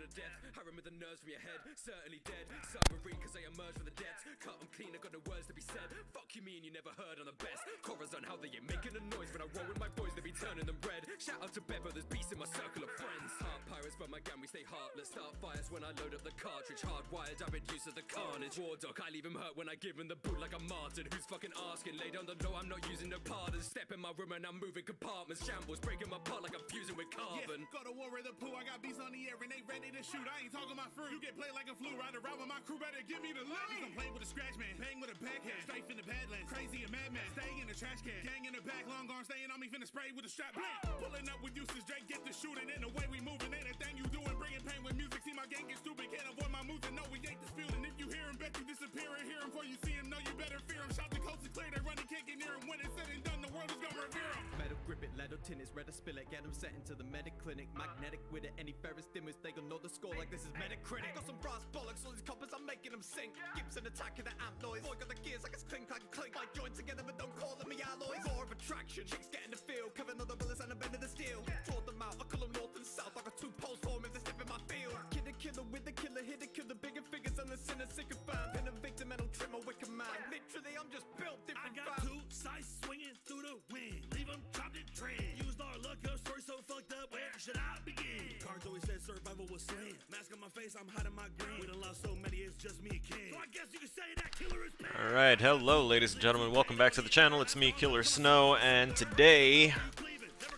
to death. I remember the nerves from your head, certainly dead. Submarine cause I emerged from the depths. Cut them clean, I got no words to be said. Fuck you mean you never heard on the best. Chorus on how they ain't making a noise. When I roll with my boys, they be turning them red. Shout out to Beppo, there's beasts in my circle of friends. Heart pirates, but my gang, we stay heartless. Start fires when I load up the cartridge. Hardwired, I've been used to the carnage. War dog, I leave him hurt when I give him the boot like a martyr. Who's fucking asking? Lay down the law, I'm not using no pardons. Step in my room and I'm moving compartments. Shambles, breaking my apart like I'm fusing with carbon. Yeah, got a war in the pool, I got beats on the air and they ready to shoot. I ain't talking my fruit. You get played like a flu, ride around with my crew, better give me the loot. I'm playing with a scratch man, bang with a backhand. Strafe in the badlands, crazy and madman. Stay in the trash can, gang in the back, long arm staying on me, finna spray with a strap. Blam! Pulling up with uses, Drake get the shooting. In the way we moving, ain't a thing you doing. Bringing pain with music, see my gang get stupid. Can't avoid my moves and know we ain't disputing. If you hear him, bet you disappearing. Hear him before you see him, know you better fear him. Shout the coast is clear, they running, can't get near him. When it's said and done, the world is gonna revere him. Metal grip it, lead tin is red to spill it. Get them sent into the medic clinic. Magnetic with it, any ferrous dimmers, they gon' know the score like this is Metacritic. Got some brass bollocks, all these coppers, I'm making them sink. Gibson attacking the amp noise. Boy got the gears like it's clink, clank, clink. My joints together, but don't call them me alloys. More of attraction, chicks getting the feel. Covering all the bullets and a bend of the steel. Draw them out, I call them north and south. I got two poles for me, they step in my field. Kid the killer with the killer, hit the kill the bigger figures and the sinner, sicker fan. Been a victim and I'll trim a wicker man. Literally, I'm just built different. I got two sides swinging through the wind. Leave them chopped and trimmed. Used our luck, your story so fucked up. Where should I begin? Cards always said survival was sin. Mask on my face, I'm hiding my grin. We done lost so many, it's just me and King. So I guess you could say that killer is pain. Alright, hello ladies and gentlemen, welcome back to the channel. It's me, Killer Snow, and today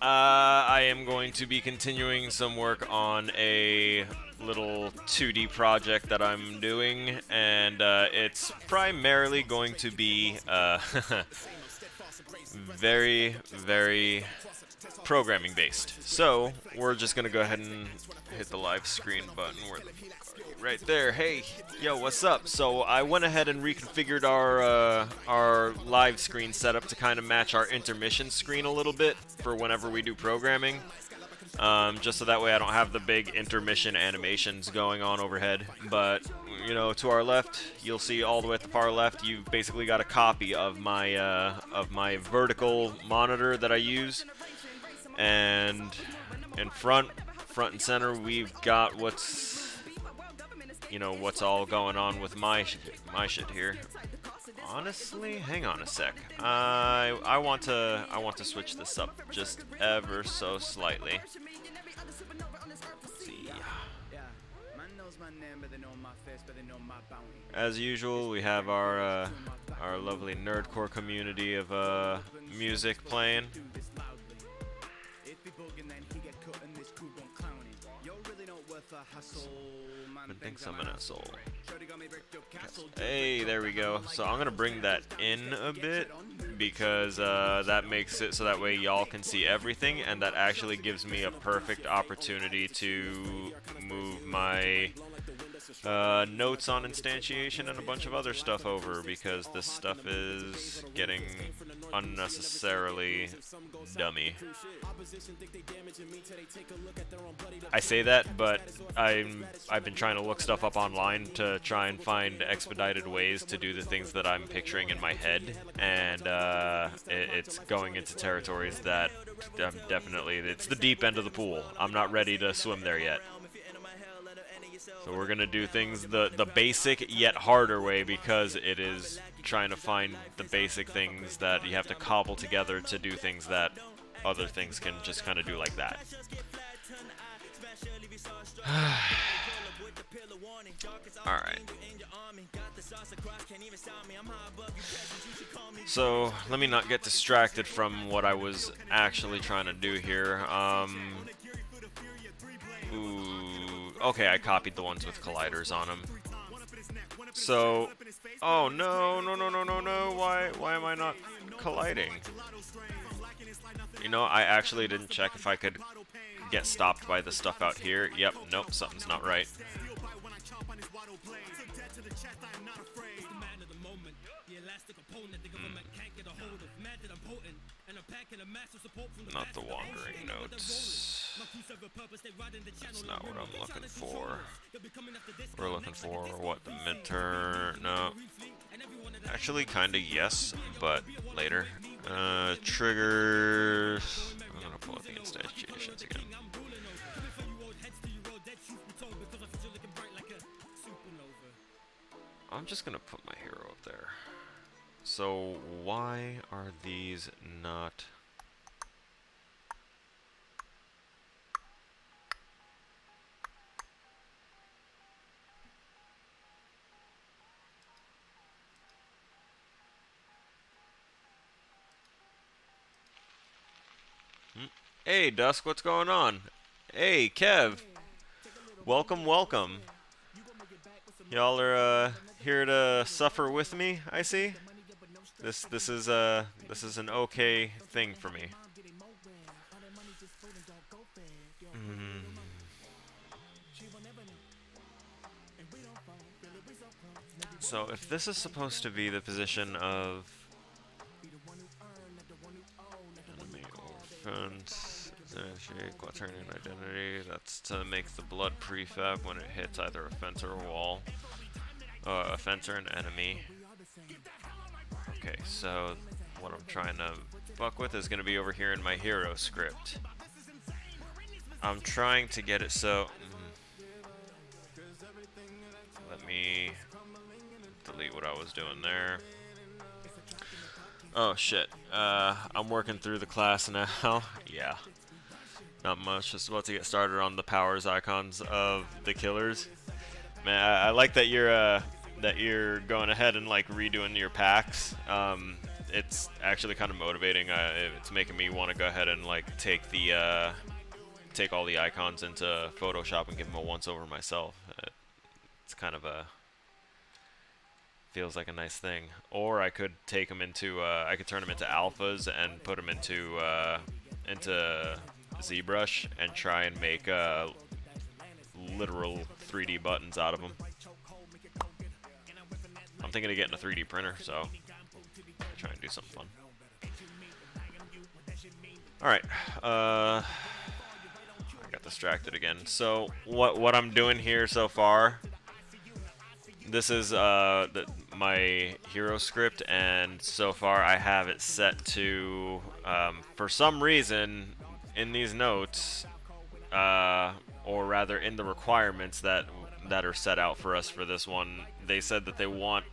I am going to be continuing some work on a little 2D project that I'm doing, and it's primarily going to be very programming based. So we're just gonna go ahead and hit the live screen button. Where the fuck are you? Right there. Hey, yo, what's up? So I went ahead and reconfigured our live screen setup to kind of match our intermission screen a little bit for whenever we do programming. Just so that way I don't have the big intermission animations going on overhead. But, you know, to our left, you'll see all the way at the far left, you've basically got a copy of my vertical monitor that I use. And in front and center, we've got what's all going on with my shit here. Honestly, hang on a sec. I want to switch this up just ever so slightly. Let's see. As usual, we have our lovely nerdcore community of music playing. Thinks I'm an asshole. Hey, there we go. So I'm gonna bring that in a bit because that makes it so that way y'all can see everything, and that actually gives me a perfect opportunity to move my notes on instantiation and a bunch of other stuff over, because this stuff is getting unnecessarily dummy. I say that, but I've been trying to look stuff up online to try and find expedited ways to do the things that I'm picturing in my head, and it's going into territories that it's the deep end of the pool. I'm not ready to swim there yet. So we're gonna do things the basic yet harder way, because it is trying to find the basic things that you have to cobble together to do things that other things can just kind of do like that. Alright. So let me not get distracted from what I was actually trying to do here. Okay, I copied the ones with colliders on them. So, oh no, why am I not colliding? You know, I actually didn't check if I could get stopped by the stuff out here. Yep, nope, something's not right. Not the wandering notes. That's not what I'm looking for. We're looking for what, the midterm? No. Actually, kinda yes, but later. Triggers. I'm gonna pull up the instantiations again. I'm just gonna put my hero up there. So why are these not... Hey, Dusk, what's going on? Hey, Kev. Welcome, welcome. Y'all are here to suffer with me, I see. This is an okay thing for me. So if this is supposed to be the position of enemy or offense, quaternion identity, that's to make the blood prefab when it hits either a fence or a wall. A fence or an enemy. Okay, so what I'm trying to fuck with is going to be over here in my hero script. I'm trying to get it so... Let me delete what I was doing there. Oh shit, I'm working through the class now. Yeah. Not much, just about to get started on the powers icons of the killers. Man, I like that you're going ahead and like redoing your packs. It's actually kind of motivating. It's making me want to go ahead and like take all the icons into Photoshop and give them a once-over myself. It's kind of feels like a nice thing. Or I could take them into I could turn them into alphas and put them into ZBrush and try and make literal 3D buttons out of them. I'm thinking of getting a 3D printer, so I'll try and do something fun. Alright, I got distracted again. So what I'm doing here so far, this is my hero script, and so far I have it set to, for some reason, in these notes, or rather in the requirements that are set out for us for this one, they said that they want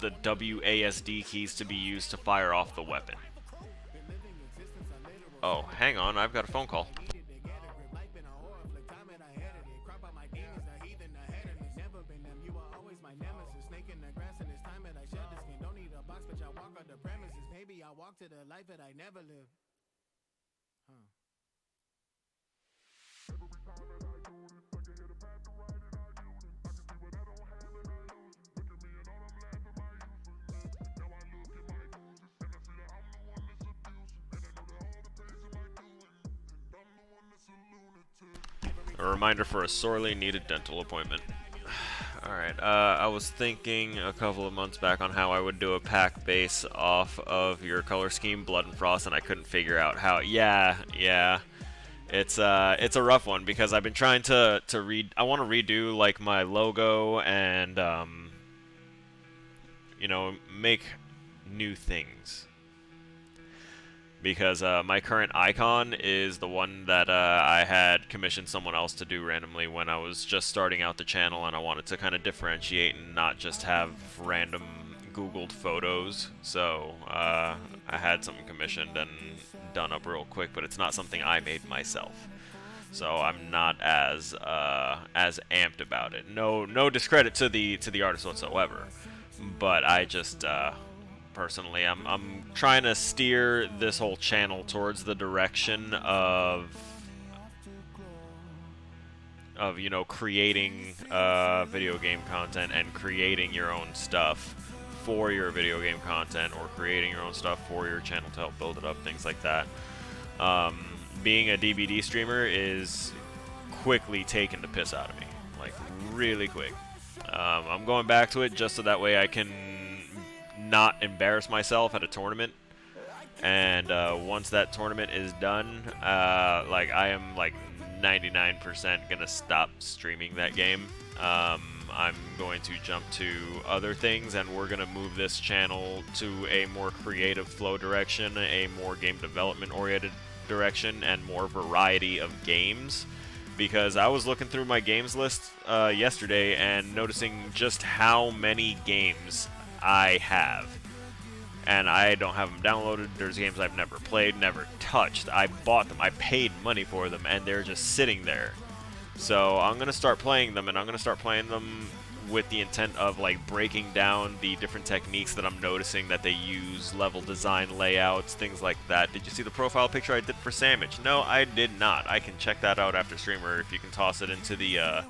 the WASD keys to be used to fire off the weapon. Oh, hang on, I've got a phone call. A reminder for a sorely needed dental appointment. Alright, I was thinking a couple of months back on how I would do a pack base off of your color scheme, Blood and Frost, and I couldn't figure out how. Yeah. It's a rough one because I've been trying to I want to redo like my logo and you know, make new things. Because my current icon is the one that I had commissioned someone else to do randomly when I was just starting out the channel, and I wanted to kind of differentiate and not just have random Googled photos. So I had something commissioned and done up real quick, but it's not something I made myself. So I'm not as amped about it. No discredit to the artist whatsoever, but I just personally, I'm trying to steer this whole channel towards the direction of you know, creating video game content and creating your own stuff for your video game content, or creating your own stuff for your channel to help build it up, things like that. Being a DVD streamer is quickly taking the piss out of me, like really quick. I'm going back to it just so that way I can not embarrass myself at a tournament, and once that tournament is done, like I am like 99% gonna stop streaming that game. I'm going to jump to other things, and we're gonna move this channel to a more creative flow direction, a more game development oriented direction, and more variety of games, because I was looking through my games list yesterday and noticing just how many games I have. And I don't have them downloaded. There's games I've never played, never touched. I bought them. I paid money for them, and they're just sitting there. So I'm going to start playing them, and I'm going to start playing them with the intent of like breaking down the different techniques that I'm noticing that they use, level design, layouts, things like that. Did you see the profile picture I did for Sandwich? No, I did not. I can check that out after stream, or if you can toss it into the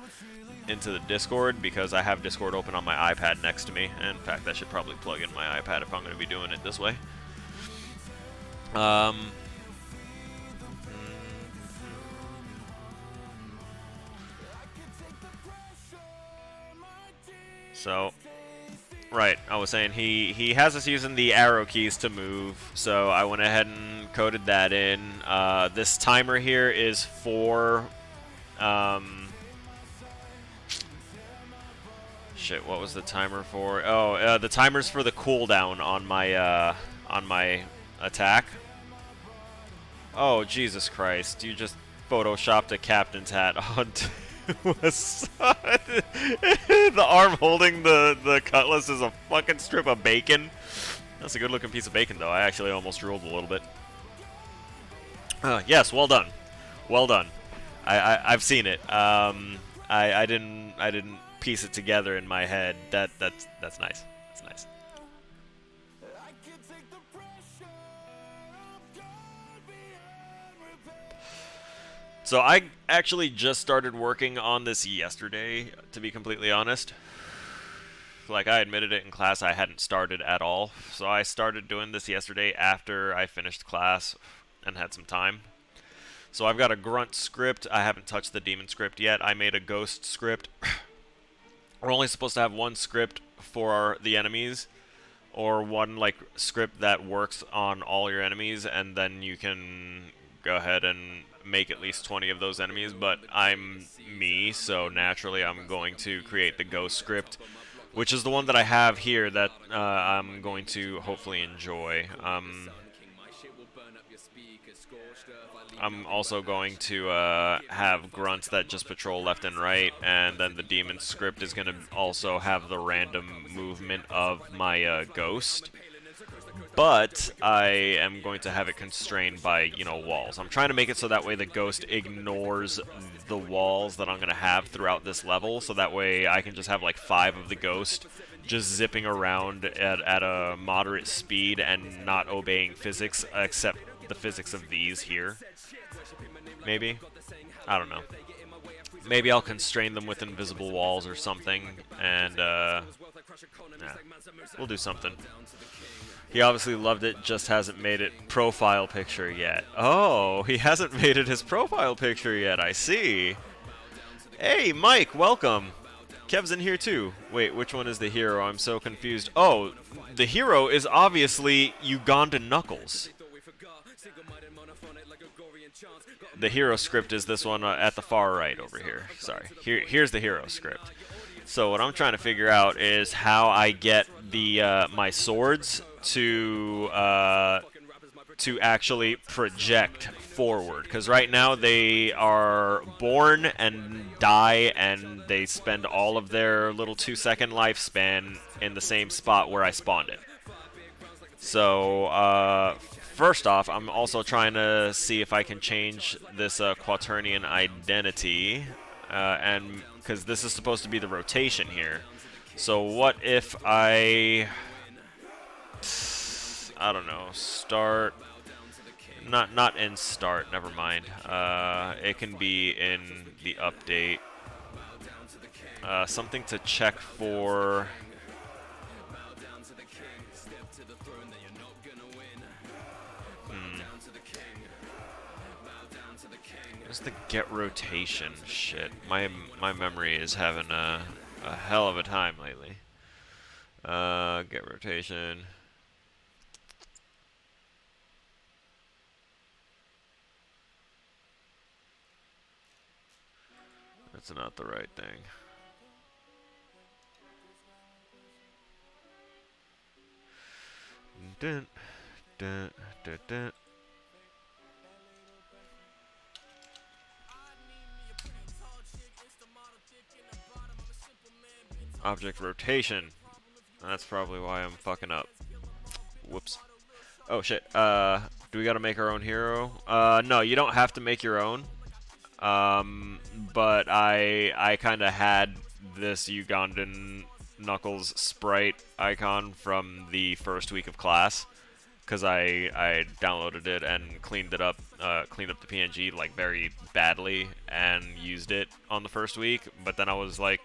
Discord, because I have Discord open on my iPad next to me. And in fact, I should probably plug in my iPad if I'm going to be doing it this way. So, right, I was saying he has us using the arrow keys to move, so I went ahead and coded that in. This timer here is for, shit, what was the timer for? Oh, the timer's for the cooldown on my attack. Oh, Jesus Christ, you just photoshopped a captain's hat onto the arm holding the cutlass is a fucking strip of bacon. That's a good looking piece of bacon though. I actually almost drooled a little bit. Yes, well done. Well done. I've seen it. I didn't piece it together in my head. That's nice. That's nice. So I actually just started working on this yesterday, to be completely honest. Like, I admitted it in class, I hadn't started at all. So I started doing this yesterday after I finished class and had some time. So I've got a grunt script. I haven't touched the demon script yet. I made a ghost script. We're only supposed to have one script for the enemies, or one like script that works on all your enemies, and then you can go ahead and make at least 20 of those enemies. But I'm me, so naturally I'm going to create the ghost script, which is the one that I have here that I'm going to hopefully enjoy. I'm also going to have grunts that just patrol left and right, and then the demon script is going to also have the random movement of my ghost. But I am going to have it constrained by, you know, walls. I'm trying to make it so that way the ghost ignores the walls that I'm going to have throughout this level, so that way I can just have like 5 of the ghost just zipping around at a moderate speed and not obeying physics, except the physics of these here. Maybe? I don't know. Maybe I'll constrain them with invisible walls or something, and we'll do something. He obviously loved it, just hasn't made it profile picture yet. Oh, he hasn't made it his profile picture yet, I see. Hey, Mike, welcome. Kev's in here too. Wait, which one is the hero? I'm so confused. Oh, the hero is obviously Ugandan Knuckles. The hero script is this one at the far right over here. Sorry. Here's the hero script. So what I'm trying to figure out is how I get the my swords to actually project forward, because right now they are born and die, and they spend all of their little 2-second lifespan in the same spot where I spawned it. So first off, I'm also trying to see if I can change this quaternion identity, and because this is supposed to be the rotation here. So what if I don't know, start, not in start, never mind. It can be in the update. Something to check for. What's the get rotation? Shit, my memory is having a hell of a time lately. Get rotation. That's not the right thing. Dun, dun, dun, dun. Object rotation. That's probably why I'm fucking up. Whoops. Oh shit. Do we gotta make our own hero? No, you don't have to make your own. But I kind of had this Ugandan Knuckles sprite icon from the first week of class, because I downloaded it and cleaned up the PNG like very badly and used it on the first week. But then I was like,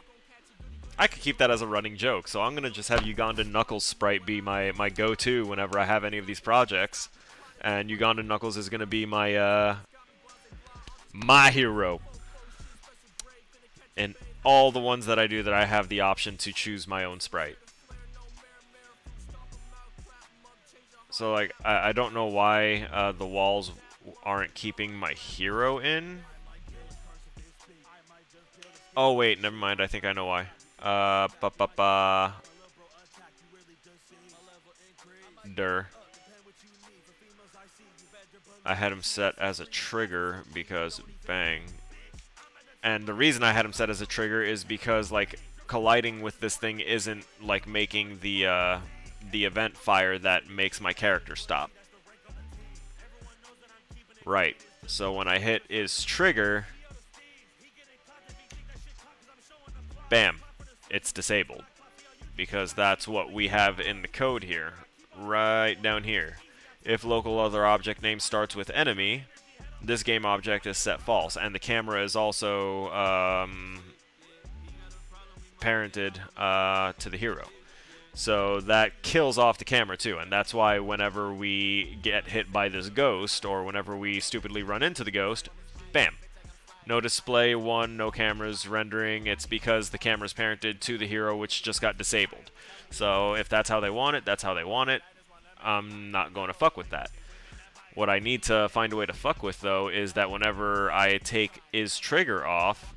I could keep that as a running joke, so I'm gonna just have Ugandan Knuckles sprite be my go-to whenever I have any of these projects, and Ugandan Knuckles is gonna be my my hero. In all the ones that I do that I have the option to choose my own sprite. So like I don't know why the walls aren't keeping my hero in. Oh wait, never mind. I think I know why. I had him set as a trigger because bang. And the reason I had him set as a trigger is because like colliding with this thing isn't like making the event fire that makes my character stop. Right. So when I hit his trigger, bam, it's disabled. Because that's what we have in the code here. Right down here. If local other object name starts with enemy, this game object is set false. And the camera is also parented to the hero. So that kills off the camera too, and that's why whenever we get hit by this ghost, or whenever we stupidly run into the ghost, bam. No display 1, no cameras rendering. It's because the camera's parented to the hero, which just got disabled. So if that's how they want it, that's how they want it. I'm not going to fuck with that. What I need to find a way to fuck with, though, is that whenever I take his trigger off,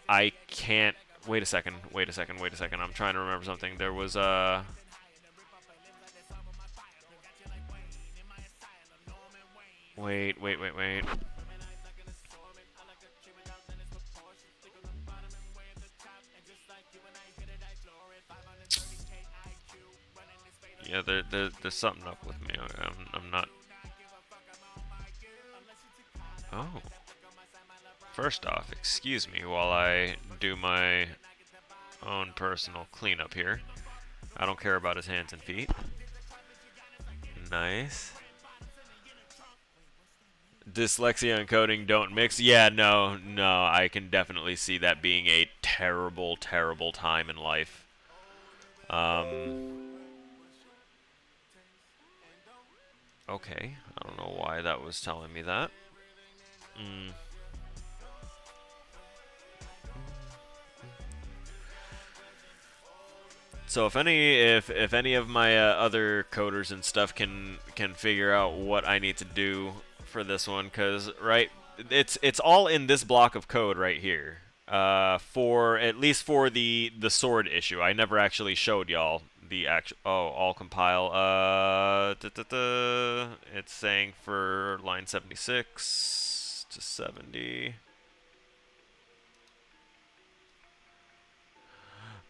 I can't... Wait a second. I'm trying to remember something. There was a... Wait. Yeah, there's something up with me. I'm not... Oh. First off, excuse me while I do my own personal cleanup here. I don't care about his hands and feet. Nice. Dyslexia and coding don't mix. Yeah, no, I can definitely see that being a terrible, terrible time in life. Okay, I don't know why that was telling me that. So if any of my other coders and stuff can figure out what I need to do for this one, because right, it's all in this block of code right here. For at least for the sword issue, I never actually showed y'all the actual. Oh, all compile. It's saying for line 76 to 70.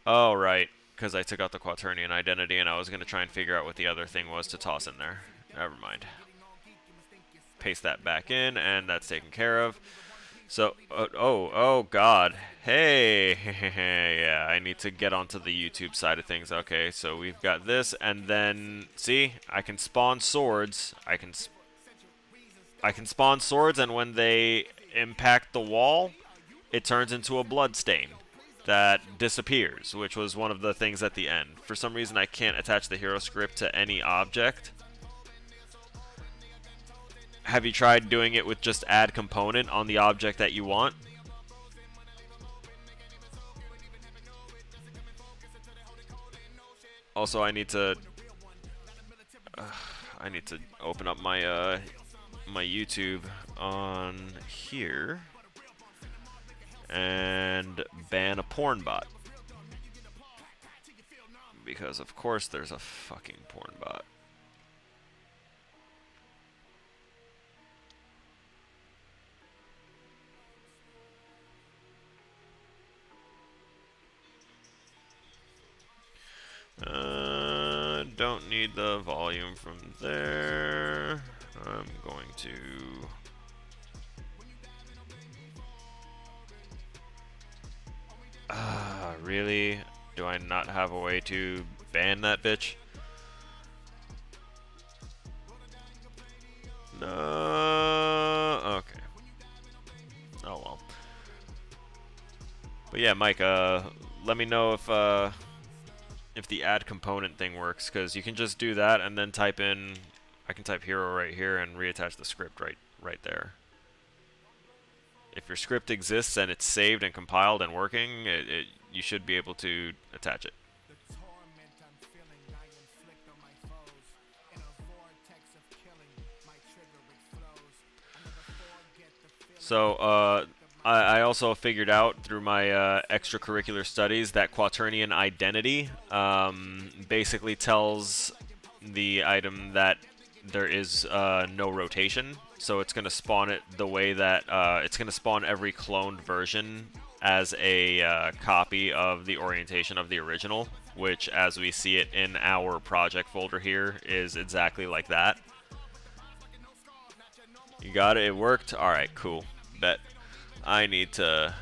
Oh right. Because I took out the Quaternion identity and I was going to try and figure out what the other thing was to toss in there. Never mind. Paste that back in, and that's taken care of. So, oh god. Hey, yeah, I need to get onto the YouTube side of things. Okay, so we've got this, and then, see, I can spawn swords. I can spawn swords, and when they impact the wall, it turns into a blood stain that disappears, which was one of the things at the end. For some reason, I can't attach the hero script to any object. Have you tried doing it with just add component on the object that you want? Also, I need to open up my my YouTube on here and ban a porn bot, because of course there's a fucking porn bot. Don't need the volume from there. I'm going to... really? Do I not have a way to ban that bitch? No. Okay. Oh well. But yeah, Mike, let me know if the add component thing works, because you can just do that and then type in, I can type hero right here and reattach the script right there. If your script exists and it's saved and compiled and working, you should be able to attach it. So, I also figured out through my extracurricular studies that quaternion identity basically tells the item that there is no rotation. So it's going to spawn it the way that it's going to spawn every cloned version as a copy of the orientation of the original, which, as we see it in our project folder here, is exactly like that. You got it? It worked? Alright, cool. Bet. I need to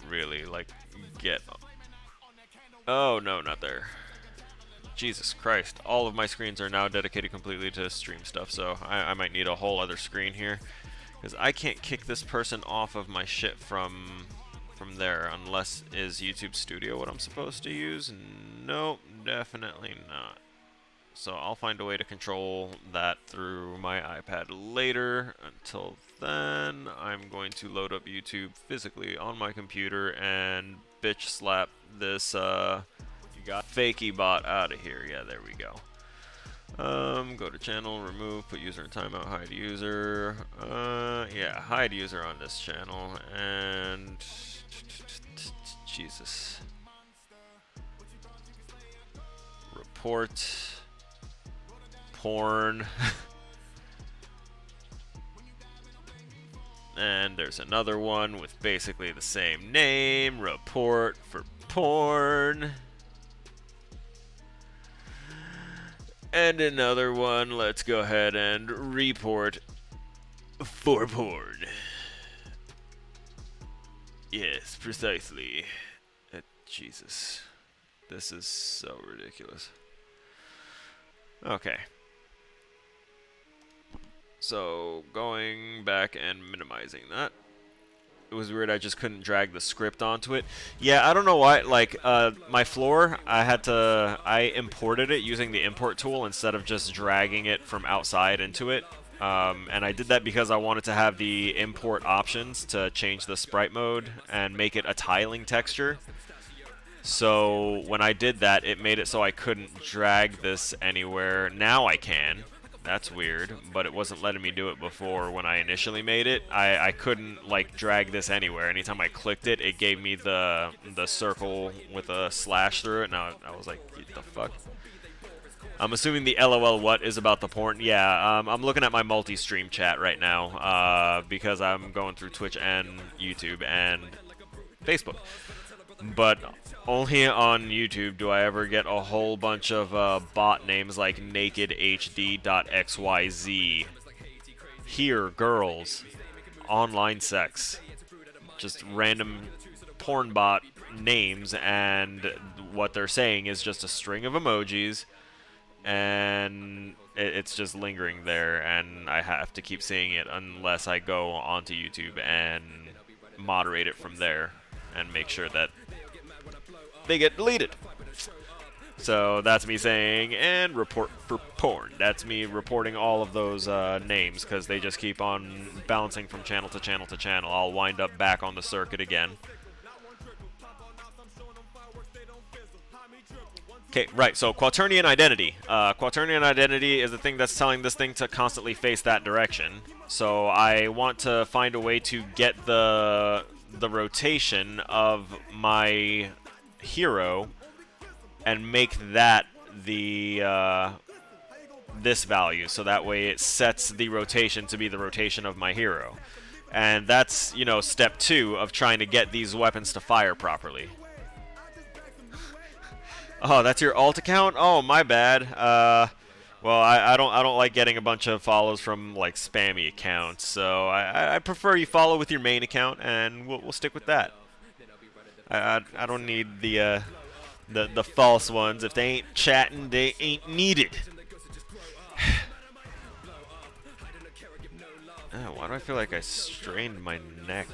really, like, get... Oh, no, not there. Jesus Christ. All of my screens are now dedicated completely to stream stuff, so I might need a whole other screen here. Because I can't kick this person off of my shit from there, unless is YouTube Studio what I'm supposed to use? Nope, definitely not. So I'll find a way to control that through my iPad later. Until then, I'm going to load up YouTube physically on my computer and bitch slap this you got fakey bot out of here. Yeah, there we go. Go to channel, remove, put user in timeout, hide user. Yeah, hide user on this channel, and Jesus. Report. Porn. And there's another one with basically the same name. Report for porn. And another one. Let's go ahead and report for porn. Yes, precisely. Jesus. This is so ridiculous. Okay. So, going back and minimizing that. It was weird, I just couldn't drag the script onto it. Yeah, I don't know why, like, my floor, I imported it using the import tool instead of just dragging it from outside into it. And I did that because I wanted to have the import options to change the sprite mode and make it a tiling texture. So, when I did that, it made it so I couldn't drag this anywhere. Now I can. That's weird, but it wasn't letting me do it before when I initially made it. I couldn't, like, drag this anywhere. Anytime I clicked it, it gave me the circle with a slash through it, and I was like, what the fuck? I'm assuming the LOL what is about the porn. Yeah, I'm looking at my multi-stream chat right now because I'm going through Twitch and YouTube and Facebook. But only on YouTube do I ever get a whole bunch of bot names like nakedhd.xyz. Here, girls. Online sex. Just random porn bot names, and what they're saying is just a string of emojis, and it's just lingering there, and I have to keep seeing it unless I go onto YouTube and moderate it from there and make sure that they get deleted. So that's me saying, and report for porn. That's me reporting all of those names, because they just keep on bouncing from channel to channel to channel. I'll wind up back on the circuit again. Okay, right, so quaternion identity. Quaternion identity is the thing that's telling this thing to constantly face that direction. So I want to find a way to get the rotation of my hero and make that the this value, so that way it sets the rotation to be the rotation of my hero. And that's, you know, step 2 of trying to get these weapons to fire properly. Oh, that's your alt account? Oh, my bad. Well, I don't like getting a bunch of follows from like spammy accounts, so I prefer you follow with your main account, and we'll stick with that. I don't need the false ones. If they ain't chatting, they ain't needed. Oh, why do I feel like I strained my neck?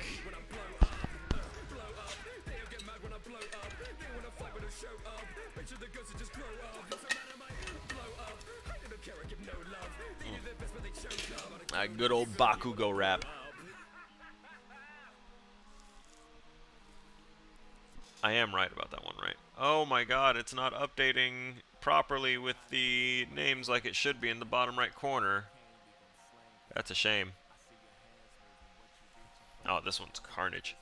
Good old Bakugo rap. I am right about that one, right? Oh my god, it's not updating properly with the names like it should be in the bottom right corner. That's a shame. Oh, this one's Carnage.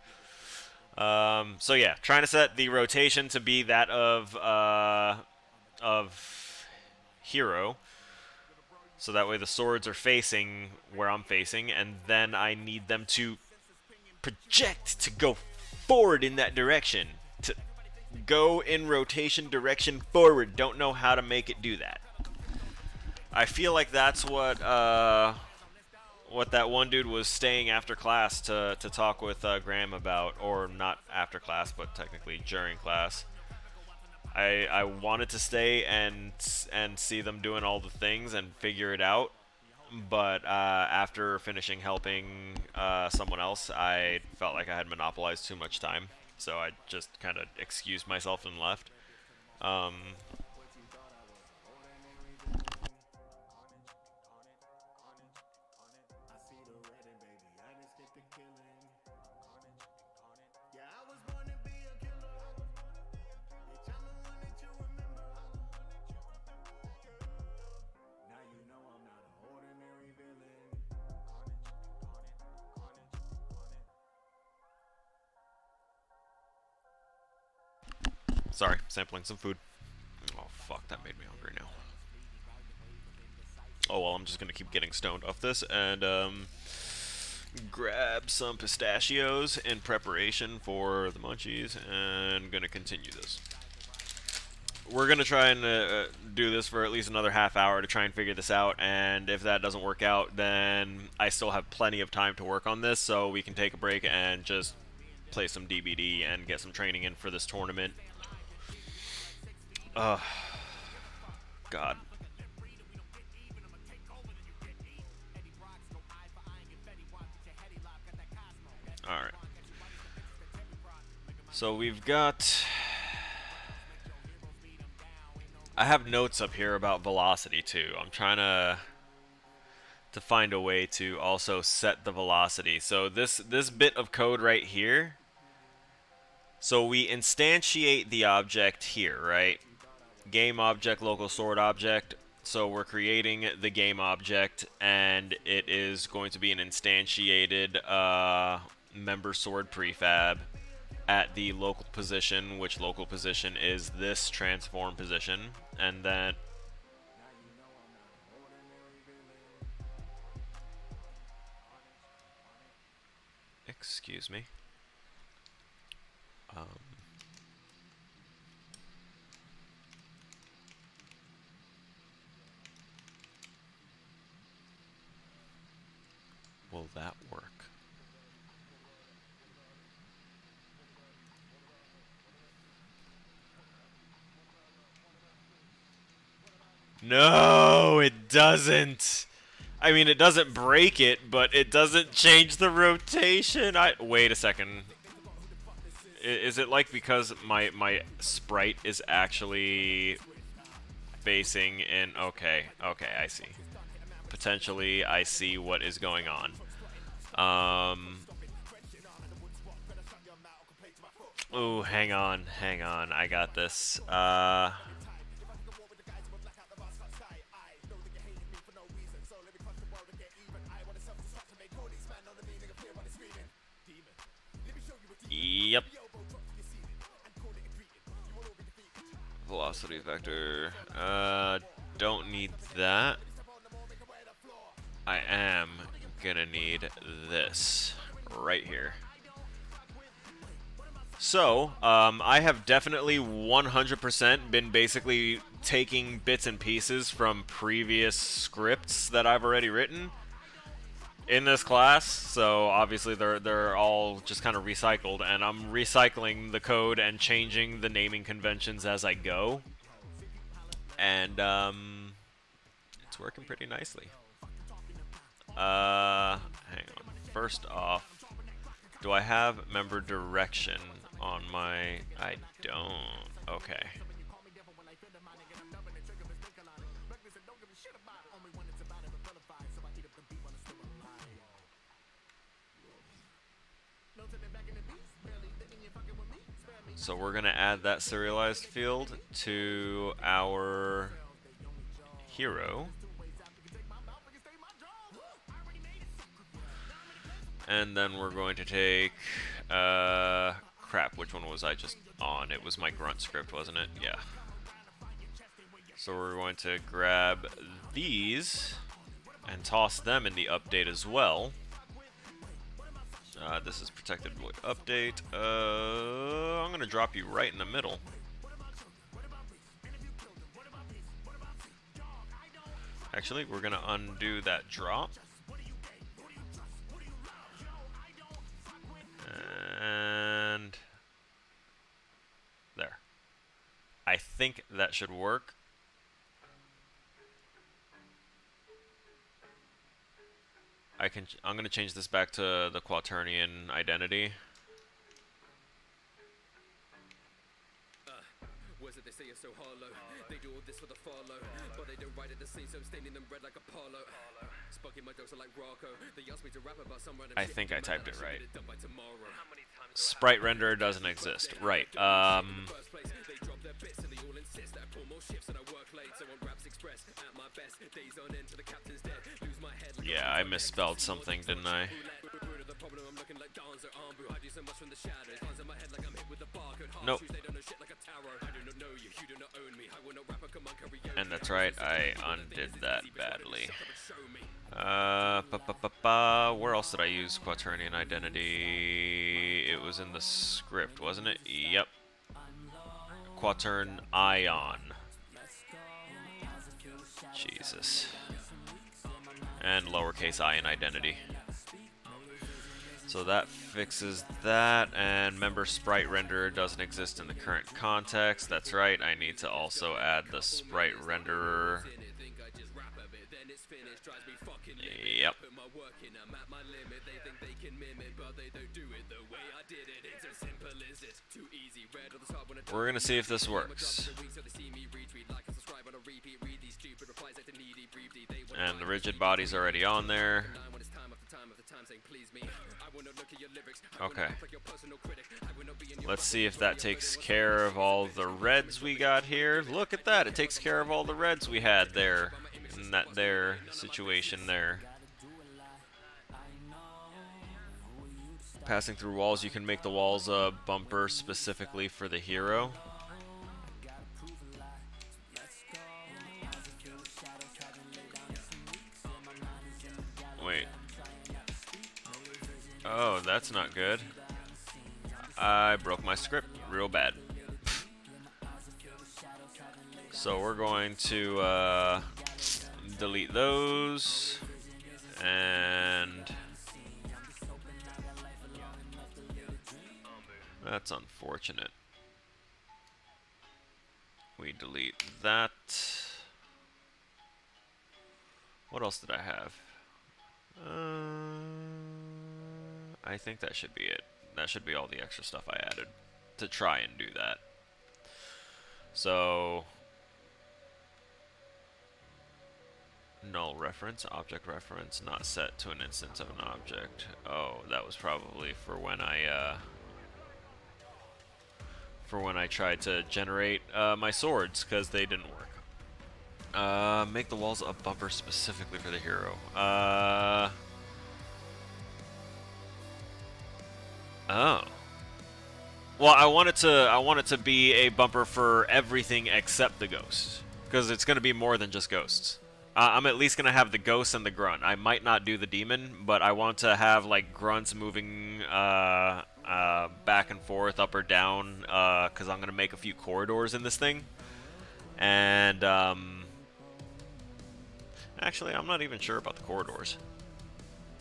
So yeah, trying to set the rotation to be that of Hero. So that way the swords are facing where I'm facing, and then I need them to project to go forward in that direction. To go in rotation direction forward. Don't know how to make it do that. I feel like that's what that one dude was staying after class to talk with Graham about, or not after class, but technically during class. I wanted to stay and see them doing all the things and figure it out, but after finishing helping someone else, I felt like I had monopolized too much time, so I just kind of excused myself and left. Sorry, sampling some food. Oh, fuck, that made me hungry now. Oh, well, I'm just gonna keep getting stoned off this, and, grab some pistachios in preparation for the munchies, and gonna continue this. We're gonna try and do this for at least another half hour to try and figure this out, and if that doesn't work out, then I still have plenty of time to work on this, so we can take a break and just play some DBD and get some training in for this tournament. God. Alright. So we've got... I have notes up here about velocity too. I'm trying to find a way to also set the velocity. So this bit of code right here. So we instantiate the object here, right? Game object, local sword object. So we're creating the game object, and it is going to be an instantiated member sword prefab at the local position, which local position is this transform position, and then excuse me. Will that work? No, it doesn't. I mean, it doesn't break it, but it doesn't change the rotation. Wait a second. Is it like because my sprite is actually facing in... Okay, I see. Potentially, I see what is going on. Ooh, hang on. I got this. Yep. Velocity vector. Don't need that. I am gonna need this right here. So, I have definitely 100% been basically taking bits and pieces from previous scripts that I've already written in this class. So obviously they're all just kind of recycled, and I'm recycling the code and changing the naming conventions as I go. And it's working pretty nicely. Hang on. First off, do I have member direction on my... I don't. Okay. So we're going to add that serialized field to our hero. And then we're going to take, crap, which one was I just on? It was my grunt script, wasn't it? Yeah. So we're going to grab these and toss them in the update as well. This is protected void update. I'm going to drop you right in the middle. Actually, we're going to undo that drop. And there. I think that should work. I'm going to change this back to the Quaternion identity. Words that they say are so hollow. They do all this for the follow, but they don't write it the same, so I'm staining them red like Apollo. Spucking my dogs are like Rocco. They asked me to rap about some random I shit, think I man, typed it should right. get done by tomorrow. Sprite renderer doesn't exist. Right. First place, they drop their bits and they all insist that I pull more shifts and I work late, so on Raps Express at my best. Days on end till the captain's dead. Lose my head like Yeah, I misspelled something, didn't I? Nope. And that's right, I undid that badly. Where else did I use Quaternion identity? It was in the script, wasn't it? Yep. Quatern Ion. Jesus. And lowercase I in identity. So that fixes that, and member sprite renderer doesn't exist in the current context. That's right, I need to also add the sprite renderer. Yep. We're gonna see if this works. And the rigid body's already on there. Okay. Let's see if that takes care of all the reds we got here. Look at that, it takes care of all the reds we had there. In that there situation there. Passing through walls, you can make the walls a bumper specifically for the hero. Wait. Oh, that's not good. I broke my script real bad. So we're going to delete those, and that's unfortunate. We delete that. What else did I have? I think that should be it. That should be all the extra stuff I added to try and do that. So, null reference, object reference, not set to an instance of an object. Oh, that was probably for when I tried to generate my swords, because they didn't work. Make the walls a bumper specifically for the hero. Oh. Well, I want it to be a bumper for everything except the ghost, because it's going to be more than just ghosts. I'm at least going to have the ghost and the grunt. I might not do the demon, but I want to have like grunts moving back and forth, up or down, because I'm going to make a few corridors in this thing. And actually, I'm not even sure about the corridors.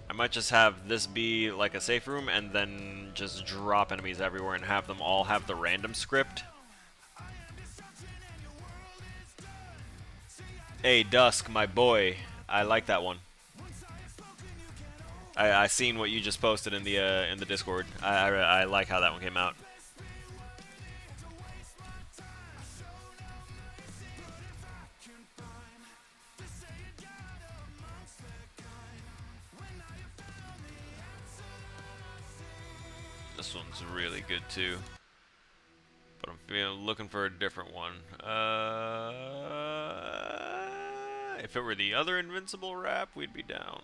I might just have this be like a safe room and then just drop enemies everywhere and have them all have the random script. Hey, Dusk, my boy. I like that one. I seen what you just posted in the Discord. I like how that one came out. This one's really good too, but I'm looking for a different one. If it were the other Invincible rap, we'd be down.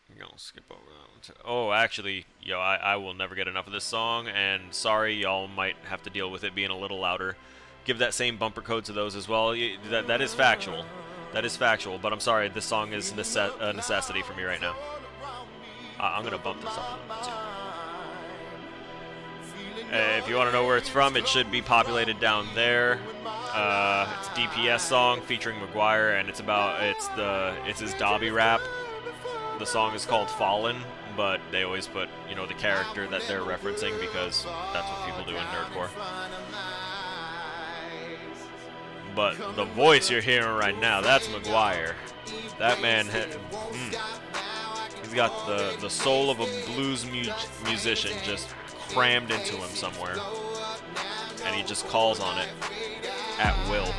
I'm gonna skip over that one too. Oh, actually, yo, I will never get enough of this song, and sorry, y'all might have to deal with it being a little louder. Give that same bumper code to those as well. That is factual. That is factual, but I'm sorry, this song is a necessity for me right now. I'm gonna bump this up a little bit too. If you want to know where it's from, it should be populated down there. It's a DPS song featuring McGuire, and it's his Dobby rap. The song is called Fallen, but they always put, you know, the character that they're referencing because that's what people do in nerdcore. But the voice you're hearing right now, that's McGuire. That man, he's got the soul of a blues musician just crammed into him somewhere, and he just calls on it at will.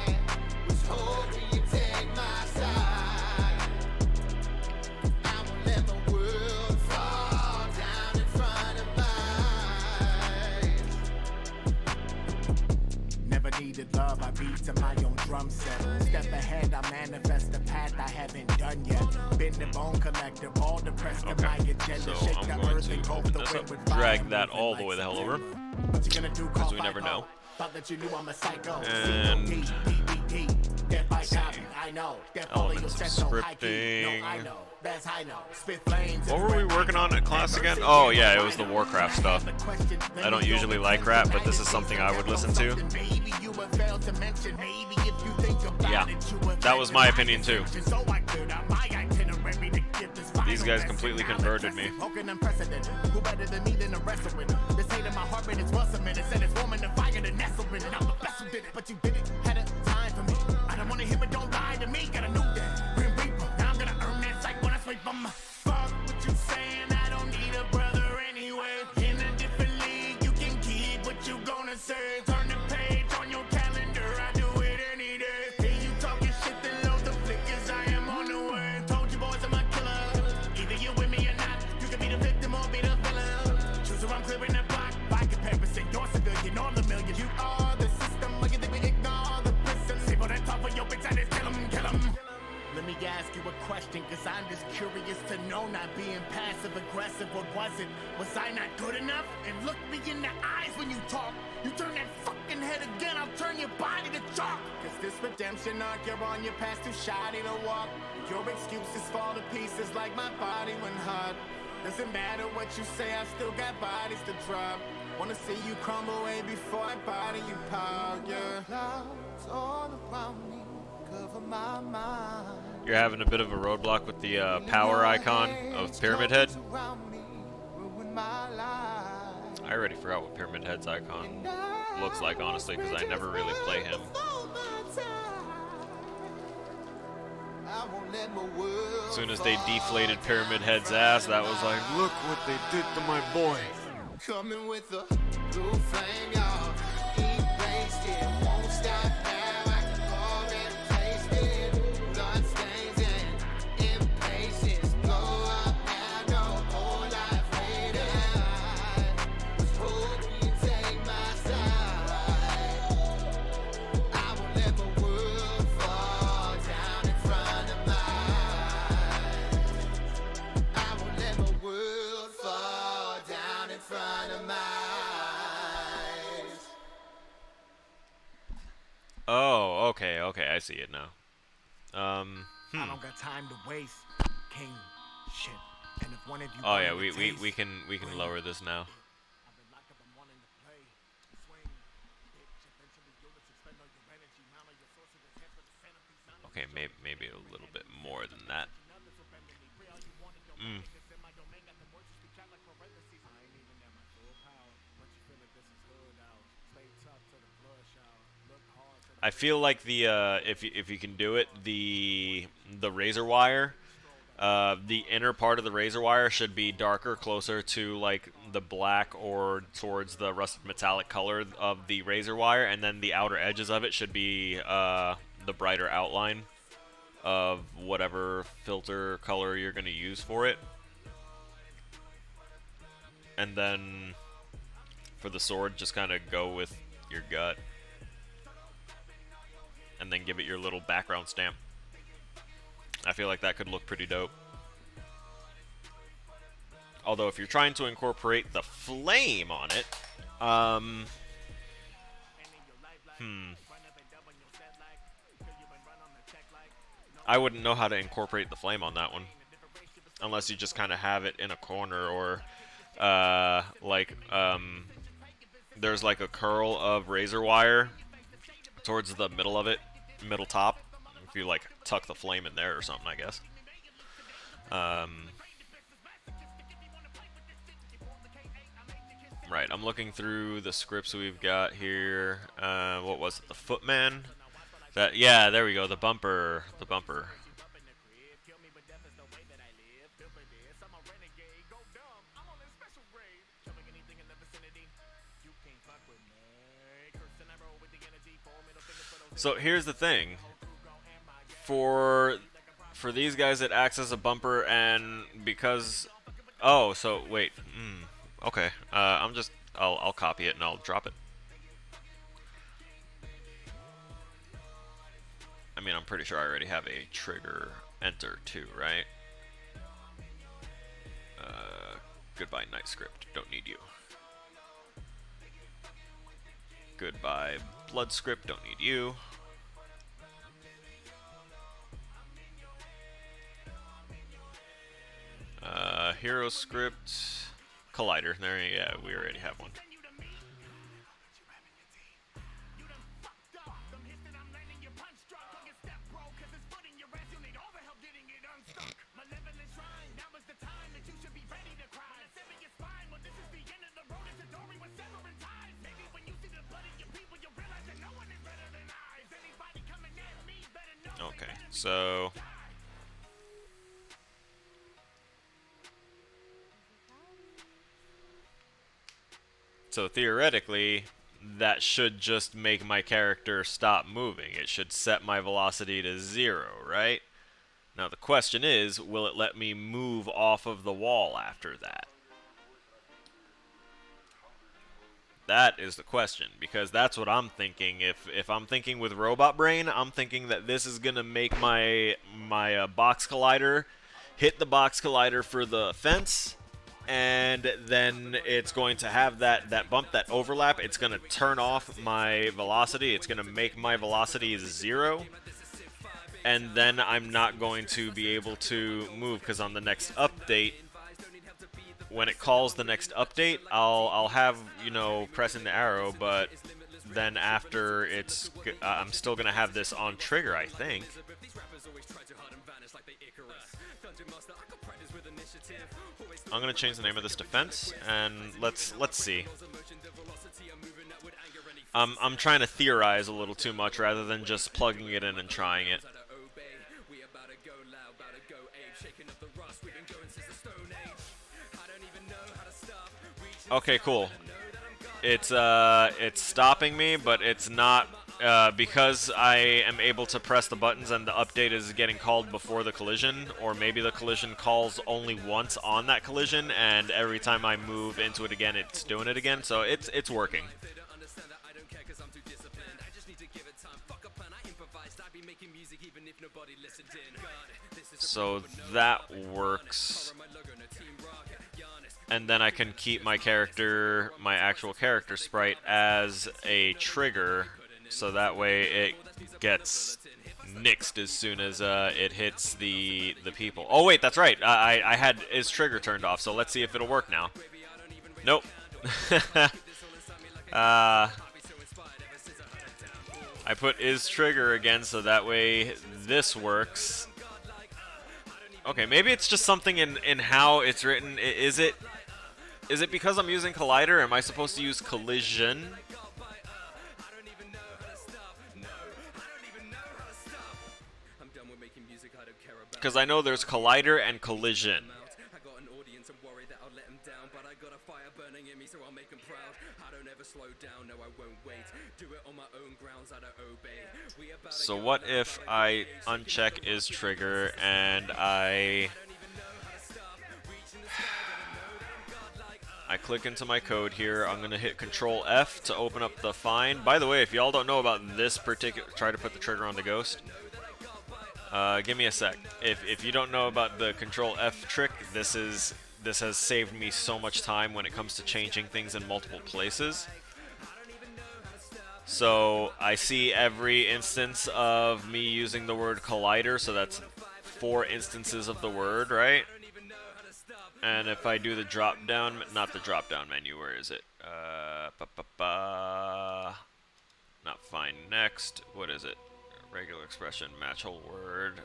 Needed love, I beat to my own drum set. Step ahead, I manifest the path I haven't done yet. Been the bone collector, all depressed to my agenda. So Shake I'm the going earth to and go open the this wind up, with fire, drag that moving all like the way the hell steel. over, What you gonna do, because we never know. Thought that you knew I'm a psycho. And Death by copy, I know. Death all elements of your sets, no high key. scripting. No, I know. That's high note. Spit flames. What were we working on at class again? Oh yeah, it was the Warcraft stuff. I don't usually like rap, but this is something I would listen to. Yeah, that was my opinion too. These guys completely converted me. Who better than me than the rest of it? This hate in my heart, but it's once a minute. Said it's warming the fire to nestle in it. I'm the best who did it, but you did it. Had a time for me. I don't wanna hear it, don't lie to me. Got a new that. Grim Reaper. Now I'm gonna earn that sight when I sweep them. Fuck what you saying. I don't need a brother anyway. In a different league, you can keep what you gonna say. Turn the page on your calendar. I do it any day. Hear you talking shit, then load the flickers. I am on the way. Told you boys I'm a killer. Either you with me or not. You can be the victim or be the villain. Choose who I'm clearing the block. By comparison, you're civilian or the million. You are the system. Look at we ignore the prison. Save all that talk for your bitch. I just kill 'em, kill 'em. Let me ask you a question, cause I'm just curious to know, not being passive aggressive. What was it? Was I not good enough? And look me in the eyes when you talk. You turn that fucking head again, I'll turn your body to chalk. Cause this redemption arc, you're on your past too shoddy to walk. Your excuses fall to pieces like my body went hard. Doesn't matter what you say, I still got bodies to drop. Wanna see you crumble way before I body you pile, yeah. Clouds all around me, cover my mind. You're having a bit of a roadblock with the power icon of Pyramid Head. I already forgot what Pyramid Head's icon looks like, honestly, because I never really play him. As soon as they deflated Pyramid Head's ass, that was like, look what they did to my boy. Coming with a blue flame, y'all. Eat wasted, won't stop now. I can already taste it. Blood stains and impatience. Blow up now, no whole life later. Was hoping you'd take my side. I won't let my world fall down in front of mine. I won't let my world fall down in front of mine. Oh, okay, I see it now. I don't got time to waste. King shit. And if one of you Oh yeah, wanted to taste, we can lower this now. I've been locked up, I'm wanting to play. Swing, bitch, eventually you'll expend all your energy. Mama, your source of this with the centerpiece. Okay, maybe a little bit more than that. I feel like the if you can do it, the razor wire, the inner part of the razor wire should be darker, closer to like the black or towards the rusted metallic color of the razor wire, and then the outer edges of it should be the brighter outline of whatever filter color you're going to use for it. And then for the sword, just kind of go with your gut. And then give it your little background stamp. I feel like that could look pretty dope. Although if you're trying to incorporate the flame on it, I wouldn't know how to incorporate the flame on that one. Unless you just kind of have it in a corner, or there's like a curl of razor wire towards the middle of it, middle top. If you like tuck the flame in there or something, I guess. Right, I'm looking through the scripts we've got here. What was it? The Footman? That, yeah, there we go. The bumper. The bumper. So here's the thing. For these guys, it acts as a bumper, and because... Oh, so wait. Okay. I'll copy it and I'll drop it. I mean, I'm pretty sure I already have a trigger enter too, right? Goodbye, night script. Don't need you. Goodbye, blood script. Don't need you. Hero script. Collider. There, yeah, we already have one. Okay, so theoretically, that should just make my character stop moving. It should set my velocity to 0, right? Now the question is, will it let me move off of the wall after that? That is the question, because that's what I'm thinking. If I'm thinking with robot brain, I'm thinking that this is gonna make my box collider hit the box collider for the fence, and then it's going to have that bump, that overlap. It's gonna turn off my velocity. It's gonna make my velocity 0, and then I'm not going to be able to move, because on the next update, when it calls the next update, I'll have, you know, pressing the arrow, but then after it's, I'm still gonna have this on trigger, I think. I'm gonna change the name of this to fence, and let's see. I'm trying to theorize a little too much rather than just plugging it in and trying it. Okay, cool. It's stopping me, but it's not, because I am able to press the buttons and the update is getting called before the collision, or maybe the collision calls only once on that collision, and every time I move into it again, it's doing it again, so it's working. So that works. And then I can keep my character, my actual character sprite, as a trigger so that way it gets nixed as soon as it hits the people. Oh wait, that's right. I had is trigger turned off, so let's see if it'll work now. Nope. I put is trigger again, so that way this works. Okay, maybe it's just something in how it's written. Is it because I'm using collider? Am I supposed to use collision? Because I know there's collider and collision. I got an audience and worry that I'll let them down, but I got a fire burning in me, so I'll make them proud. I don't ever slow down, no I won't wait. Do it on my own grounds, I don't obey. So what if I uncheck is trigger and I click into my code here. I'm gonna hit Control F to open up the find. By the way, if y'all don't know about this particular, try to put the trigger on the ghost. Give me a sec. If you don't know about the Control F trick, this has saved me so much time when it comes to changing things in multiple places. So I see every instance of me using the word collider, so that's 4 instances of the word, right? And if I do the drop down, not the drop down menu, where is it? Not find next. What is it? Regular expression, match whole word.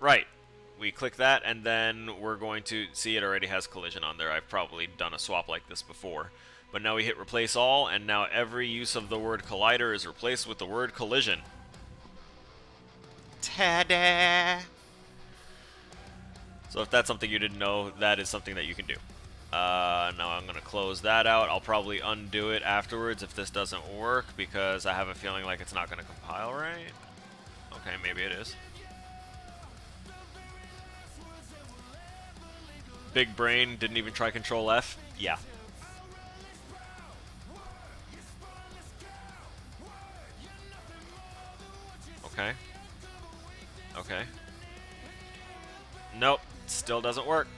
Right. We click that, and then we're going to see it already has collision on there. I've probably done a swap like this before. But now we hit replace all, and now every use of the word collider is replaced with the word collision. Ta-da! So if that's something you didn't know, that is something that you can do. Now I'm going to close that out. I'll probably undo it afterwards if this doesn't work, because I have a feeling like it's not going to compile right. Okay, maybe it is. Big brain didn't even try Control F? Yeah. Okay. Okay. Nope, still doesn't work.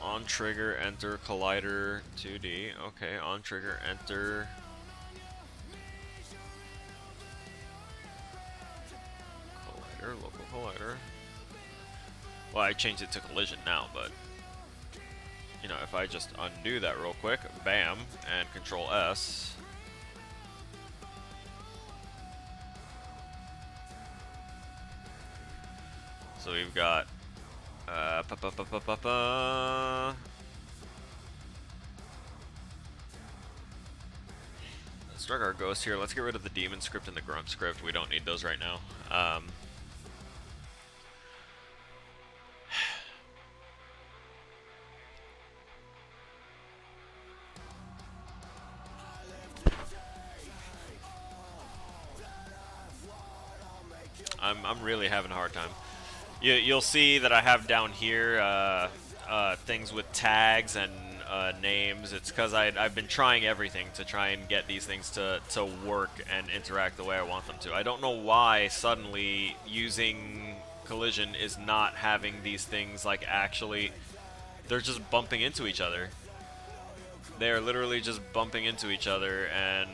On trigger, enter collider 2D. Okay, on trigger, enter. Collider, local collider. Well, I changed it to collision now, but you know, if I just undo that real quick, bam, and Control S. So we've got let's drag our ghost here. Let's get rid of the demon script and the grunt script. We don't need those right now. I'm really having a hard time. You'll see that I have down here things with tags and names. It's because I've been trying everything to try and get these things to work and interact the way I want them to. I don't know why suddenly using collision is not having these things like actually, they're just bumping into each other. They're literally just bumping into each other and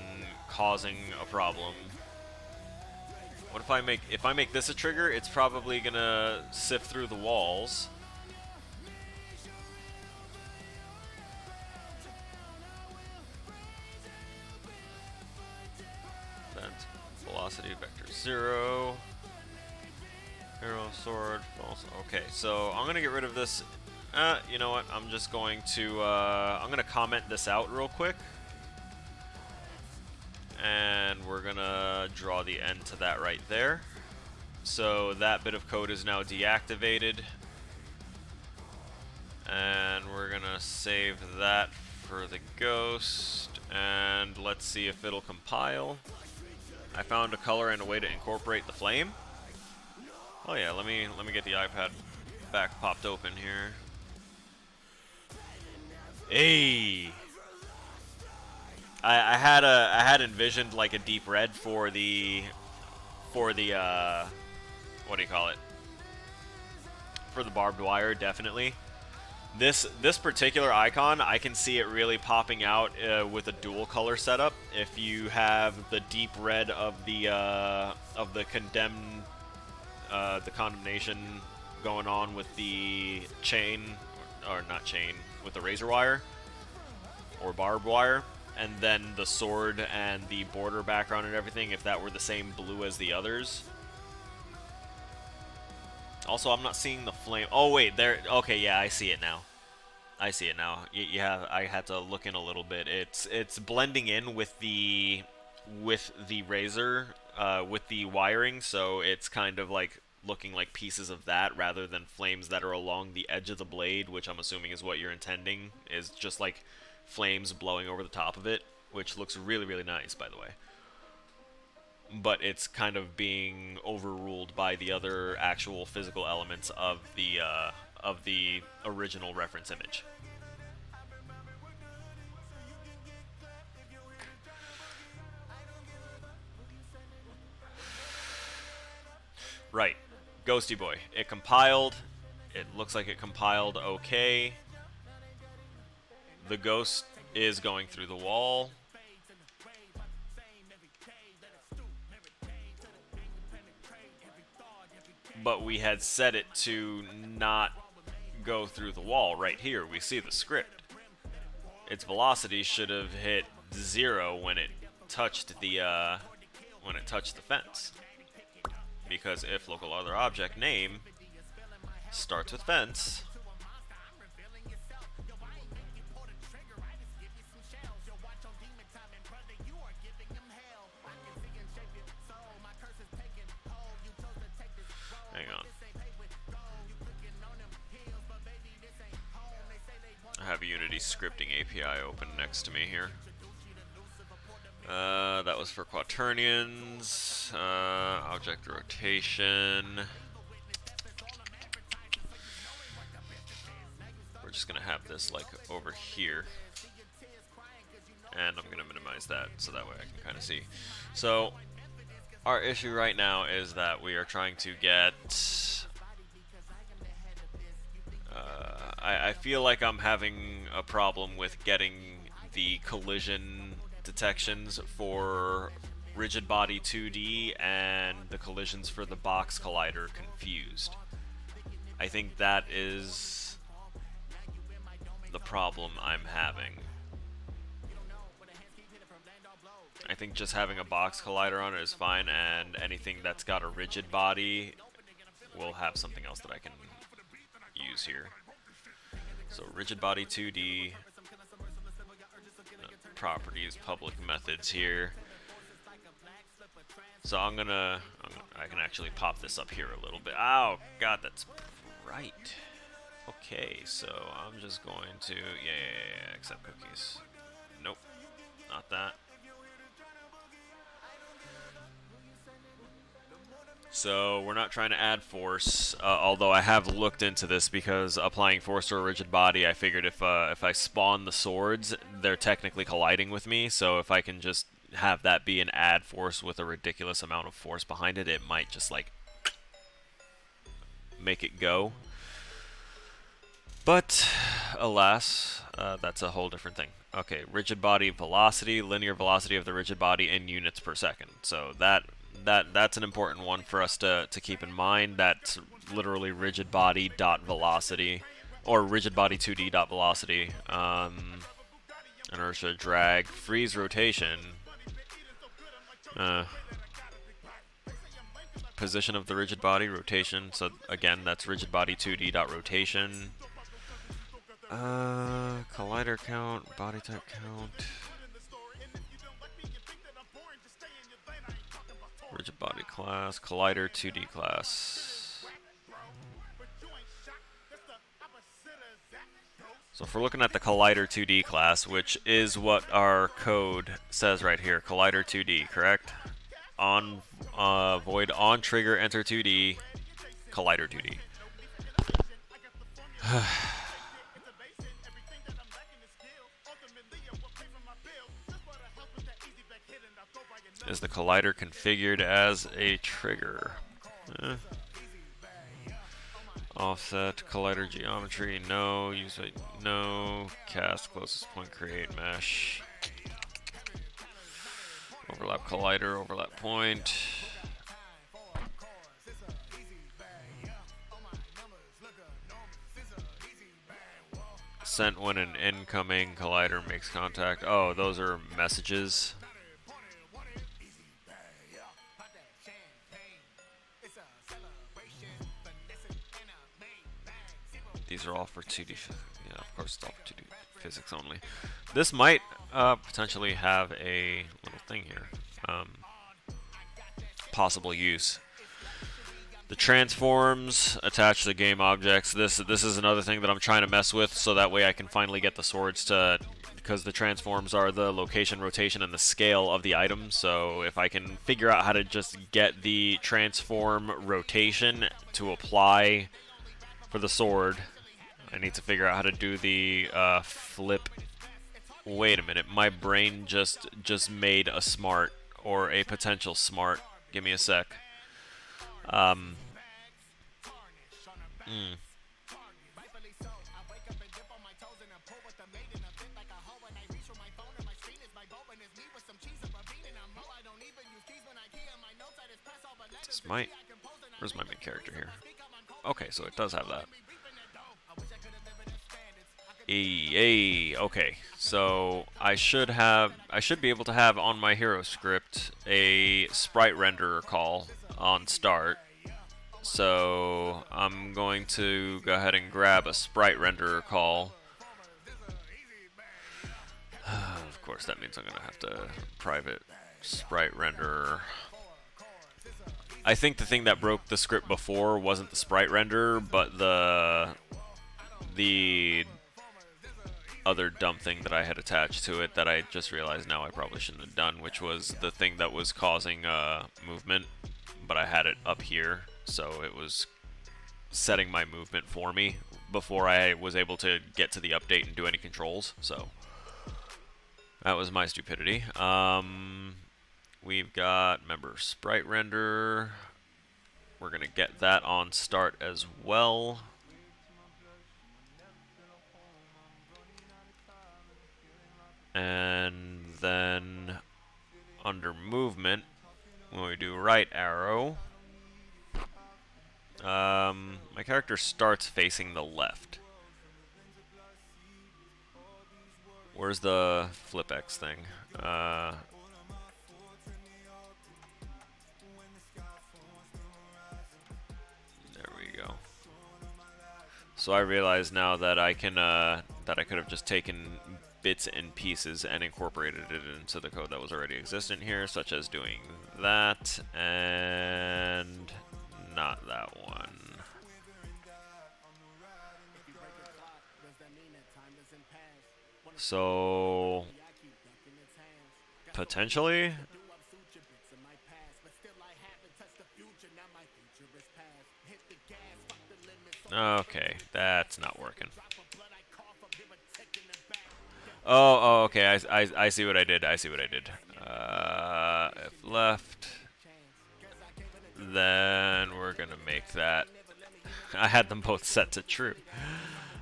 causing a problem. What if I make this a trigger? It's probably gonna sift through the walls. Vent, velocity, vector 0. Arrow, sword, false. Okay, so I'm gonna get rid of this. You know what? I'm just going to I'm gonna comment this out real quick. And we're gonna draw the end to that right there. So that bit of code is now deactivated. And we're gonna save that for the ghost. And let's see if it'll compile. I found a color and a way to incorporate the flame. Oh yeah, let me get the iPad back popped open here. Hey! I had envisioned like a deep red for the what do you call it? For the barbed wire, definitely. This particular icon, I can see it really popping out with a dual color setup. If you have the deep red of the condemned, the condemnation going on with the chain, or not chain, with the razor wire or barbed wire, and then the sword and the border background and everything, if that were the same blue as the others. Also, I'm not seeing the flame. Oh wait, there. Okay, yeah, I see it now. I see it now. Yeah, I had to look in a little bit. It's blending in with the razor, with the wiring, so it's kind of like looking like pieces of that rather than flames that are along the edge of the blade, which I'm assuming is what you're intending, is just like flames blowing over the top of it, which looks really, really nice, by the way. But it's kind of being overruled by the other actual physical elements of the original reference image. Right, Ghosty Boy. It compiled. It looks like it compiled okay. The ghost is going through the wall. But we had set it to not go through the wall. Right here, we see the script. Its velocity should have hit 0 when it touched the fence. Because if local other object name starts with fence, hang on. I have Unity scripting API open next to me here. That was for quaternions, object rotation. We're just gonna have this like over here. And I'm gonna minimize that so that way I can kind of see. So, our issue right now is that we are trying to get... I feel like I'm having a problem with getting the collision detections for Rigid Body 2D and the collisions for the box collider confused. I think that is the problem I'm having. I think just having a box collider on it is fine, and anything that's got a rigid body will have something else that I can use here. So rigid body 2D, properties, public methods here. So I can actually pop this up here a little bit. Oh god, that's right. Okay, so I'm just going to, yeah, accept cookies. Nope, not that. So we're not trying to add force, although I have looked into this because applying force to a rigid body, I figured if I spawn the swords, they're technically colliding with me, so if I can just have that be an add force with a ridiculous amount of force behind it, it might just like make it go. But alas, that's a whole different thing. Okay, rigid body velocity, linear velocity of the rigid body in units per second. So that's an important one for us to keep in mind. That's literally rigid body dot velocity, or rigid body 2D dot velocity. Inertia, drag, freeze, rotation. Position of the rigid body, rotation. So again, that's rigid body 2D dot rotation. Collider count, body type count. Rigid body class, collider 2D class. So if we're looking at the collider 2D class, which is what our code says right here, collider 2D, correct? On void on trigger enter 2D, collider 2D. Is the collider configured as a trigger? Offset, collider geometry, no. Use it, no. Cast, closest point, create mesh. Overlap collider, overlap point. Sent when an incoming collider makes contact. Oh, those are messages. These are all for 2D. Yeah, of course, it's all for 2D physics only. This might potentially have a little thing here. Possible use. The transforms attach to the game objects. This is another thing that I'm trying to mess with, so that way I can finally get the swords to, because the transforms are the location, rotation, and the scale of the item. So if I can figure out how to just get the transform rotation to apply for the sword, I need to figure out how to do the flip. Wait a minute, my brain just made a smart, or a potential smart. Give me a sec. This might. Where's my main character here? Okay, so it does have that. Okay, so I should be able to have on my hero script a sprite renderer call on start. So I'm going to go ahead and grab a sprite renderer call. Of course, that means I'm gonna have to private sprite renderer. I think the thing that broke the script before wasn't the sprite renderer, but the other dumb thing that I had attached to it that I just realized now I probably shouldn't have done, which was the thing that was causing movement, but I had it up here, so it was setting my movement for me before I was able to get to the update and do any controls, so that was my stupidity. We've got, remember, sprite render. We're going to get that on start as well. And then under movement, when we do right arrow, my character starts facing the left. Where's the flip X thing? There we go. So I realize now that I can that I could have just taken bits and pieces and incorporated it into the code that was already existent here, such as doing that and not that one. So potentially, okay, that's not working. Oh, okay. I see what I did. I see what I did. If left, then we're gonna make that. I had them both set to true.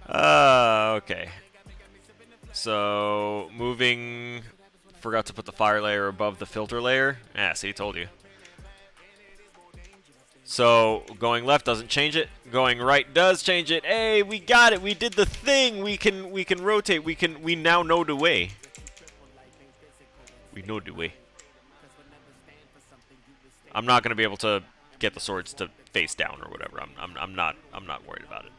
Okay. So moving. Forgot to put the fire layer above the filter layer. Ah, see, told you. So going left doesn't change it. Going right does change it. Hey, we got it. We did the thing. We can rotate. We now know the way. We know the way. I'm not gonna be able to get the swords to face down or whatever. I'm not worried about it.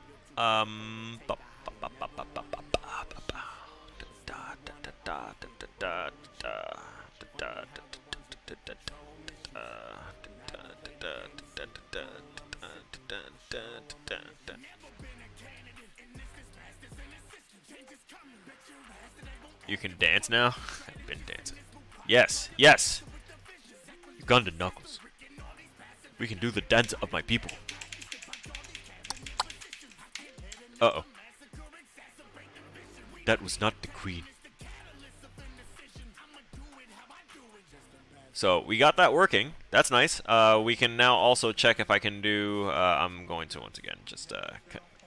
You can dance now? I've been dancing. Yes, yes! Ugandan Knuckles. We can do the dance of my people. Uh-oh. That was not the queen. So we got that working. That's nice. We can now also check if I can do. I'm going to once again just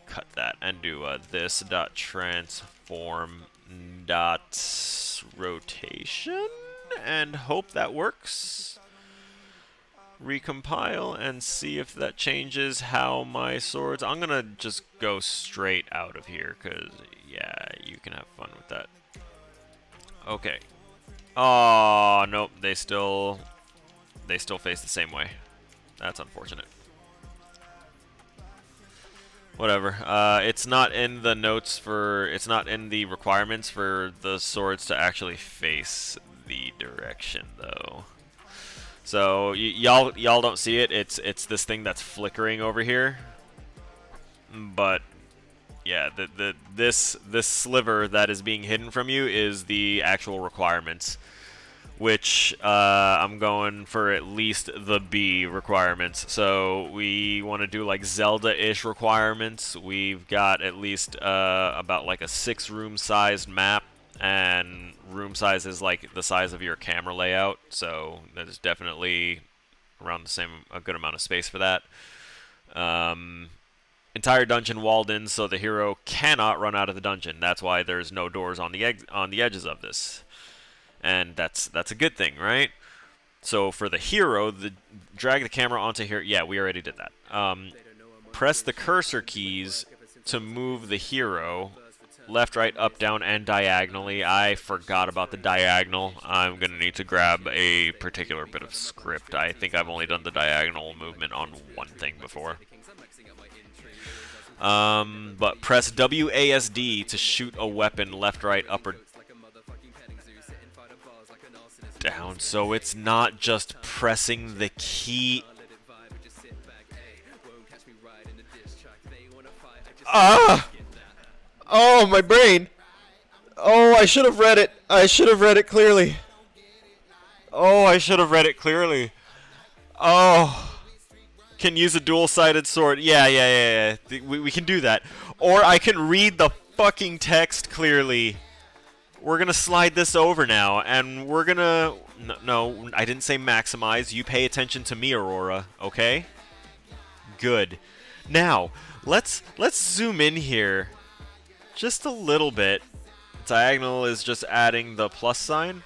cut that and do this dot transform dot rotation and hope that works. Recompile and see if that changes how my swords. I'm gonna just go straight out of here because yeah, you can have fun with that. Okay. Oh, nope, they still face the same way. That's unfortunate. Whatever. It's not in the notes for, it's not in the requirements for the swords to actually face the direction though. So y'all don't see it. It's this thing that's flickering over here. But yeah, this sliver that is being hidden from you is the actual requirements, which I'm going for at least the B requirements. So we want to do like Zelda-ish requirements. We've got at least about like a 6-room sized map, and room size is like the size of your camera layout. So there's definitely around the same, a good amount of space for that. Entire dungeon walled in, so the hero cannot run out of the dungeon. That's why there's no doors on the edges of this, and that's a good thing, right? So for the hero, drag the camera onto here. Yeah, we already did that. Press the cursor keys to move the hero left, right, up, down, and diagonally. I forgot about the diagonal. I'm gonna need to grab a particular bit of script. I think I've only done the diagonal movement on one thing before. But press WASD to shoot a weapon left, right, up, or down. So it's not just pressing the key. Ah! Oh, my brain. Oh, I should have read it. I should have read it clearly. Oh, I should have read it clearly. Oh. Can use a dual-sided sword. Yeah. We can do that. Or I can read the fucking text clearly. We're gonna slide this over now, and we're gonna... No, I didn't say maximize. You pay attention to me, Aurora, okay? Good. Now, let's zoom in here just a little bit. Diagonal is just adding the plus sign.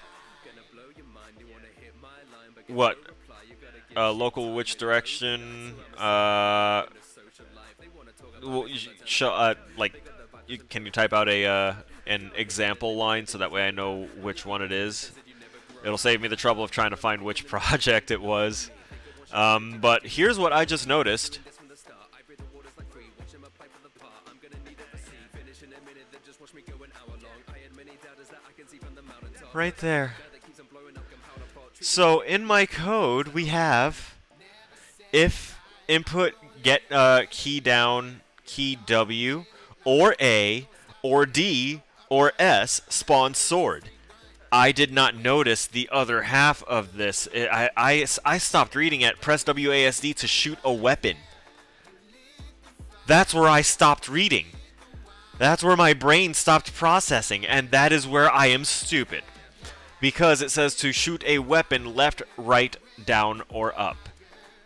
What? Local which direction? Can you type out an example line so that way I know which one it is? It'll save me the trouble of trying to find which project it was. But here's what I just noticed. Right there. So in my code we have if input get key down key W or A or D or S spawn sword. I did not notice the other half of this. I stopped reading at press WASD to shoot a weapon. That's where I stopped reading. That's where my brain stopped processing, and that is where I am stupid. Because it says to shoot a weapon left, right, down, or up.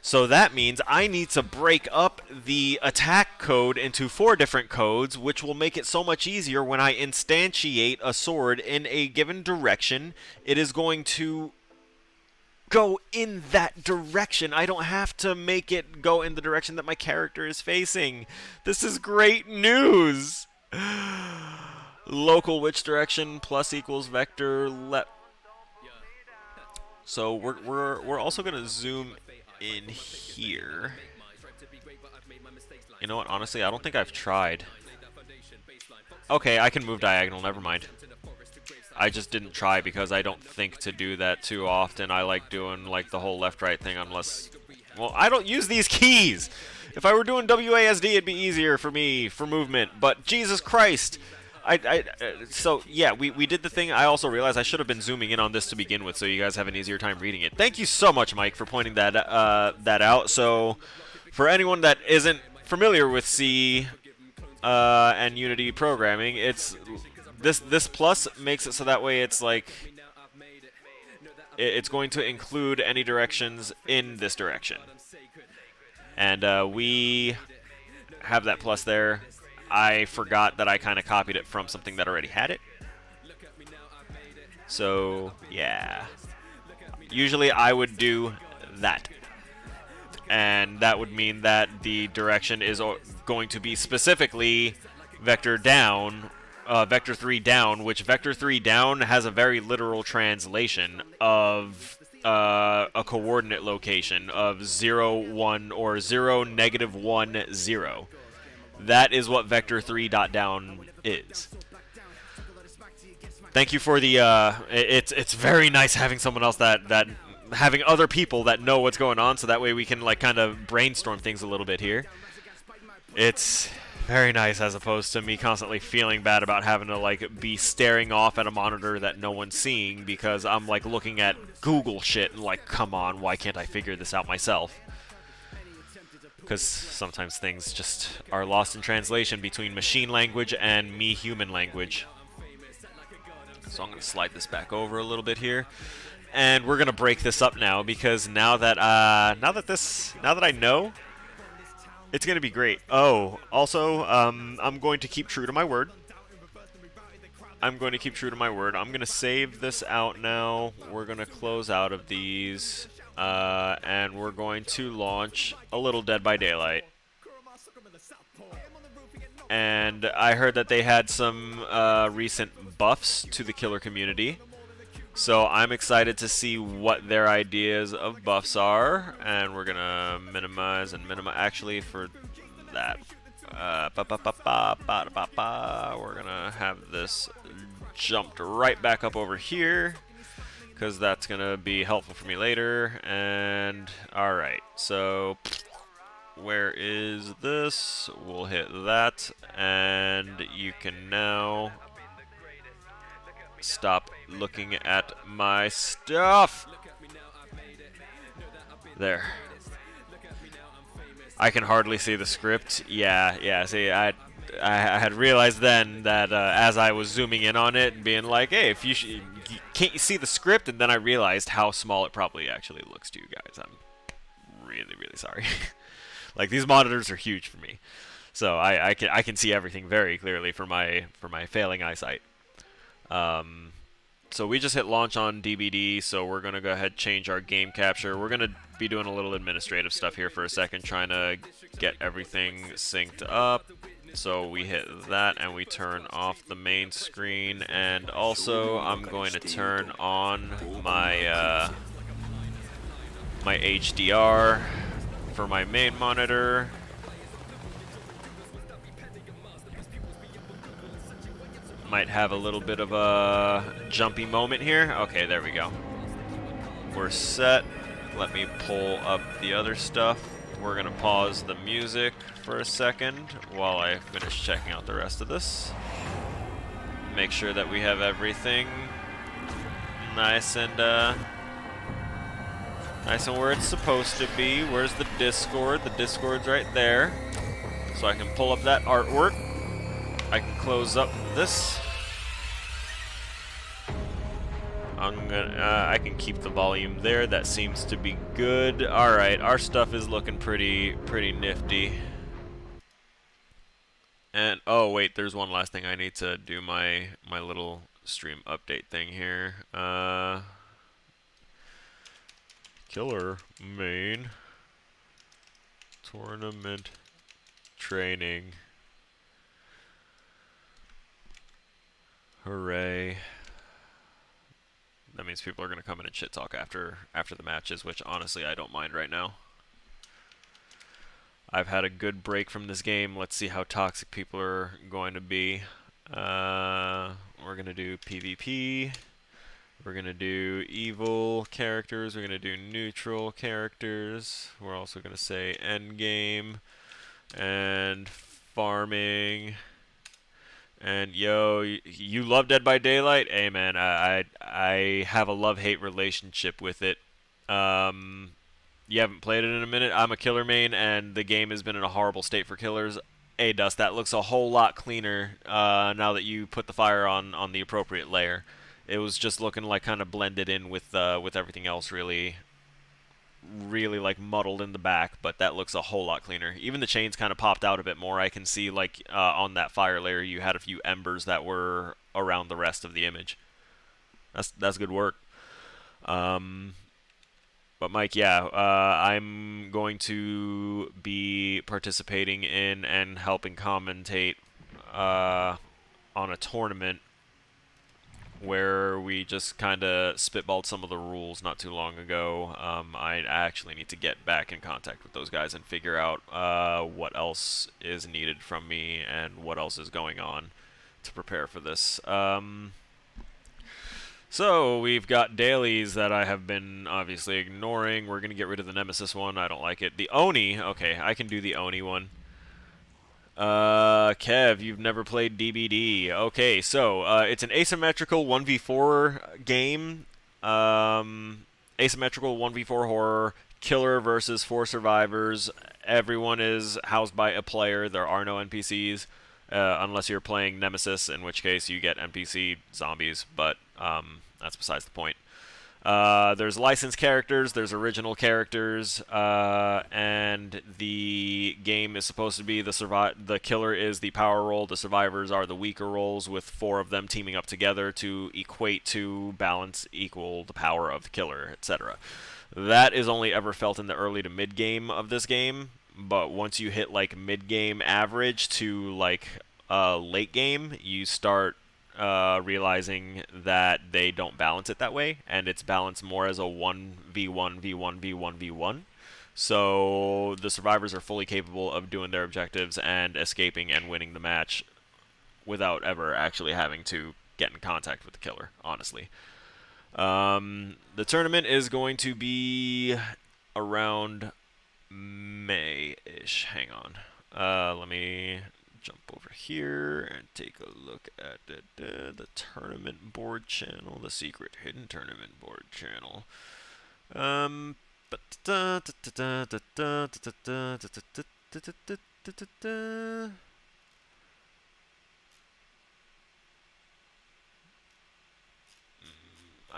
So that means I need to break up the attack code into 4 different codes, which will make it so much easier when I instantiate a sword in a given direction. It is going to go in that direction. I don't have to make it go in the direction that my character is facing. This is great news! Local which direction plus equals vector left. So we're also gonna zoom in here. You know what? Honestly, I don't think I've tried. Okay, I can move diagonal. Never mind. I just didn't try because I don't think to do that too often. I like doing like the whole left-right thing unless... Well, I don't use these keys! If I were doing WASD, it'd be easier for me for movement. But Jesus Christ! So yeah, we did the thing. I also realized I should have been zooming in on this to begin with, so you guys have an easier time reading it. Thank you so much, Mike, for pointing that out. So for anyone that isn't familiar with C and Unity programming, it's this plus makes it so that way it's like it's going to include any directions in this direction. And we have that plus there. I forgot that I kind of copied it from something that already had it. So, yeah. Usually I would do that. And that would mean that the direction is going to be specifically vector down, vector 3 down, which vector 3 down has a very literal translation of a coordinate location of 0, 1, or 0, negative 1, 0. That is what vector 3 dot down is. Thank you for the, it's very nice having someone else that having other people that know what's going on, so that way we can like kind of brainstorm things a little bit here. It's very nice as opposed to me constantly feeling bad about having to like be staring off at a monitor that no one's seeing because I'm like looking at Google shit and like, come on, why can't I figure this out myself? Because sometimes things just are lost in translation between machine language and me human language. So I'm going to slide this back over a little bit here. And we're gonna break this up now because now that I know, it's gonna be great. Oh, also, I'm going to keep true to my word. I'm gonna save this out now. We're gonna close out of these, and we're going to launch a little Dead by Daylight. And I heard that they had some recent buffs to the killer community. So I'm excited to see what their ideas of buffs are, and we're gonna minimize actually for that. We're gonna have this jumped right back up over here because that's gonna be helpful for me later. And all right, so where is this? We'll hit that, and you can now stop looking at my stuff. There. I can hardly see the script. Yeah. See, I had realized then that as I was zooming in on it and being like, hey, can't you see the script? And then I realized how small it probably actually looks to you guys. I'm really, really sorry. Like, these monitors are huge for me, so I can see everything very clearly for my failing eyesight. So we just hit launch on DVD, so we're going to go ahead and change our game capture. We're going to be doing a little administrative stuff here for a second, trying to get everything synced up. So we hit that and we turn off the main screen, and also I'm going to turn on my my HDR for my main monitor. Might have a little bit of a jumpy moment here. Okay, there we go. We're set. Let me pull up the other stuff. We're gonna pause the music for a second while I finish checking out the rest of this. Make sure that we have everything nice and where it's supposed to be. Where's the Discord? The Discord's right there. So I can pull up that artwork. I can close up this. I can keep the volume there. That seems to be good. All right, our stuff is looking pretty nifty. And oh wait, there's one last thing I need to do my little stream update thing here. Killer main tournament training. Hooray. That means people are going to come in and shit talk after the matches, which honestly I don't mind right now. I've had a good break from this game. Let's see how toxic people are going to be. We're going to do PvP. We're going to do evil characters. We're going to do neutral characters. We're also going to say endgame and farming. And yo, you love Dead by Daylight? Hey man, I have a love-hate relationship with it. You haven't played it in a minute. I'm a killer main, and the game has been in a horrible state for killers. Hey Dust, that looks a whole lot cleaner now that you put the fire on the appropriate layer. It was just looking like kind of blended in with everything else, really like muddled in the back, but that looks a whole lot cleaner. Even the chains kind of popped out a bit more. I can see like on that fire layer you had a few embers that were around the rest of the image. That's good work. But Mike, yeah, I'm going to be participating in and helping commentate on a tournament where we just kind of spitballed some of the rules not too long ago. I actually need to get back in contact with those guys and figure out what else is needed from me and what else is going on to prepare for this. So, we've got dailies that I have been obviously ignoring. We're going to get rid of the Nemesis one. I don't like it. The Oni. Okay, I can do the Oni one. Kev, you've never played DBD. Okay, so, it's an asymmetrical 1v4 game. Asymmetrical 1v4 horror. Killer versus 4 survivors. Everyone is housed by a player. There are no NPCs. Unless you're playing Nemesis, in which case you get NPC zombies, but that's besides the point. There's licensed characters, there's original characters, and the game is supposed to be the killer is the power role, the survivors are the weaker roles, with 4 of them teaming up together to equate to balance equal the power of the killer, etc. That is only ever felt in the early to mid game of this game. But once you hit like mid-game average to like late game, you start realizing that they don't balance it that way, and it's balanced more as a 1v1, v1, v1, v1. So the survivors are fully capable of doing their objectives and escaping and winning the match without ever actually having to get in contact with the killer, honestly. The tournament is going to be around May-ish. Hang on. Let me jump over here and take a look at the tournament board channel, the secret hidden tournament board channel. I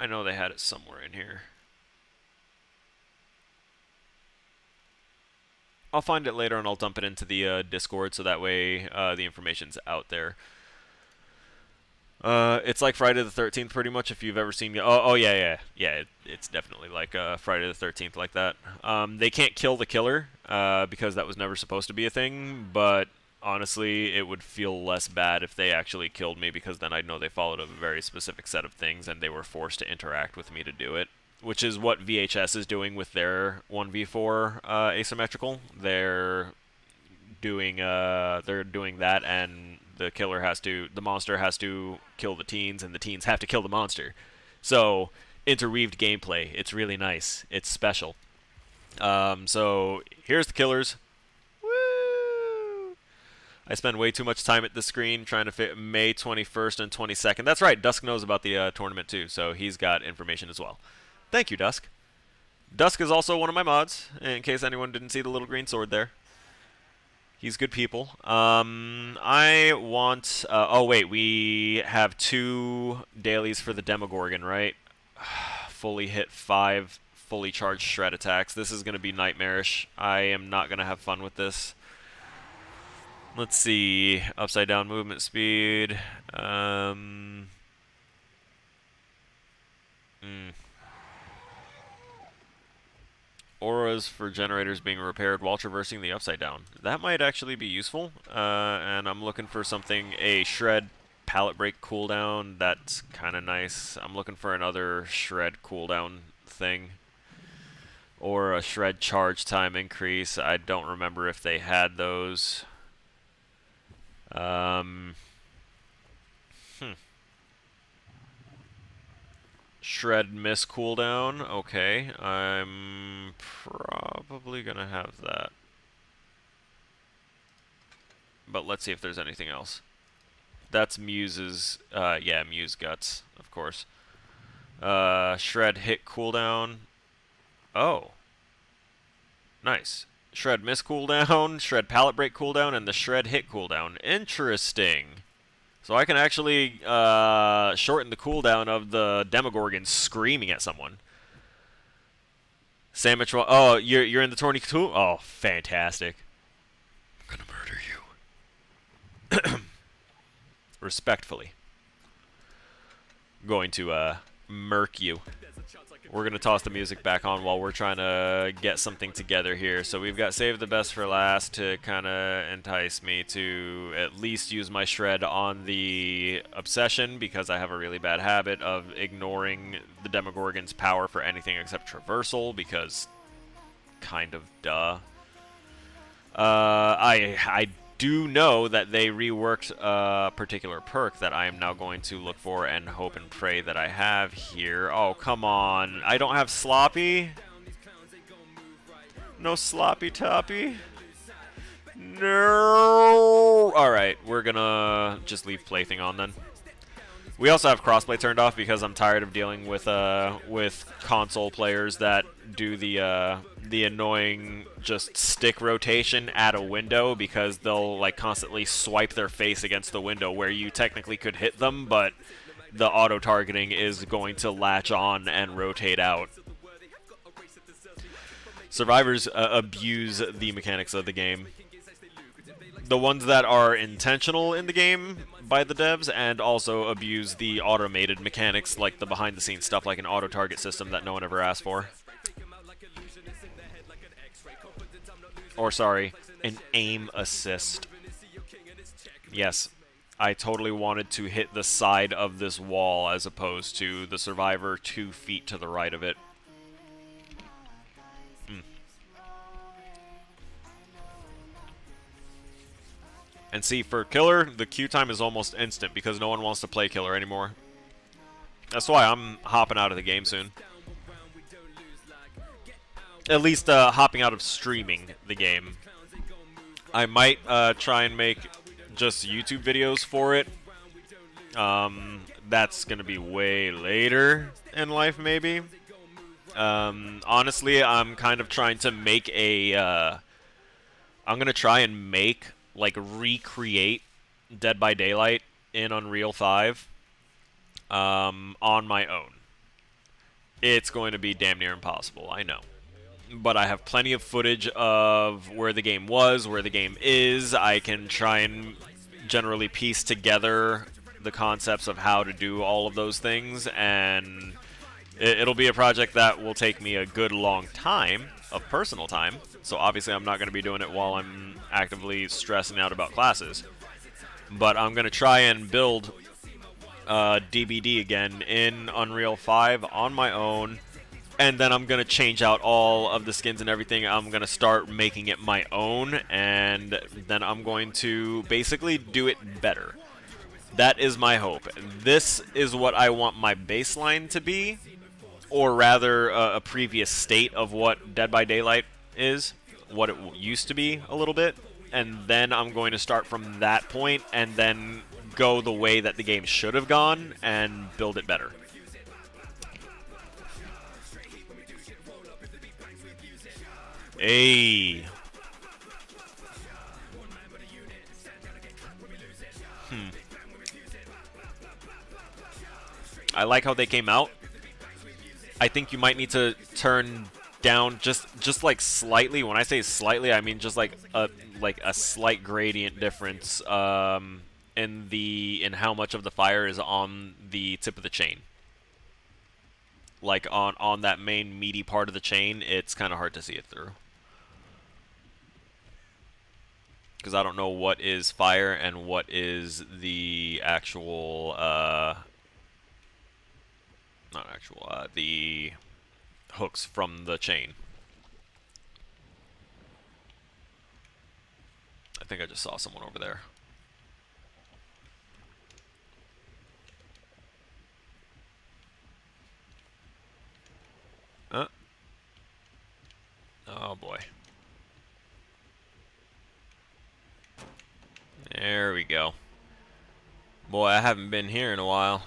know they had it somewhere in here. I'll find it later and I'll dump it into the Discord so that way the information's out there. It's like Friday the 13th pretty much, if you've ever seen... Oh yeah. It's definitely like Friday the 13th like that. They can't kill the killer because that was never supposed to be a thing, but honestly, it would feel less bad if they actually killed me, because then I'd know they followed a very specific set of things and they were forced to interact with me to do it. Which is what VHS is doing with their 1v4 asymmetrical. They're doing that, and the monster has to kill the teens, and the teens have to kill the monster. So interweaved gameplay. It's really nice. It's special. So here's the killers. Woo! I spend way too much time at the screen trying to fit May 21st and 22nd. That's right. Dusk knows about the tournament too, so he's got information as well. Thank you, Dusk. Dusk is also one of my mods, in case anyone didn't see the little green sword there. He's good people. I want... oh, wait, we have 2 dailies for the Demogorgon, right? Fully hit 5 fully charged shred attacks. This is going to be nightmarish. I am not going to have fun with this. Let's see. Upside down movement speed. Auras for generators being repaired while traversing the upside down. That might actually be useful. And I'm looking for something, a shred pallet break cooldown. That's kind of nice. I'm looking for another shred cooldown thing. Or a shred charge time increase. I don't remember if they had those. Shred miss cooldown. Okay, I'm probably gonna have that. But let's see if there's anything else. That's Muse's, yeah, Muse Guts, of course. Shred hit cooldown. Oh. Nice. Shred miss cooldown, shred pallet break cooldown, and the shred hit cooldown. Interesting. So I can actually shorten the cooldown of the Demogorgon screaming at someone. Sandwich. Oh, you're in the tourney too? Oh, fantastic. I'm gonna murder you. Respectfully. Going to murk you. We're going to toss the music back on while we're trying to get something together here. So we've got Save the Best for last to kind of entice me to at least use my shred on the Obsession, because I have a really bad habit of ignoring the Demogorgon's power for anything except traversal, because kind of duh. I do know that they reworked a particular perk that I am now going to look for and hope and pray that I have here. Oh, come on. I don't have Sloppy? No Sloppy Toppy? No! Alright, we're gonna just leave Plaything on then. We also have crossplay turned off because I'm tired of dealing with console players that do the annoying just stick rotation at a window, because they'll like constantly swipe their face against the window where you technically could hit them, but the auto targeting is going to latch on and rotate out. Survivors abuse the mechanics of the game. The ones that are intentional in the game by the devs, and also abuse the automated mechanics, like the behind-the-scenes stuff, like an auto-target system that no one ever asked for. Or, sorry, an aim assist. Yes, I totally wanted to hit the side of this wall as opposed to the survivor 2 feet to the right of it. And see, for Killer, the queue time is almost instant because no one wants to play Killer anymore. That's why I'm hopping out of the game soon. At least hopping out of streaming the game. I might try and make just YouTube videos for it. That's going to be way later in life, maybe. Honestly, I'm kind of trying to make a... I'm going to try and make... like recreate Dead by Daylight in Unreal 5 on my own. It's going to be damn near impossible, I know. But I have plenty of footage of where the game was, where the game is. I can try and generally piece together the concepts of how to do all of those things, and it'll be a project that will take me a good long time of personal time. So obviously I'm not going to be doing it while I'm actively stressing out about classes. But I'm going to try and build DBD again in Unreal 5 on my own. And then I'm going to change out all of the skins and everything. I'm going to start making it my own. And then I'm going to basically do it better. That is my hope. This is what I want my baseline to be. Or rather, a previous state of what Dead by Daylight is. What it used to be a little bit. And then I'm going to start from that point and then go the way that the game should have gone and build it better. Hey. I like how they came out. I think you might need to turn down just like slightly. When I say slightly, I mean just like a slight gradient difference in how much of the fire is on the tip of the chain. Like on that main meaty part of the chain, it's kind of hard to see it through. Because I don't know what is fire and what is the actual the hooks from the chain. I think I just saw someone over there. Oh boy. There we go. Boy, I haven't been here in a while.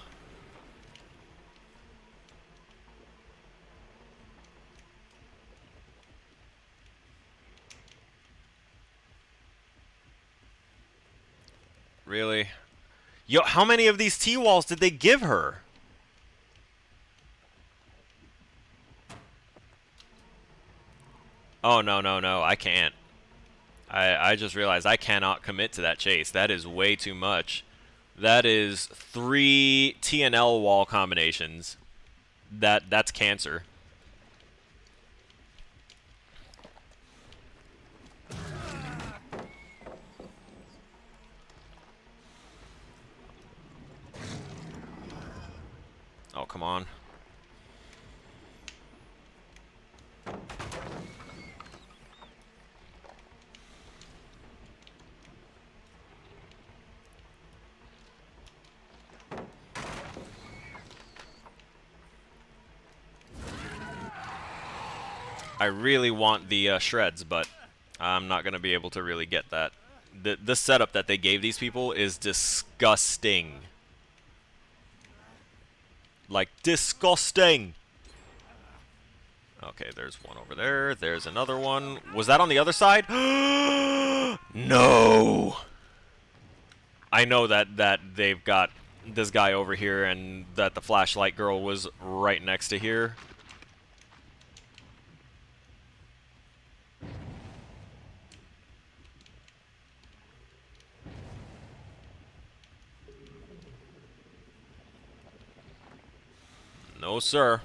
Really? Yo, how many of these T-walls did they give her? Oh, no, no, no, I can't. I just realized I cannot commit to that chase. That is way too much. That is 3 TNL wall combinations. That's cancer. Oh, come on. I really want the shreds, but I'm not going to be able to really get that. The setup that they gave these people is disgusting. Like, disgusting! Okay, there's one over there. There's another one. Was that on the other side? No! I know that they've got this guy over here and that the flashlight girl was right next to here. No, sir.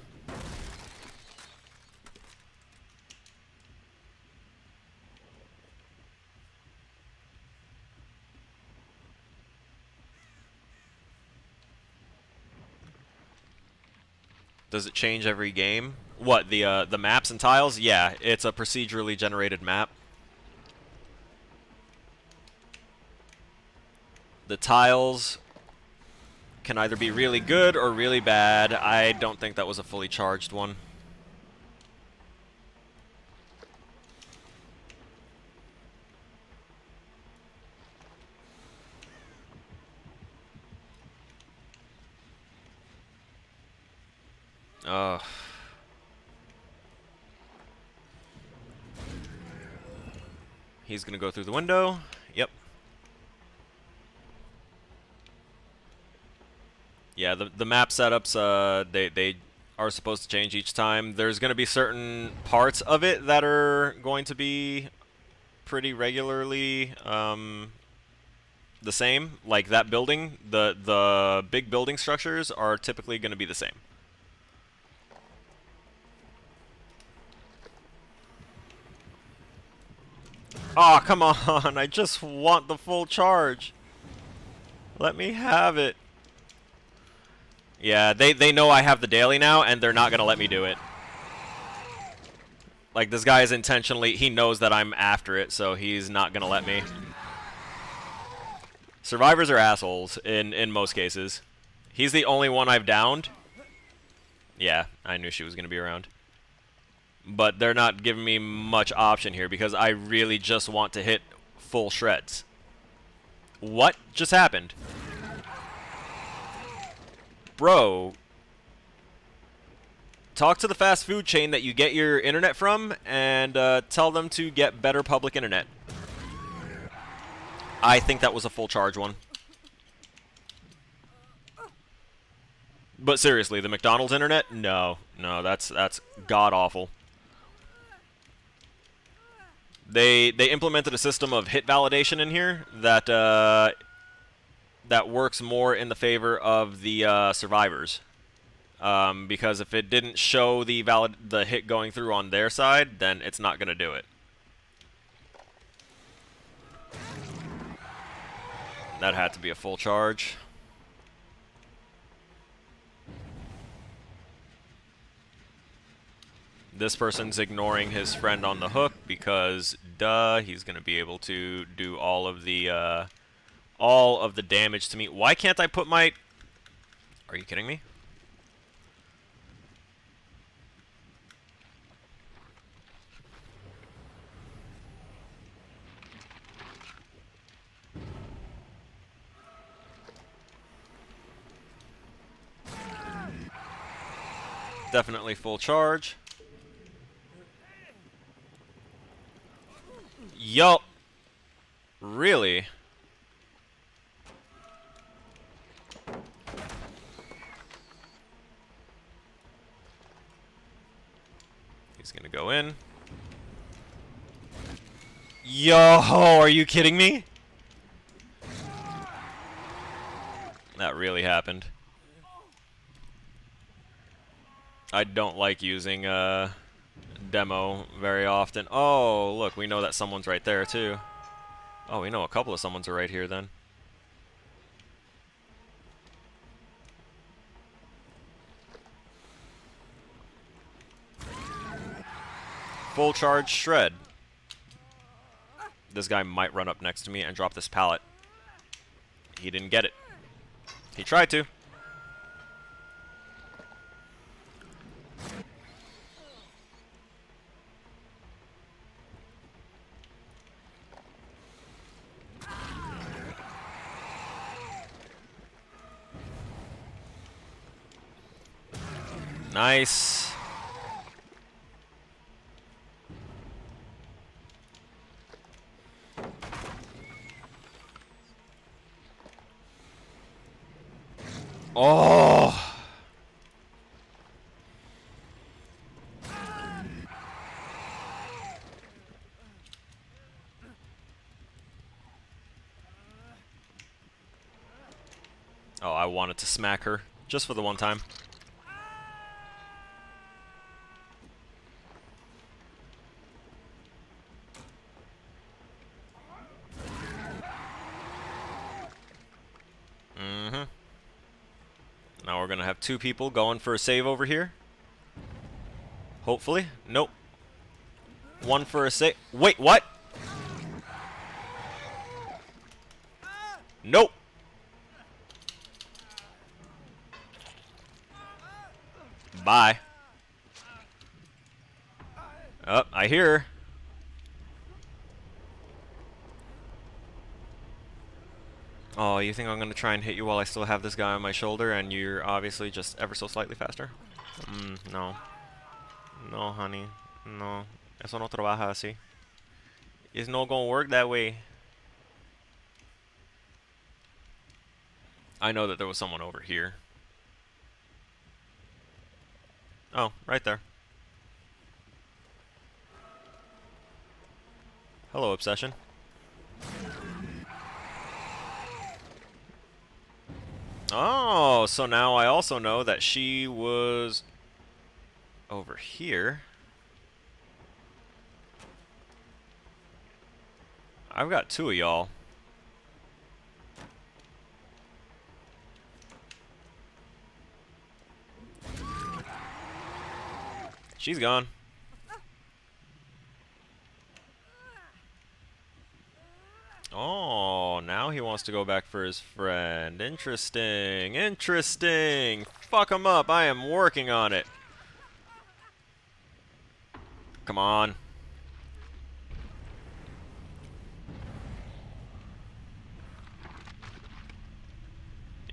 Does it change every game? What, the maps and tiles? Yeah, it's a procedurally generated map. The tiles can either be really good or really bad. I don't think that was a fully charged one. He's gonna go through the window. Yep. Yeah, the map setups, they are supposed to change each time. There's going to be certain parts of it that are going to be pretty regularly the same. Like that building, the big building structures are typically going to be the same. Oh, come on. I just want the full charge. Let me have it. Yeah, they know I have the daily now, and they're not going to let me do it. Like, this guy is intentionally... He knows that I'm after it, so he's not going to let me. Survivors are assholes in most cases. He's the only one I've downed. Yeah, I knew she was going to be around. But they're not giving me much option here because I really just want to hit full shreds. What just happened? Bro, talk to the fast food chain that you get your internet from and tell them to get better public internet. I think that was a full charge one. But seriously, the McDonald's internet? No, that's god-awful. They implemented a system of hit validation in here that that works more in the favor of the survivors. Because if it didn't show the hit going through on their side, then it's not going to do it. That had to be a full charge. This person's ignoring his friend on the hook because, duh, he's going to be able to do all of the damage to me. Why can't I put my... Are you kidding me? Definitely full charge. Yo. Really? Gonna go in. Yo, are you kidding me? That really happened. I don't like using demo very often. Oh, look, we know that someone's right there too. Oh, we know a couple of someone's are right here then. Full charge shred. This guy might run up next to me and drop this pallet. He didn't get it. He tried to. Nice. Oh. Oh, I wanted to smack her just for the one time. Now we're gonna have two people going for a save over here. Hopefully. Nope. One for a save. Wait, what? Nope. Bye. Oh, I hear her. Oh, you think I'm gonna try and hit you while I still have this guy on my shoulder and you're obviously just ever so slightly faster? No. No, honey. No. Eso no trabaja así. It's not gonna work that way. I know that there was someone over here. Oh, right there. Hello, Obsession. Oh, so now I also know that she was over here. I've got two of y'all. She's gone. Oh, now he wants to go back for his friend. Interesting. Interesting. Fuck him up. I am working on it. Come on.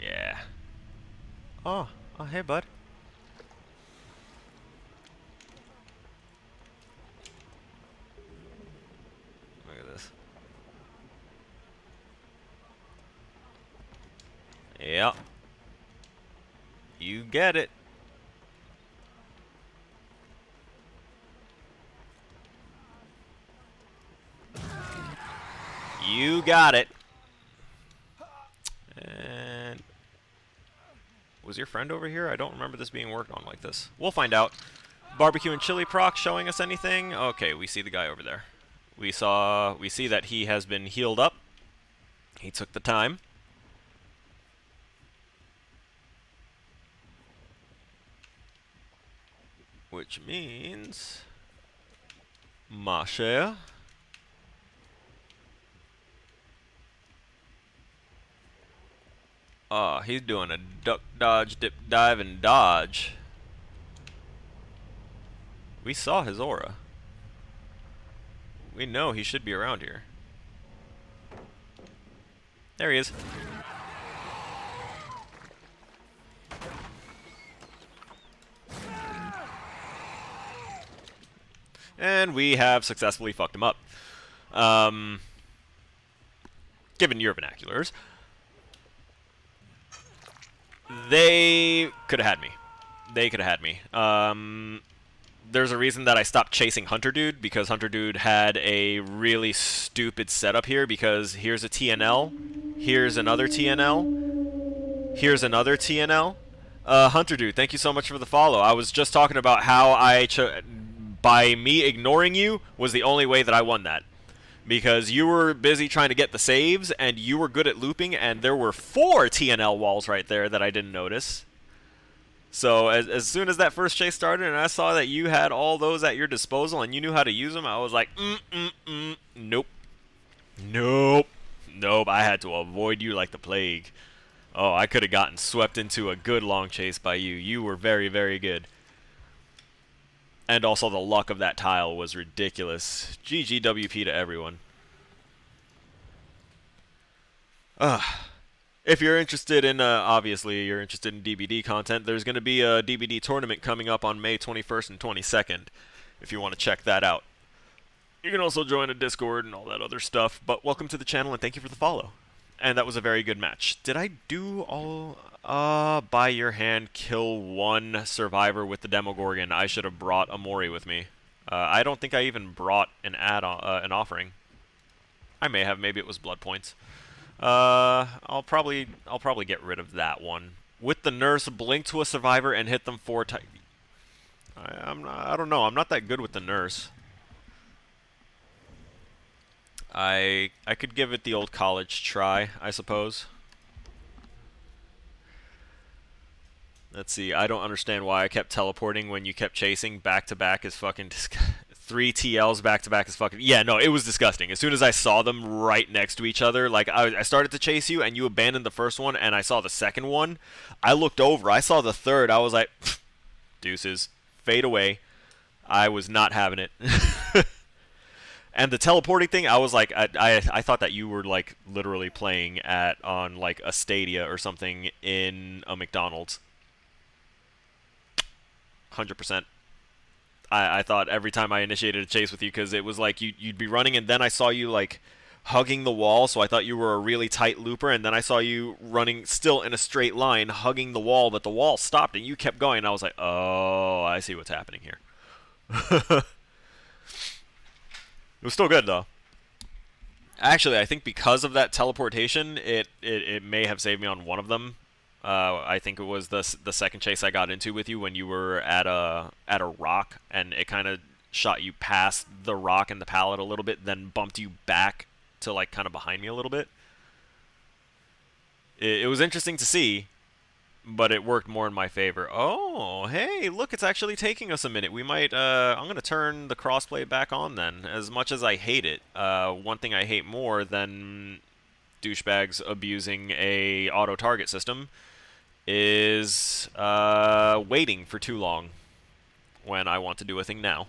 Yeah. Oh, hey, bud. Look at this. Yep. You get it. You got it. And was your friend over here? I don't remember this being worked on like this. We'll find out. Barbecue and chili proc showing us anything? Okay, we see the guy over there. We see that he has been healed up. He took the time. Which means Masha. He's doing a duck, dodge, dip, dive, and dodge. We saw his aura. We know he should be around here. There he is. And we have successfully fucked him up. Given your vernaculars. They could have had me. They could have had me. there's a reason that I stopped chasing Hunter Dude, because Hunter Dude had a really stupid setup here, because here's a TNL, here's another TNL, here's another TNL. Hunter Dude, thank you so much for the follow. I was just talking about how by me ignoring you was the only way that I won that. Because you were busy trying to get the saves, and you were good at looping, and there were 4 TNL walls right there that I didn't notice. So as soon as that first chase started and I saw that you had all those at your disposal and you knew how to use them, I was like, nope. Nope. Nope, I had to avoid you like the plague. Oh, I could have gotten swept into a good long chase by you. You were very, very good. And also the luck of that tile was ridiculous. GGWP to everyone. If you're interested in, obviously you're interested in DBD content, there's going to be a DBD tournament coming up on May 21st and 22nd, if you want to check that out. You can also join a Discord and all that other stuff, but welcome to the channel and thank you for the follow. And that was a very good match. Did I do all, by your hand, kill 1 survivor with the Demogorgon? I should have brought Amori with me. I don't think I even brought an an offering. I may have, maybe it was blood points. I'll probably get rid of that one. With the nurse, blink to a survivor and hit them 4 times. I don't know. I'm not that good with the nurse. I could give it the old college try, I suppose. Let's see. I don't understand why I kept teleporting when you kept chasing. Back to back is fucking 3 TLs back to back is fucking... Yeah, no, it was disgusting. As soon as I saw them right next to each other, like, I started to chase you, and you abandoned the first one, and I saw the second one. I looked over. I saw the third. I was like, deuces. Fade away. I was not having it. And the teleporting thing, I was like, I thought that you were, like, literally playing on, like, a Stadia or something in a McDonald's. 100%. I thought every time I initiated a chase with you, because it was like you'd be running, and then I saw you like hugging the wall, so I thought you were a really tight looper, and then I saw you running still in a straight line, hugging the wall, but the wall stopped, and you kept going, and I was like, oh, I see what's happening here. It was still good, though. Actually, I think because of that teleportation, it may have saved me on one of them. I think it was the second chase I got into with you when you were at a rock, and it kind of shot you past the rock and the pallet a little bit, then bumped you back to like kind of behind me a little bit. It was interesting to see, but it worked more in my favor. Oh, hey, look, it's actually taking us a minute. We might, I'm going to turn the crossplay back on then. As much as I hate it, one thing I hate more than douchebags abusing a auto-target system is waiting for too long when I want to do a thing now.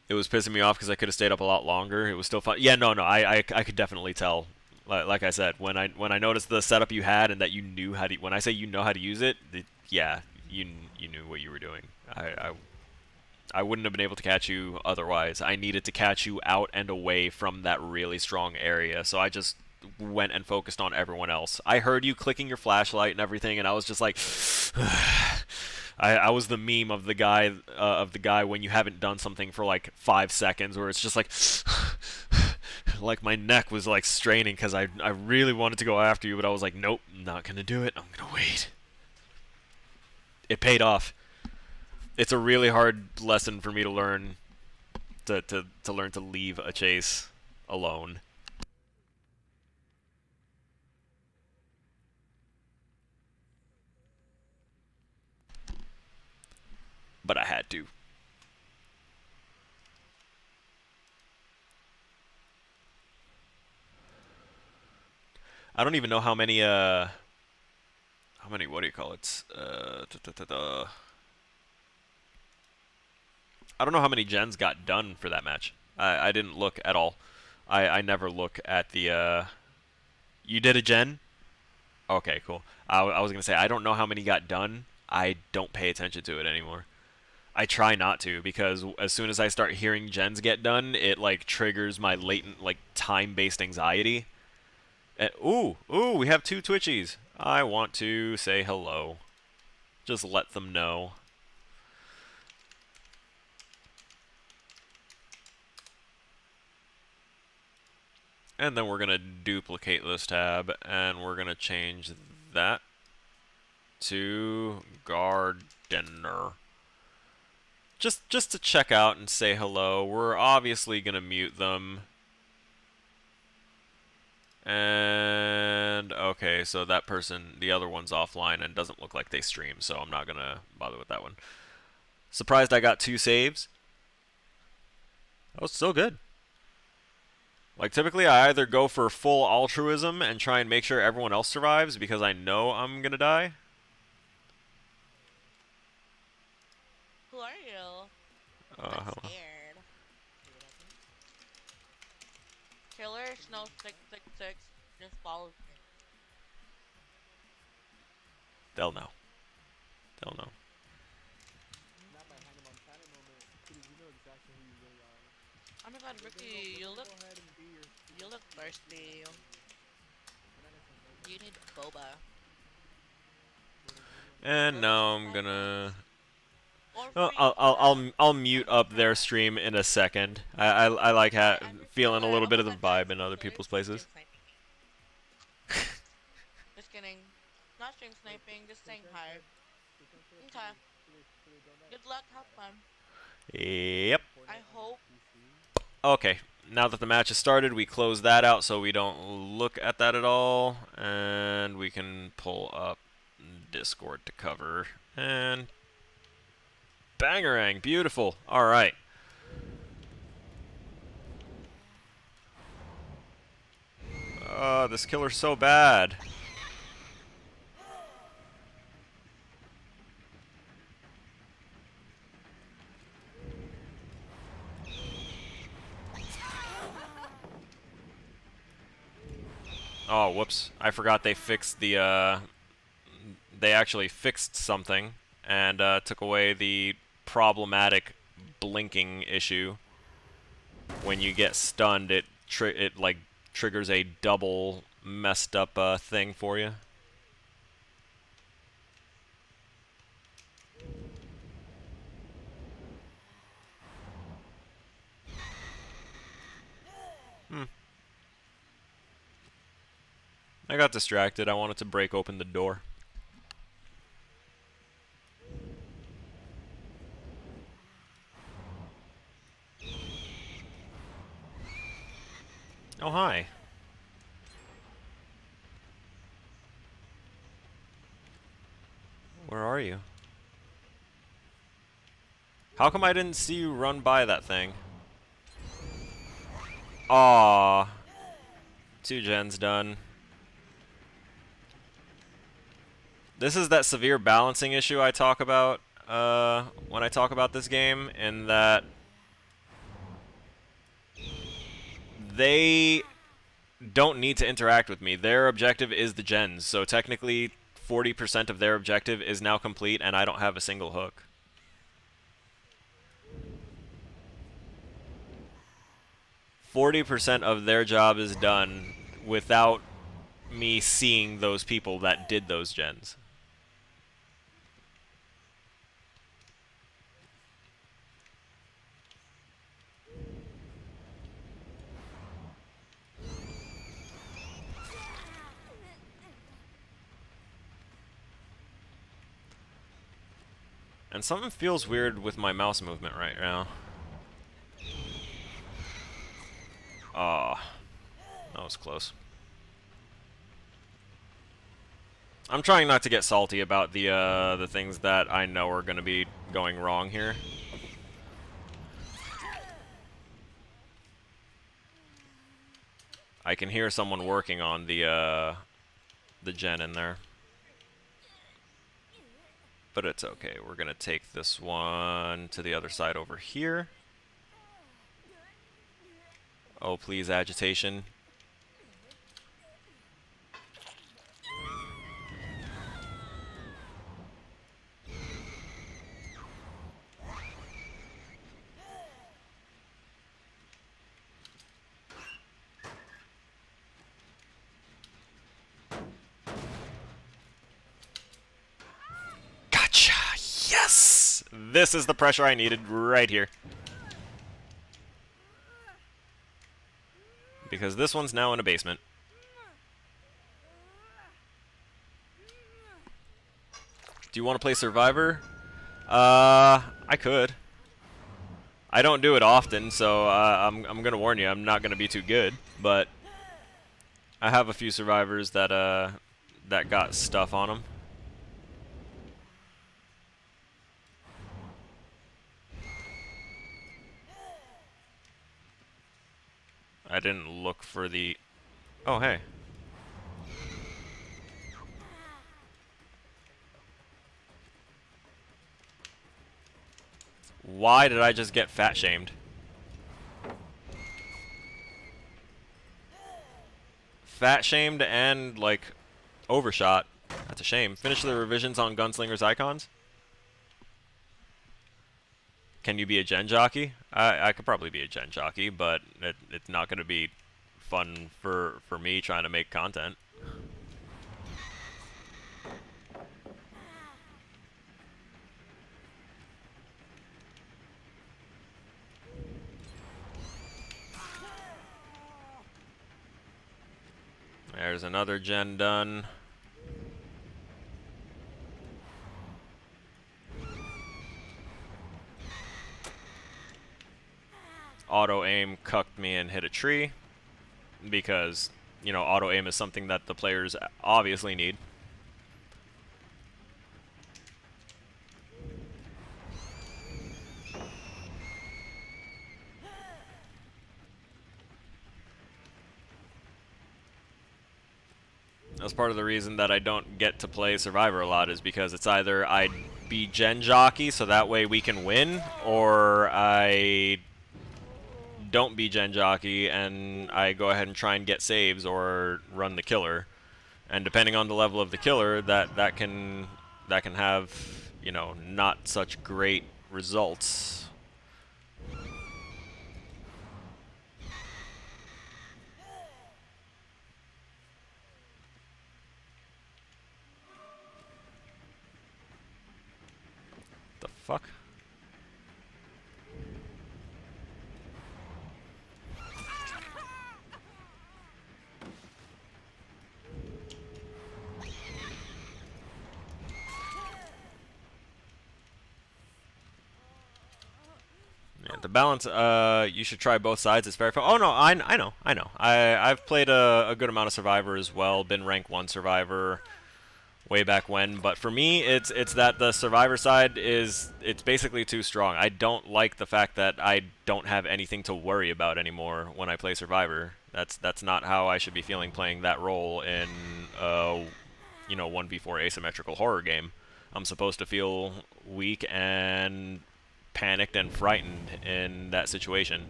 It was pissing me off because I could have stayed up a lot longer. It was still fun. Yeah, no, I could definitely tell. Like I said, when I noticed the setup you had and that you knew how to, when I say you know how to use it, yeah, you knew what you were doing. I wouldn't have been able to catch you otherwise. I needed to catch you out and away from that really strong area, so I just went and focused on everyone else. I heard you clicking your flashlight and everything, and I was just like, I was the meme of the guy when you haven't done something for like 5 seconds, where it's just like, like my neck was like straining because I really wanted to go after you, but I was like, nope, not gonna do it. I'm gonna wait. It paid off. It's a really hard lesson for me to learn to learn to leave a chase alone. But I had to. I don't even know how many what do you call it? I don't know how many gens got done for that match. I didn't look at all. I never look at the You did a gen? Okay, cool. I was gonna say I don't know how many got done. I don't pay attention to it anymore. I try not to, because as soon as I start hearing gens get done, it like triggers my latent like time-based anxiety. And, ooh, we have 2 Twitchies. I want to say hello. Just let them know. And then we're going to duplicate this tab, and we're going to change that to Gardener. Just to check out and say hello. We're obviously going to mute them. And, okay, so that person, the other one's offline and doesn't look like they stream, so I'm not going to bother with that one. Surprised I got 2 saves. That was still good. Like, typically I either go for full altruism and try and make sure everyone else survives because I know I'm going to die. Who are you? I'm Hello. scared. Killer Snow 666 just follows me. They'll know. They'll know. Oh my god, Ricky, you look thirsty. You need boba. And now I'm gonna. Or Oh, free I'll mute up their stream in a second. I like feeling a little bit of the vibe in other people's places. Just kidding. Not stream sniping, just saying hi. Okay. Good luck, have fun. Yep. I hope. Okay. Now that the match has started, we close that out so we don't look at that at all, and we can pull up Discord to cover. And bangerang, beautiful. All right. This killer's so bad. Oh, whoops. I forgot they fixed the, they actually fixed something and took away the problematic blinking issue. When you get stunned, it like triggers a double messed up thing for you. I got distracted. I wanted to break open the door. Oh, hi. Where are you? How come I didn't see you run by that thing? Aww. 2 gens done. This is that severe balancing issue I talk about when I talk about this game, in that they don't need to interact with me. Their objective is the gens, so technically 40% of their objective is now complete, and I don't have a single hook. %40 of their job is done without me seeing those people that did those gens. And something feels weird with my mouse movement right now. Ah, that was close. I'm trying not to get salty about the things that I know are going to be going wrong here. I can hear someone working on the gen in there. But it's okay. We're going to take this one to the other side over here. Oh, please, agitation. Gotcha! Yes! This is the pressure I needed right here. because this one's now in a basement. Do you want to play Survivor? I could. I don't do it often, so I'm gonna warn you, I'm not gonna be too good. But I have a few survivors that that got stuff on them. I didn't look for the. Oh hey. Why did I just get fat shamed? Fat shamed and, like, overshot. That's a shame. Finish the revisions on Gunslinger's icons. Can you be a gen jockey? I could probably be a gen jockey, but it's not going to be fun for me trying to make content. There's another gen done. Auto aim cucked me and hit a tree because, you know, auto aim is something that the players obviously need. That's part of the reason that I don't get to play Survivor a lot, is because it's either I be gen jockey so that way we can win, or I don't be gen jockey and I go ahead and try and get saves or run the killer. And depending on the level of the killer, that can have, you know, not such great results. The fuck? Yeah, the balance, you should try both sides. It's very fun. Oh no, I know. I've played a good amount of Survivor as well, been rank 1 Survivor way back when, but for me it's that the Survivor side it's basically too strong. I don't like the fact that I don't have anything to worry about anymore when I play Survivor. That's not how I should be feeling playing that role in you know, 1v4 asymmetrical horror game. I'm supposed to feel weak and panicked and frightened in that situation.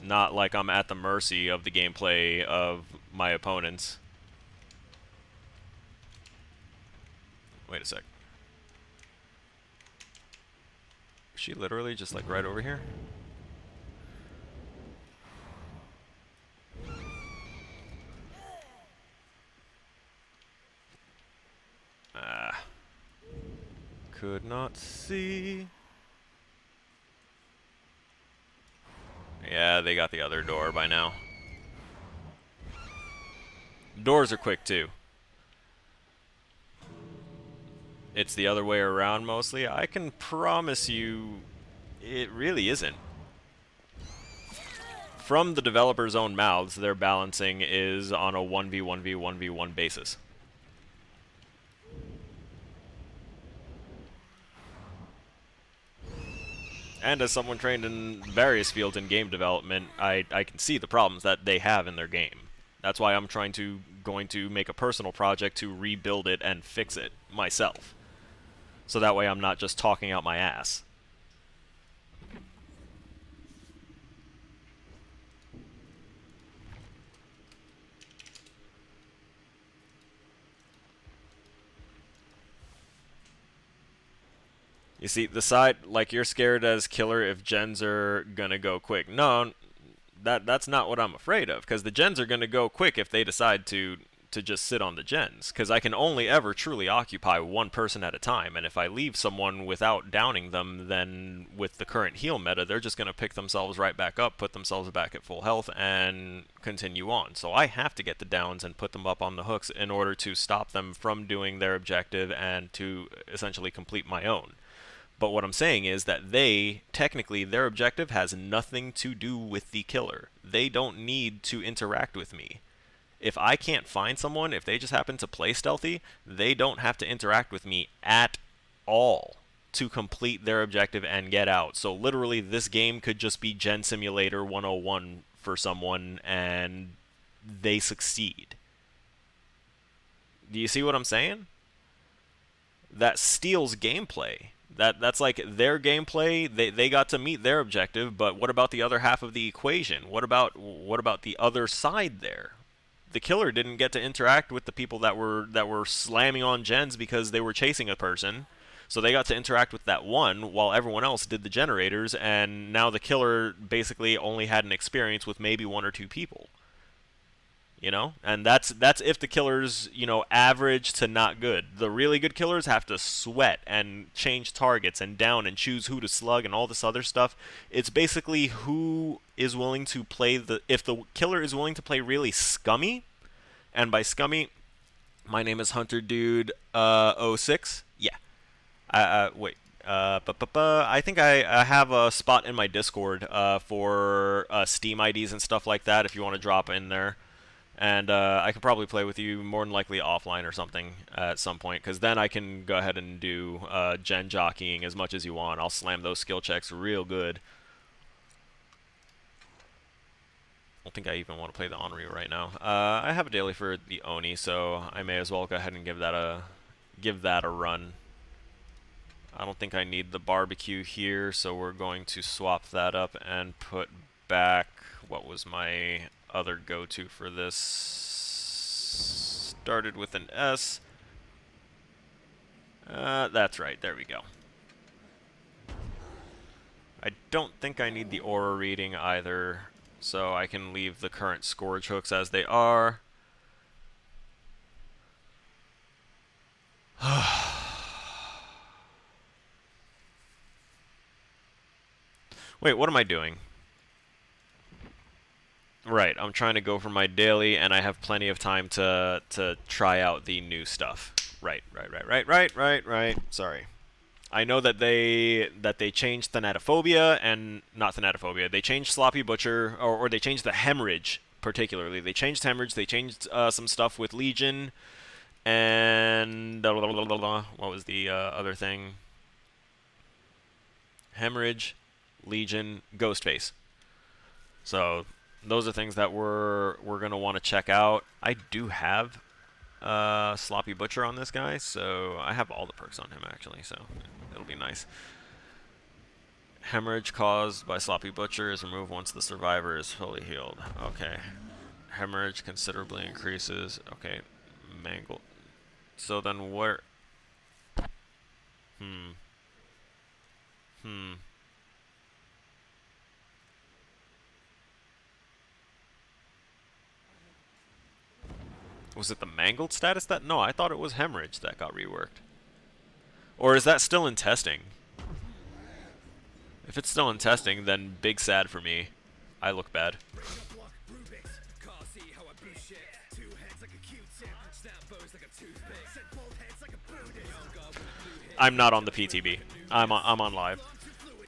Not like I'm at the mercy of the gameplay of my opponents. Wait a sec. Is she literally just like right over here? Could not see. Yeah, they got the other door by now. Doors are quick too. It's the other way around mostly. I can promise you it really isn't. From the developers' own mouths, their balancing is on a 1v1v1v1 basis. And as someone trained in various fields in game development, I can see the problems that they have in their game. That's why I'm going to make a personal project to rebuild it and fix it myself. So that way I'm not just talking out my ass. You see, the side, like, you're scared as killer if gens are gonna go quick. No, that's not what I'm afraid of, because the gens are gonna go quick if they decide to to just sit on the gens, because I can only ever truly occupy one person at a time, and if I leave someone without downing them, then with the current heal meta, they're just going to pick themselves right back up, put themselves back at full health, and continue on. So I have to get the downs and put them up on the hooks in order to stop them from doing their objective and to essentially complete my own. But what I'm saying is that technically, their objective has nothing to do with the killer. They don't need to interact with me. If I can't find someone, if they just happen to play stealthy, they don't have to interact with me at all to complete their objective and get out. So literally, this game could just be Gen Simulator 101 for someone, and they succeed. Do you see what I'm saying? That steals gameplay. That's like their gameplay. They got to meet their objective, but what about the other half of the equation? What about the other side there? The killer didn't get to interact with the people that were slamming on gens because they were chasing a person. So they got to interact with that one while everyone else did the generators, and now the killer basically only had an experience with maybe 1 or 2 people. You know? And that's if the killer's, average to not good. The really good killers have to sweat and change targets and down and choose who to slug and all this other stuff. It's basically who is willing to play if the killer is willing to play really scummy, and by scummy, my name is Hunter Dude 06. Yeah. Wait. I think I have a spot in my Discord for Steam IDs and stuff like that if you want to drop in there. And I could probably play with you more than likely offline or something at some point, because then I can go ahead and do gen jockeying as much as you want. I'll slam those skill checks real good. I don't think I even want to play the Onryu right now. I have a daily for the Oni, so I may as well go ahead and give that a run. I don't think I need the barbecue here, so we're going to swap that up and put back what was my other go-to for this. Started with an S. That's right, there we go. I don't think I need the aura reading either, so I can leave the current scourge hooks as they are. Wait, what am I doing? Right, I'm trying to go for my daily, and I have plenty of time to try out the new stuff. Right. Sorry. I know that they changed Thanatophobia, and not Thanatophobia. They changed Sloppy Butcher, or they changed the Hemorrhage particularly. They changed Hemorrhage. They changed some stuff with Legion, and what was the other thing? Hemorrhage, Legion, Ghostface. So those are things that we're going to want to check out. I do have Sloppy Butcher on this guy, so I have all the perks on him, actually, so it'll be nice. Hemorrhage caused by Sloppy Butcher is removed once the survivor is fully healed. Okay. Hemorrhage considerably increases. Okay. Mangle. So then where... Was it the mangled status that... No, I thought it was hemorrhage that got reworked. Or is that still in testing? If it's still in testing, then big sad for me. I look bad. I'm not on the PTB. I'm on live.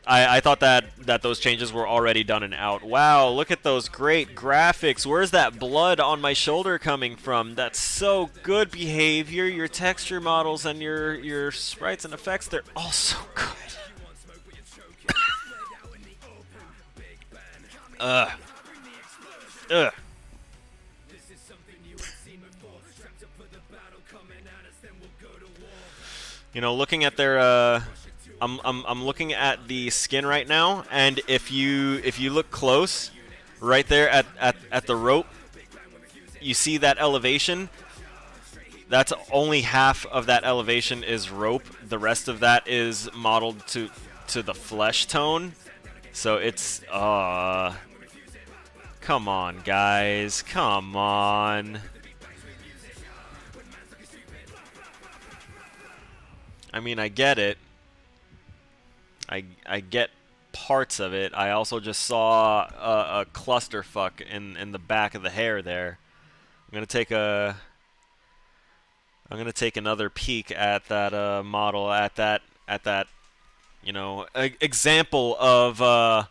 I thought that those changes were already done and out. Wow, look at those great graphics. Where's that blood on my shoulder coming from? That's so good behavior. Your texture models and your sprites and effects, they're all so good. Ugh. You know, looking at their I'm looking at the skin right now, and if you look close, right there at the rope, you see that elevation. That's only half of that elevation is rope. The rest of that is modeled to the flesh tone. So it's come on, guys, come on. I mean, I get it. I get parts of it. I also just saw a clusterfuck in the back of the hair there. I'm gonna take another peek at that model, at that you know, example of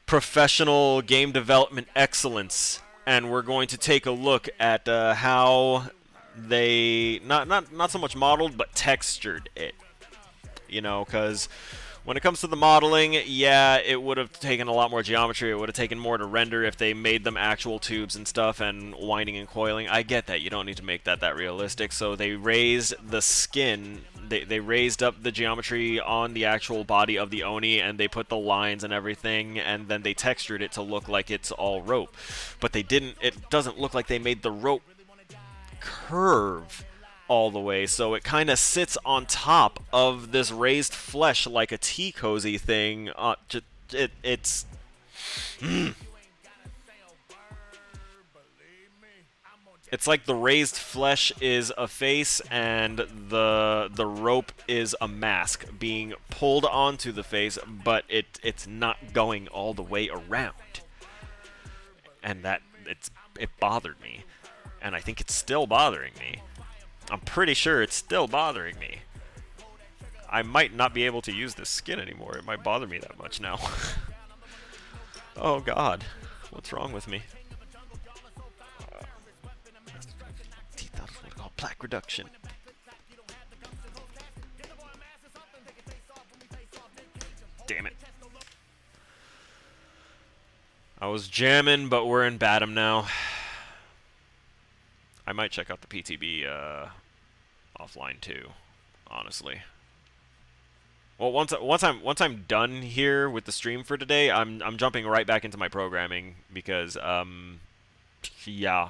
professional game development excellence, and we're going to take a look at how they not so much modeled but textured it. You know, because when it comes to the modeling, yeah, it would have taken a lot more geometry. It would have taken more to render if they made them actual tubes and stuff and winding and coiling. I get that. You don't need to make that realistic. So they raised the skin. They raised up the geometry on the actual body of the Oni, and they put the lines and everything, and then they textured it to look like it's all rope. But they didn't. It doesn't look like they made the rope curve all the way, so it kind of sits on top of this raised flesh like a tea cozy thing. It's it's like the raised flesh is a face and the rope is a mask being pulled onto the face, but it's not going all the way around, and it bothered me, and I think it's still bothering me. I'm pretty sure it's still bothering me. I might not be able to use this skin anymore. It might bother me that much now. Oh god. What's wrong with me? Teeth out is what I call plaque reduction. Damn it. I was jamming, but we're in Batum now. I might check out the PTB offline too, honestly. Well, once I'm done here with the stream for today, I'm jumping right back into my programming because yeah,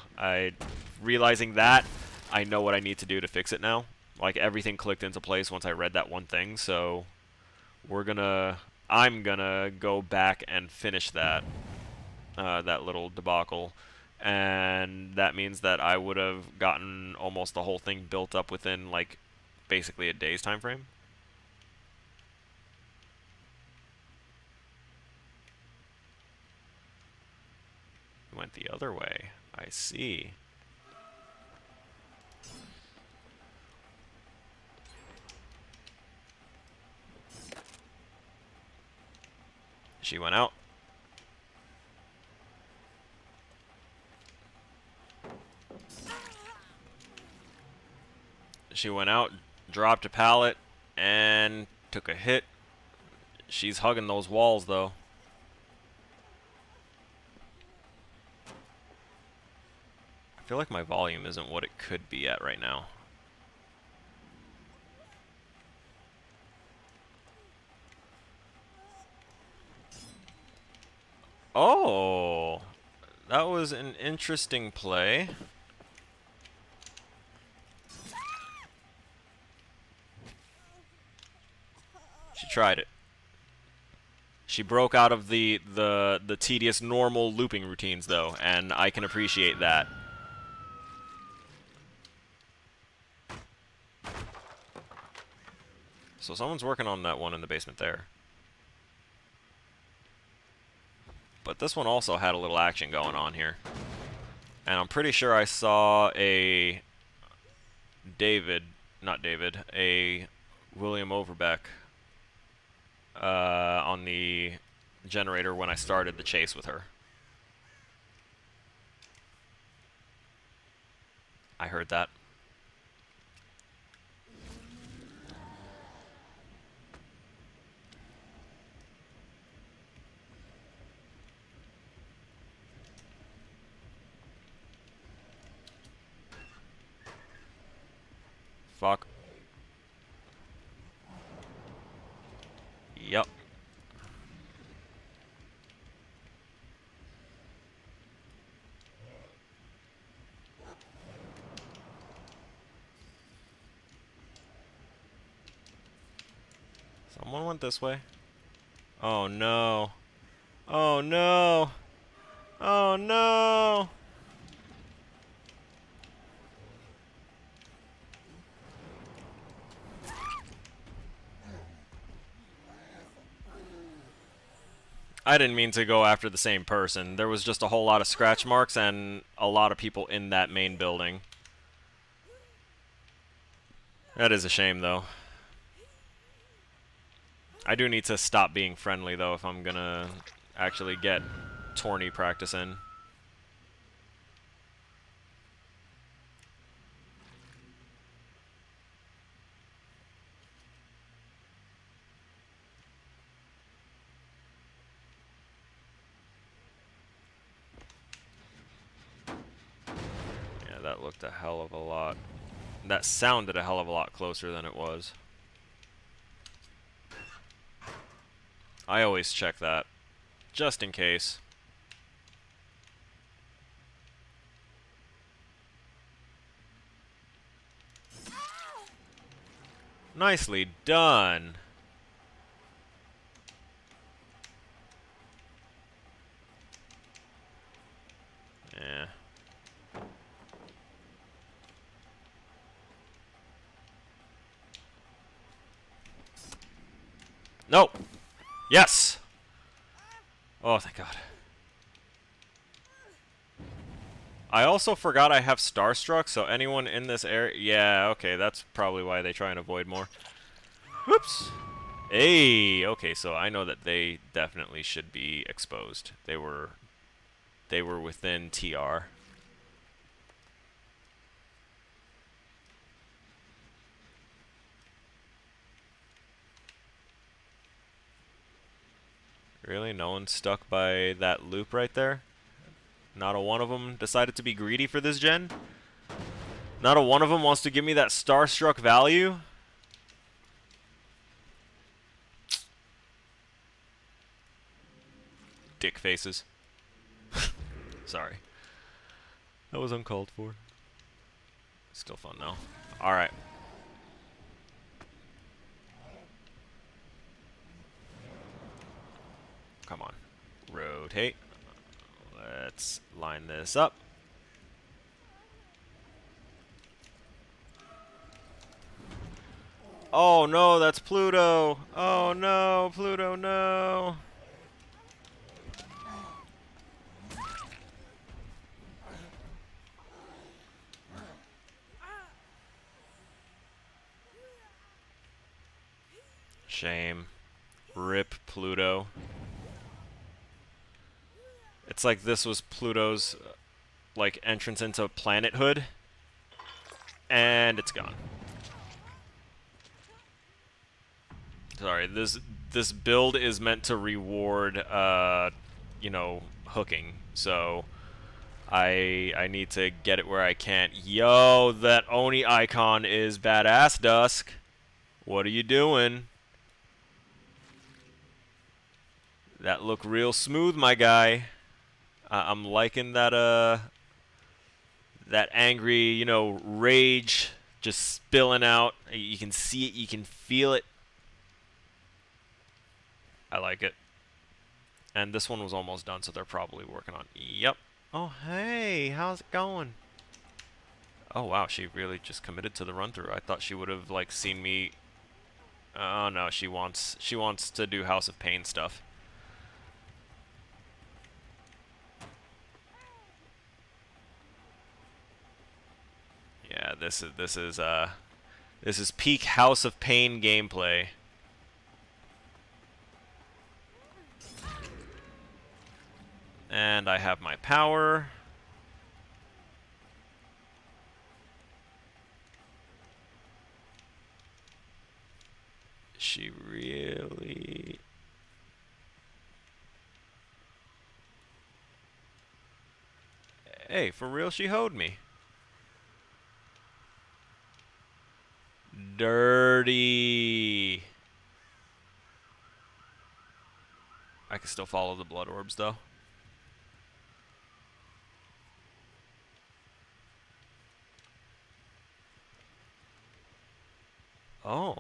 realizing that I know what I need to do to fix it now. Like everything clicked into place once I read that one thing, so I'm gonna go back and finish that that little debacle. And that means that I would have gotten almost the whole thing built up within, like, basically a day's time frame. Went the other way. I see. She went out. She went out, dropped a pallet, and took a hit. She's hugging those walls, though. I feel like my volume isn't what it could be at right now. Oh, that was an interesting play. She tried it. She broke out of the tedious normal looping routines, though, and I can appreciate that. So someone's working on that one in the basement there. But this one also had a little action going on here. And I'm pretty sure I saw a a William Overbeck on the generator when I started the chase with her. I heard that. Fuck. Yep. Someone went this way. Oh no. Oh no. Oh no. I didn't mean to go after the same person. There was just a whole lot of scratch marks and a lot of people in that main building. That is a shame, though. I do need to stop being friendly, though, if I'm gonna actually get tourney practice in. Yeah, that looked a hell of a lot. That sounded a hell of a lot closer than it was. I always check that, just in case. Nicely done. Yeah. No. Yes. Oh, thank God. I also forgot I have Starstruck, so anyone in this area... Yeah, okay, that's probably why they try and avoid more. Whoops. Hey, okay, so I know that they definitely should be exposed. They were within TR. Really? No one stuck by that loop right there? Not a one of them decided to be greedy for this gen? Not a one of them wants to give me that Starstruck value? Dick faces. Sorry. That was uncalled for. Still fun though. Alright. Come on. Rotate. Let's line this up. Oh no, that's Pluto. Oh no, Pluto, no. Shame. Rip Pluto. It's like this was Pluto's like entrance into planethood, and it's gone. Sorry, this build is meant to reward you know, hooking. So I need to get it where I can't. Yo, that Oni icon is badass, Dusk. What are you doing? That look real smooth, my guy. I'm liking that that angry, you know, rage just spilling out. You can see it, you can feel it. I like it. And this one was almost done, so they're probably working on. Yep. Oh, hey, how's it going? Oh wow, she really just committed to the run through. I thought she would have like seen me. Oh no, she wants to do House of Pain stuff. Yeah, this is peak House of Pain gameplay. And I have my power. She really... Hey, for real, she hoed me. Dirty. I can still follow the blood orbs, though. Oh.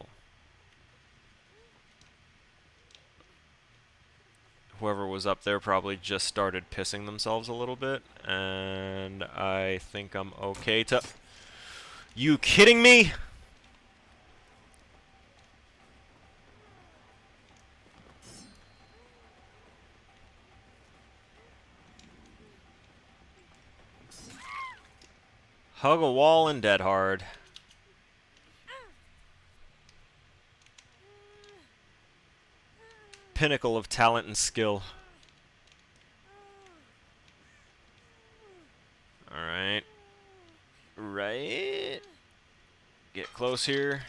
Whoever was up there probably just started pissing themselves a little bit, and I think I'm okay to... You kidding me? Hug a wall and dead hard. Pinnacle of talent and skill. Alright. Right. Get close here.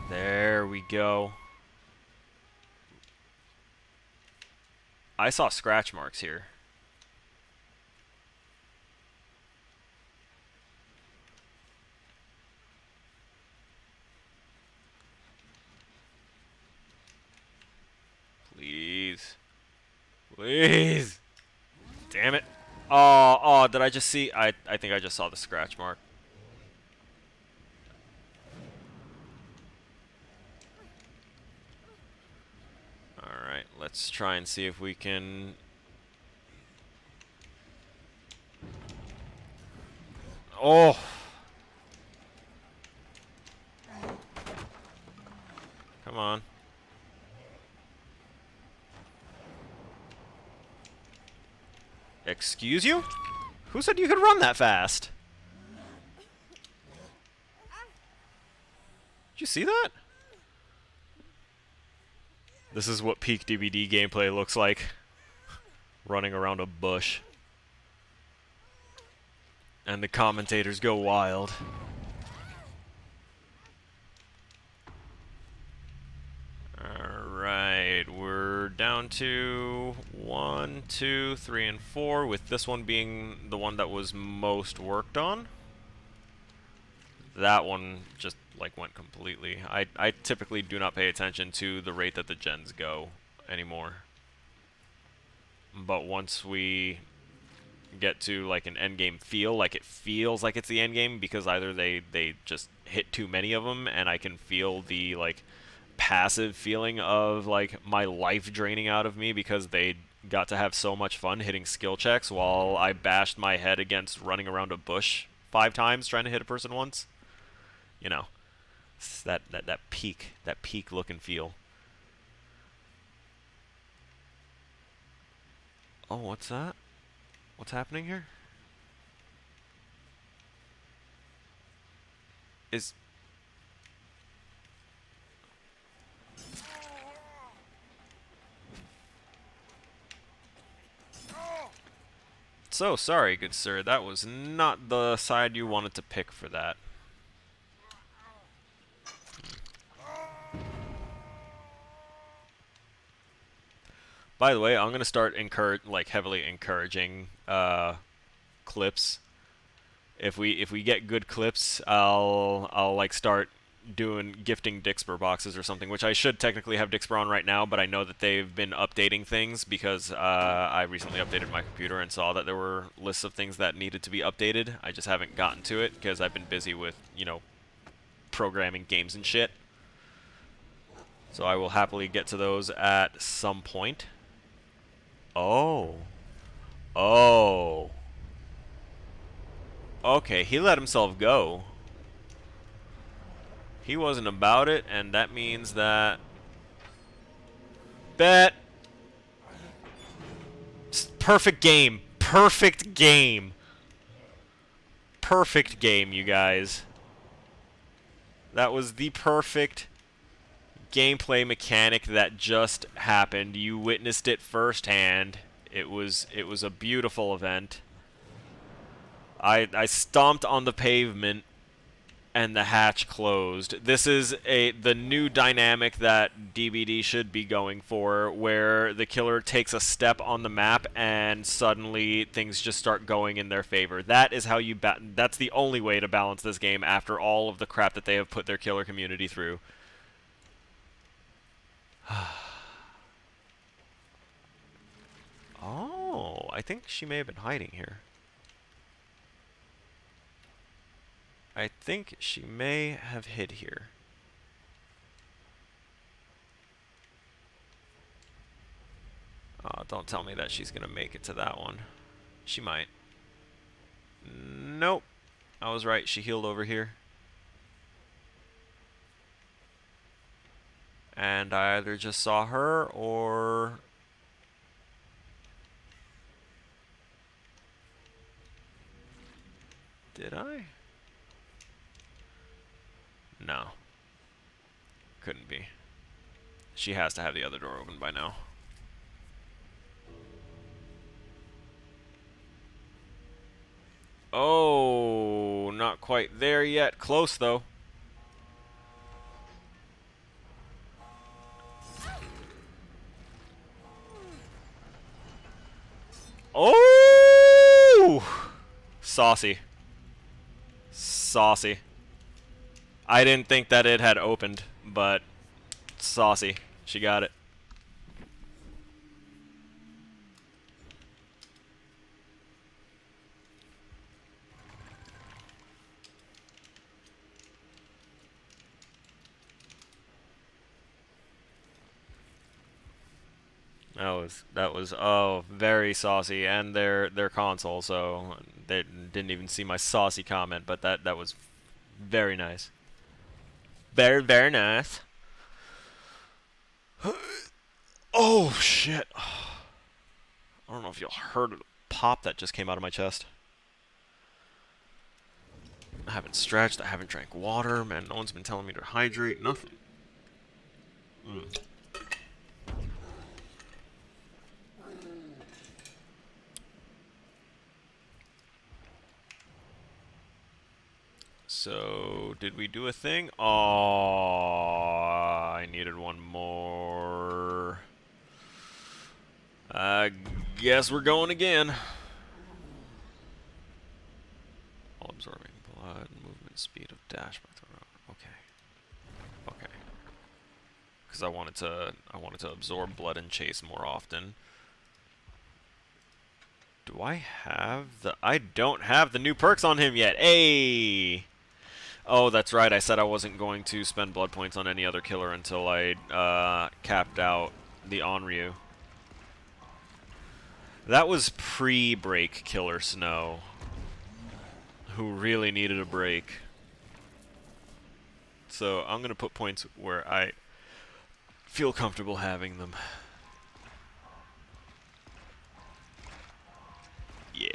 There we go. I saw scratch marks here. Please. Please. Damn it. Oh, did I just see? I think I just saw the scratch mark. Alright, let's try and see if we can... Oh! Come on. Excuse you? Who said you could run that fast? Did you see that? This is what peak DBD gameplay looks like. Running around a bush. And the commentators go wild. Alright, we're down to 1, 2, 3, and 4, with this one being the one that was most worked on. That one just like went completely. I typically do not pay attention to the rate that the gens go anymore. But once we get to like an endgame feel, like it feels like it's the endgame, because either they just hit too many of them and I can feel the like passive feeling of like my life draining out of me because they got to have so much fun hitting skill checks while I bashed my head against running around a bush 5 times trying to hit a person once. You know, it's that peak look and feel. Oh, what's that? What's happening here? Is... So sorry, good sir. That was not the side you wanted to pick for that. By the way, I'm gonna start heavily encouraging clips. If we get good clips, I'll like start doing gifting Dixper boxes or something, which I should technically have Dixper on right now, but I know that they've been updating things because I recently updated my computer and saw that there were lists of things that needed to be updated. I just haven't gotten to it because I've been busy with, you know, programming games and shit. So I will happily get to those at some point. Oh. Oh. Okay, he let himself go. He wasn't about it, and that means that... Bet! Perfect game. Perfect game. Perfect game, you guys. That was the perfect gameplay mechanic that just happened. You witnessed it firsthand. It was a beautiful event. I stomped on the pavement and the hatch closed. This is the new dynamic that DBD should be going for, where the killer takes a step on the map and suddenly things just start going in their favor. That is how you that's the only way to balance this game after all of the crap that they have put their killer community through. Oh, I think she may have been hiding here. I think she may have hid here. Oh, don't tell me that she's gonna make it to that one. She might. Nope. I was right, she healed over here. And I either just saw her or... Did I? No. Couldn't be. She has to have the other door open by now. Oh, not quite there yet. Close, though. Oh! Saucy. Saucy. I didn't think that it had opened, but saucy. She got it. That was oh, very saucy, and their console, so they didn't even see my saucy comment, but that was very nice. Very, very nice. Oh shit. I don't know if y'all heard the pop that just came out of my chest. I haven't stretched, I haven't drank water, man, no one's been telling me to hydrate, nothing. So, did we do a thing? Oh, I needed one more. I guess we're going again. All absorbing blood, movement speed of dash by throw. Okay. Okay. Because I wanted to absorb blood and chase more often. Do I have the... I don't have the new perks on him yet. Hey! Oh, that's right. I said I wasn't going to spend blood points on any other killer until I capped out the Onryu. That was pre-break Killer Snow, who really needed a break. So I'm going to put points where I feel comfortable having them. Yeah.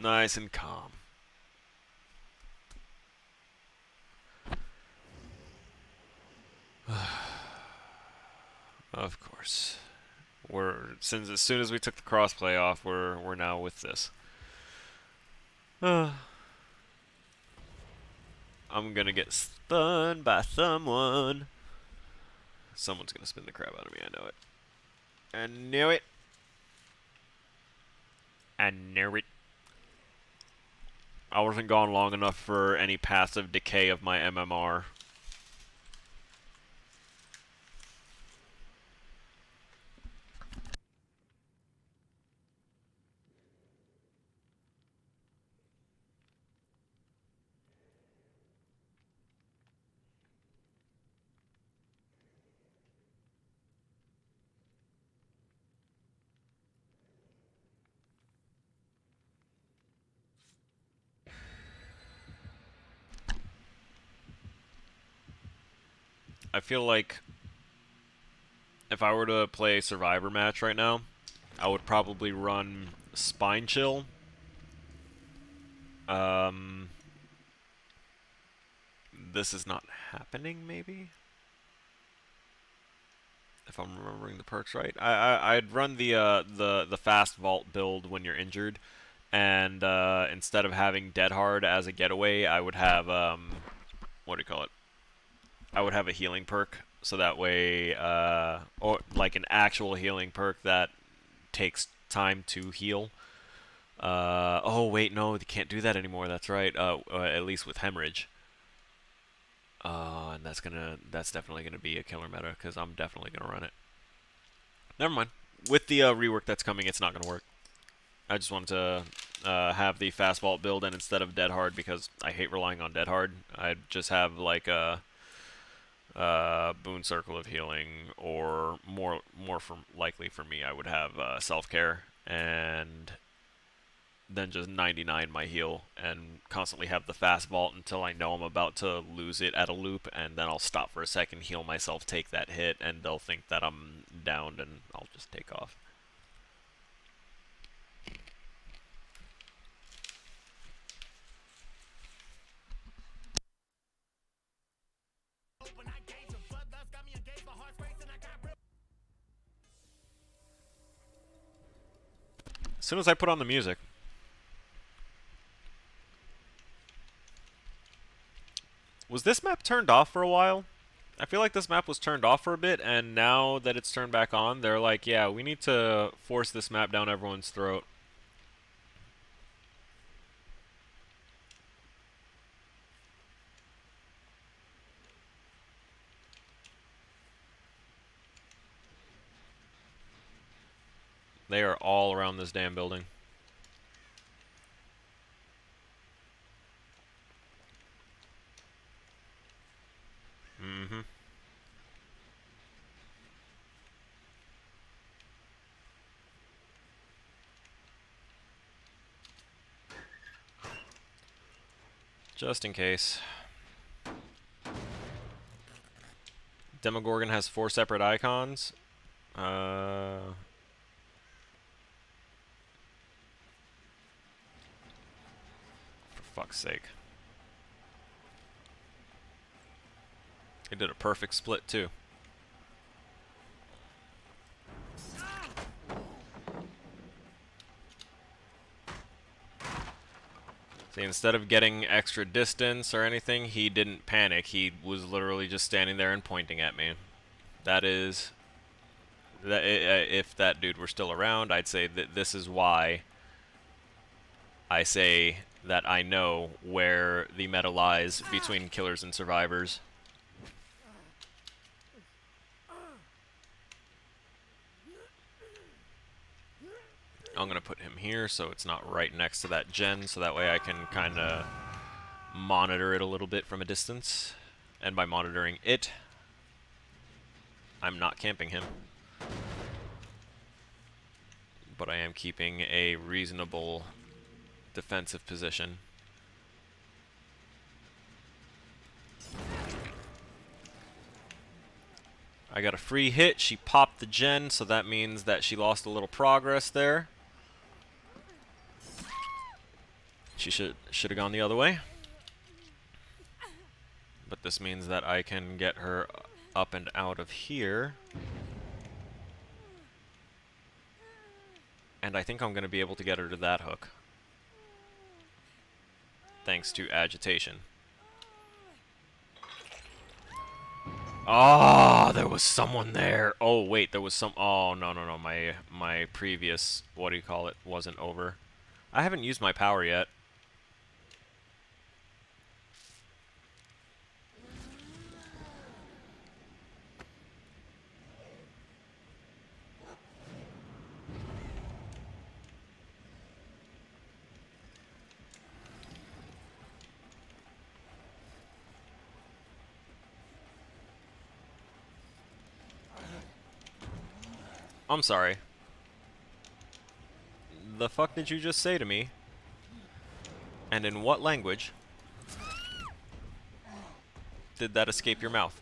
Nice and calm. Of course. Since as soon as we took the crossplay off, we're now with this. I'm gonna get spun by someone. Someone's gonna spin the crap out of me, I know it. I knew it. I knew it. I wasn't gone long enough for any passive decay of my MMR. I feel like if I were to play a Survivor match right now, I would probably run Spine Chill. This is not happening, maybe? If I'm remembering the perks right. I'd run the fast vault build when you're injured, and instead of having Dead Hard as a getaway, I would have what do you call it? I would have a healing perk, so that way, or like an actual healing perk that takes time to heal. Oh wait, no, they can't do that anymore. That's right. At least with hemorrhage. And that's definitely gonna be a killer meta, because I'm definitely gonna run it. Never mind. With the rework that's coming, it's not gonna work. I just wanted to have the fast vault build, and instead of Dead Hard, because I hate relying on Dead Hard, I'd just have like a Boon Circle of Healing, or more likely for me, I would have Self-Care, and then just 99 my heal, and constantly have the fast vault until I know I'm about to lose it at a loop, and then I'll stop for a second, heal myself, take that hit, and they'll think that I'm downed, and I'll just take off. soon as I put on the music. Was this map turned off for a while? I feel like this map was turned off for a bit, and now that it's turned back on, they're like, yeah, we need to force this map down everyone's throat. They are all around this damn building. Mm-hmm. Just in case. Demogorgon has 4 separate icons. For fuck's sake. He did a perfect split, too. See, instead of getting extra distance or anything, he didn't panic. He was literally just standing there and pointing at me. That is... if that dude were still around, I'd say that this is why I say that I know where the meta lies between killers and survivors. I'm going to put him here so it's not right next to that gen, so that way I can kind of monitor it a little bit from a distance. And by monitoring it, I'm not camping him. But I am keeping a reasonable defensive position. I got a free hit. She popped the gen, so that means that she lost a little progress there. She should have gone the other way. But this means that I can get her up and out of here. And I think I'm going to be able to get her to that hook. Thanks to agitation. Oh, there was someone there. Oh, wait, there was some... Oh, no. My previous, what do you call it, wasn't over. I haven't used my power yet. I'm sorry. The fuck did you just say to me? And in what language did that escape your mouth?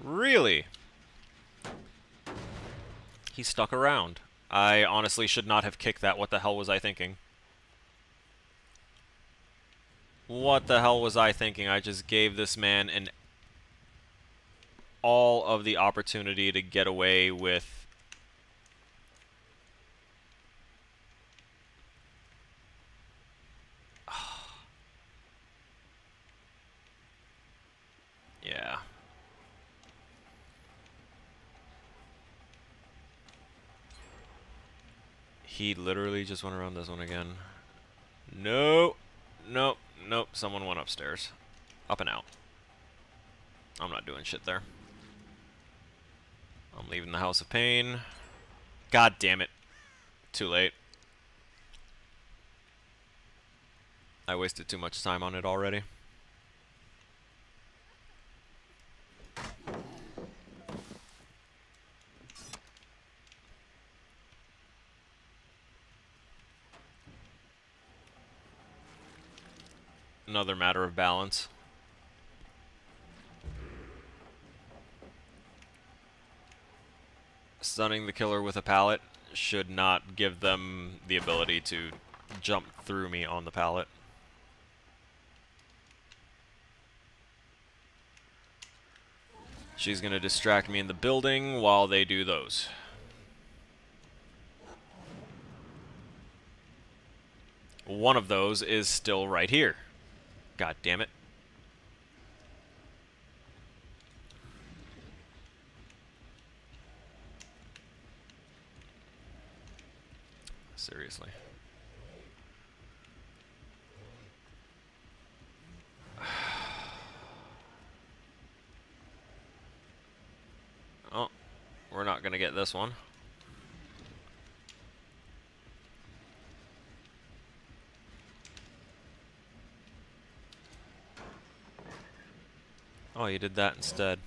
Really? He stuck around. I honestly should not have kicked that. What the hell was I thinking? What the hell was I thinking? I just gave this man all of the opportunity to get away with... Yeah. He literally just went around this one again. No. Nope. Nope. Someone went upstairs. Up and out. I'm not doing shit there. I'm leaving the House of Pain. God damn it. Too late. I wasted too much time on it already. Another matter of balance. Stunning the killer with a pallet should not give them the ability to jump through me on the pallet. She's going to distract me in the building while they do those. One of those is still right here. God damn it. Seriously. Oh, we're not going to get this one. Oh, you did that instead.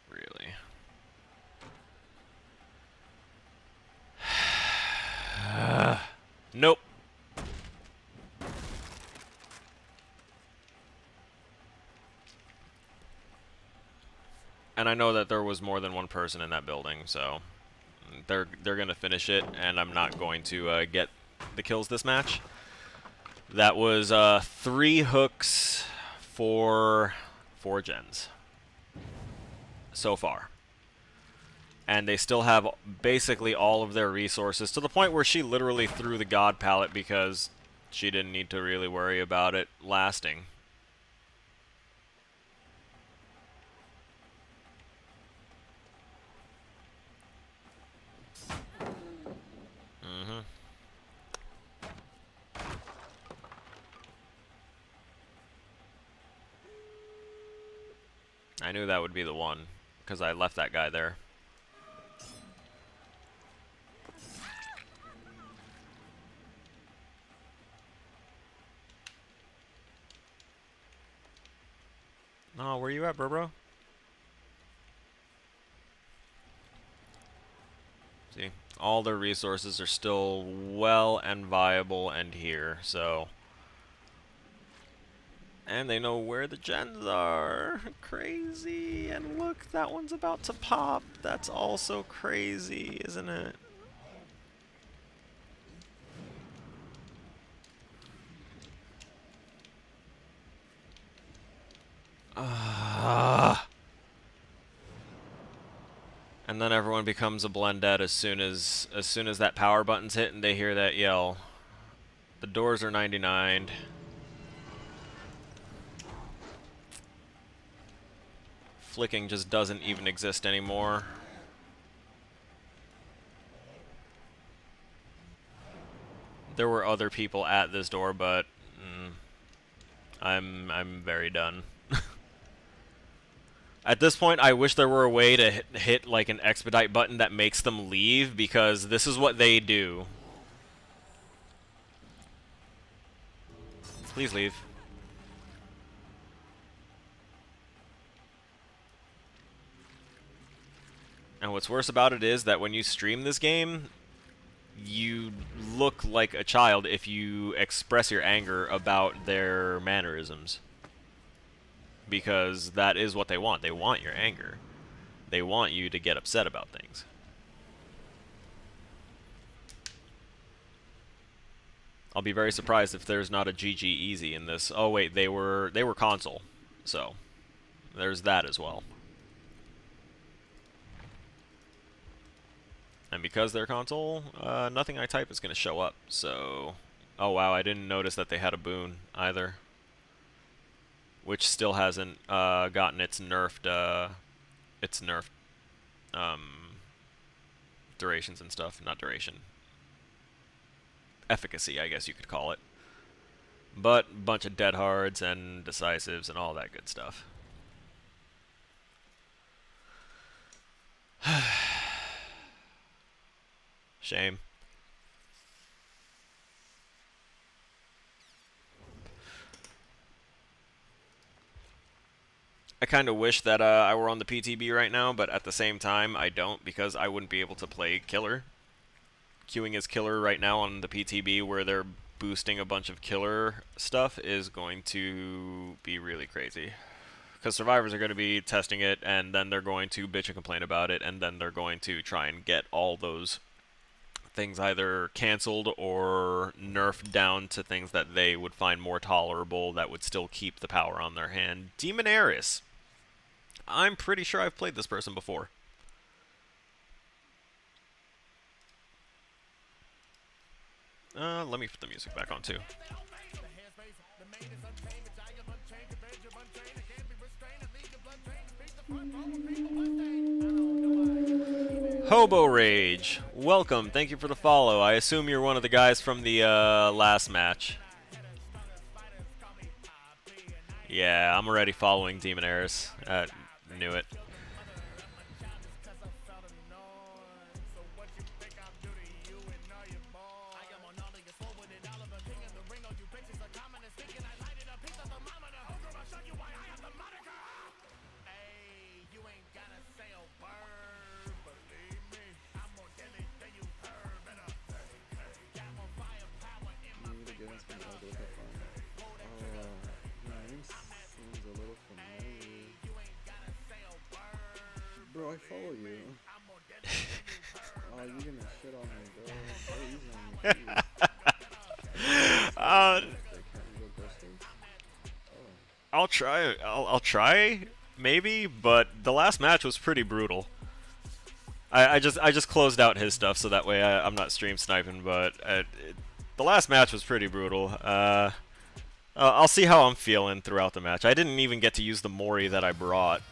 Really? Nope. And I know that there was more than one person in that building, so they're gonna finish it, and I'm not going to get the kills this match. That was 3 hooks for 4 gens so far, and they still have basically all of their resources to the point where she literally threw the god pallet because she didn't need to really worry about it lasting. I knew that would be the one, because I left that guy there. Oh, where you at, bro? See, all their resources are still well and viable and here, so... And they know where the gens are. Crazy. And look, that one's about to pop. That's also crazy, isn't it? And then everyone becomes a blendette as soon as that power button's hit and they hear that yell. The doors are 99. Flicking just doesn't even exist anymore. There were other people at this door, but I'm very done. At this point, I wish there were a way to hit like an expedite button that makes them leave, because this is what they do. Please leave. And what's worse about it is that when you stream this game, you look like a child if you express your anger about their mannerisms. Because that is what they want. They want your anger. They want you to get upset about things. I'll be very surprised if there's not a GG easy in this. Oh wait, they were console. So, there's that as well. And because they're console, nothing I type is going to show up, so... Oh wow, I didn't notice that they had a boon, either. Which still hasn't gotten its nerfed, durations and stuff. Not duration. Efficacy, I guess you could call it. But, a bunch of dead hards and decisives and all that good stuff. Shame. I kind of wish that I were on the PTB right now, but at the same time, I don't, because I wouldn't be able to play Killer. queuing as killer right now on the PTB, where they're boosting a bunch of killer stuff, is going to be really crazy. Because survivors are going to be testing it, and then they're going to bitch and complain about it, and then they're going to try and get all those things either canceled or nerfed down to things that they would find more tolerable that would still keep the power on their hand. Demon Eris. I'm pretty sure I've played this person before. Let me put the music back on too. Hobo Rage, welcome. Thank you for the follow. I assume you're one of the guys from the last match. Yeah, I'm already following Demon Eris. Knew it. Bro, I follow you. Oh, you're gonna shit on me, bro. Oh, easy on me. I'll try. I'll try, maybe. But the last match was pretty brutal. I just closed out his stuff so that way I'm not stream sniping. But the last match was pretty brutal. I'll see how I'm feeling throughout the match. I didn't even get to use the Mori that I brought.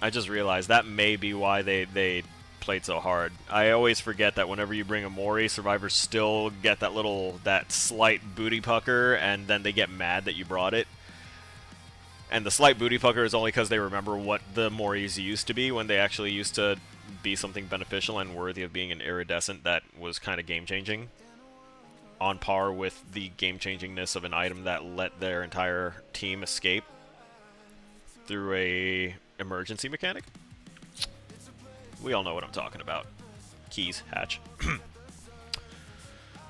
I just realized that may be why they played so hard. I always forget that whenever you bring a Mori, survivors still get that slight booty pucker, and then they get mad that you brought it. And the slight booty pucker is only because they remember what the Moris used to be when they actually used to be something beneficial and worthy of being an iridescent that was kind of game-changing. On par with the game-changingness of an item that let their entire team escape through a emergency mechanic. We all know what I'm talking about. Keys, hatch.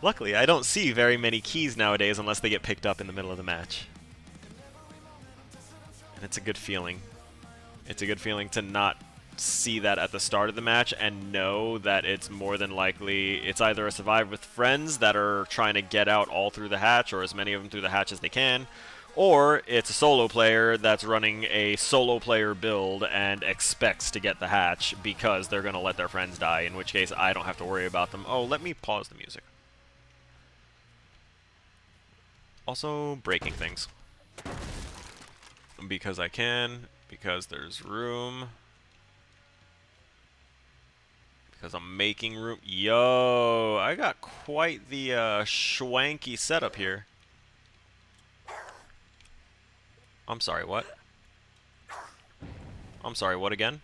Luckily, I don't see very many keys nowadays unless they get picked up in the middle of the match. And it's a good feeling. It's a good feeling to not see that at the start of the match and know that it's more than likely it's either a survive with friends that are trying to get out all through the hatch, or as many of them through the hatch as they can, or it's a solo player that's running a solo player build and expects to get the hatch because they're going to let their friends die, in which case I don't have to worry about them. Oh, let me pause the music. Also, breaking things. Because I can, because there's room. Because I'm making room. Yo, I got quite the schwanky setup here. I'm sorry, what? I'm sorry, what again?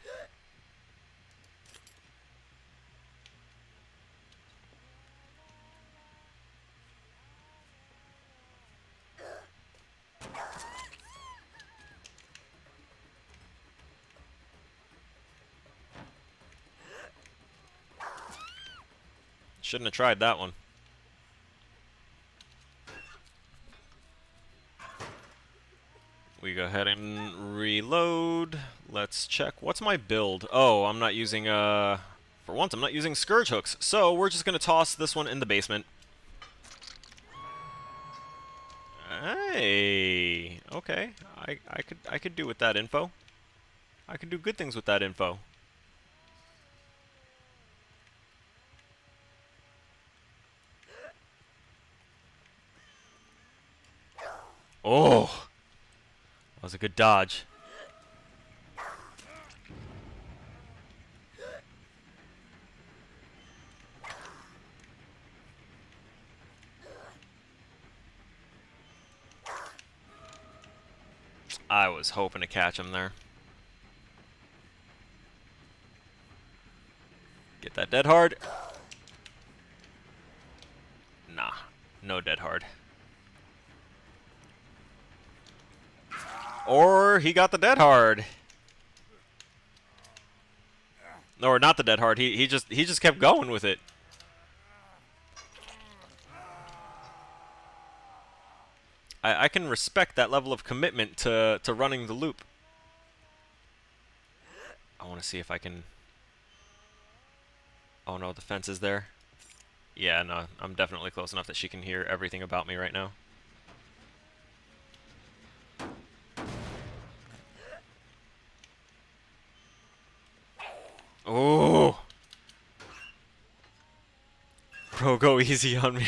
Shouldn't have tried that one. We go ahead and reload. Let's check. What's my build? Oh, I'm not using, for once, I'm not using Scourge hooks. So we're just going to toss this one in the basement. Hey, okay. I could do with that info. I could do good things with that info. Oh, that was a good dodge. I was hoping to catch him there. Get that dead hard. Nah, no dead hard. Or he got the dead hard. Or not the dead hard. He just kept going with it. I can respect that level of commitment to running the loop. I want to see if I can... Oh no, the fence is there. Yeah, no, I'm definitely close enough that she can hear everything about me right now. Oh! Bro, go easy on me.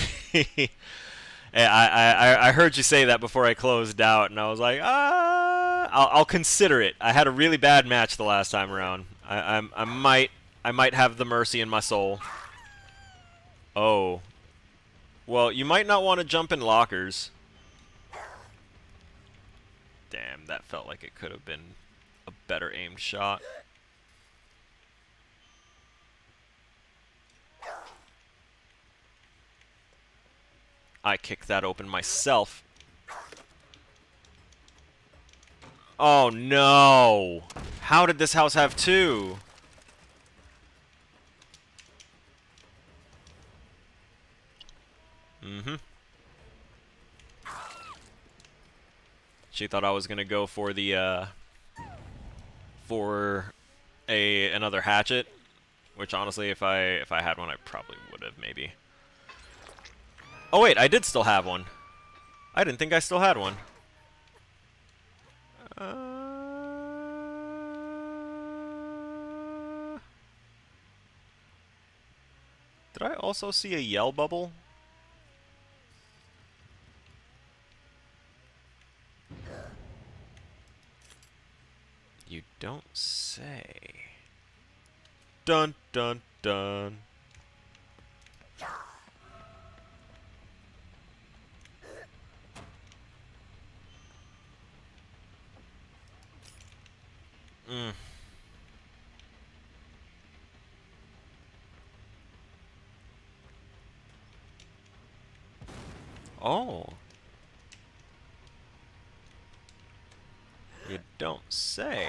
I heard you say that before I closed out, and I was like, I'll consider it. I had a really bad match the last time around. I might have the mercy in my soul. Oh. Well, you might not want to jump in lockers. Damn, that felt like it could have been a better aimed shot. I kicked that open myself. Oh no! How did this house have two? Mm-hmm. She thought I was gonna go for the another hatchet, which honestly, if I had one, I probably would have maybe. Oh wait, I did still have one. I didn't think I still had one. Did I also see a yell bubble? You don't say. Dun dun dun. Mm. Oh. You don't say.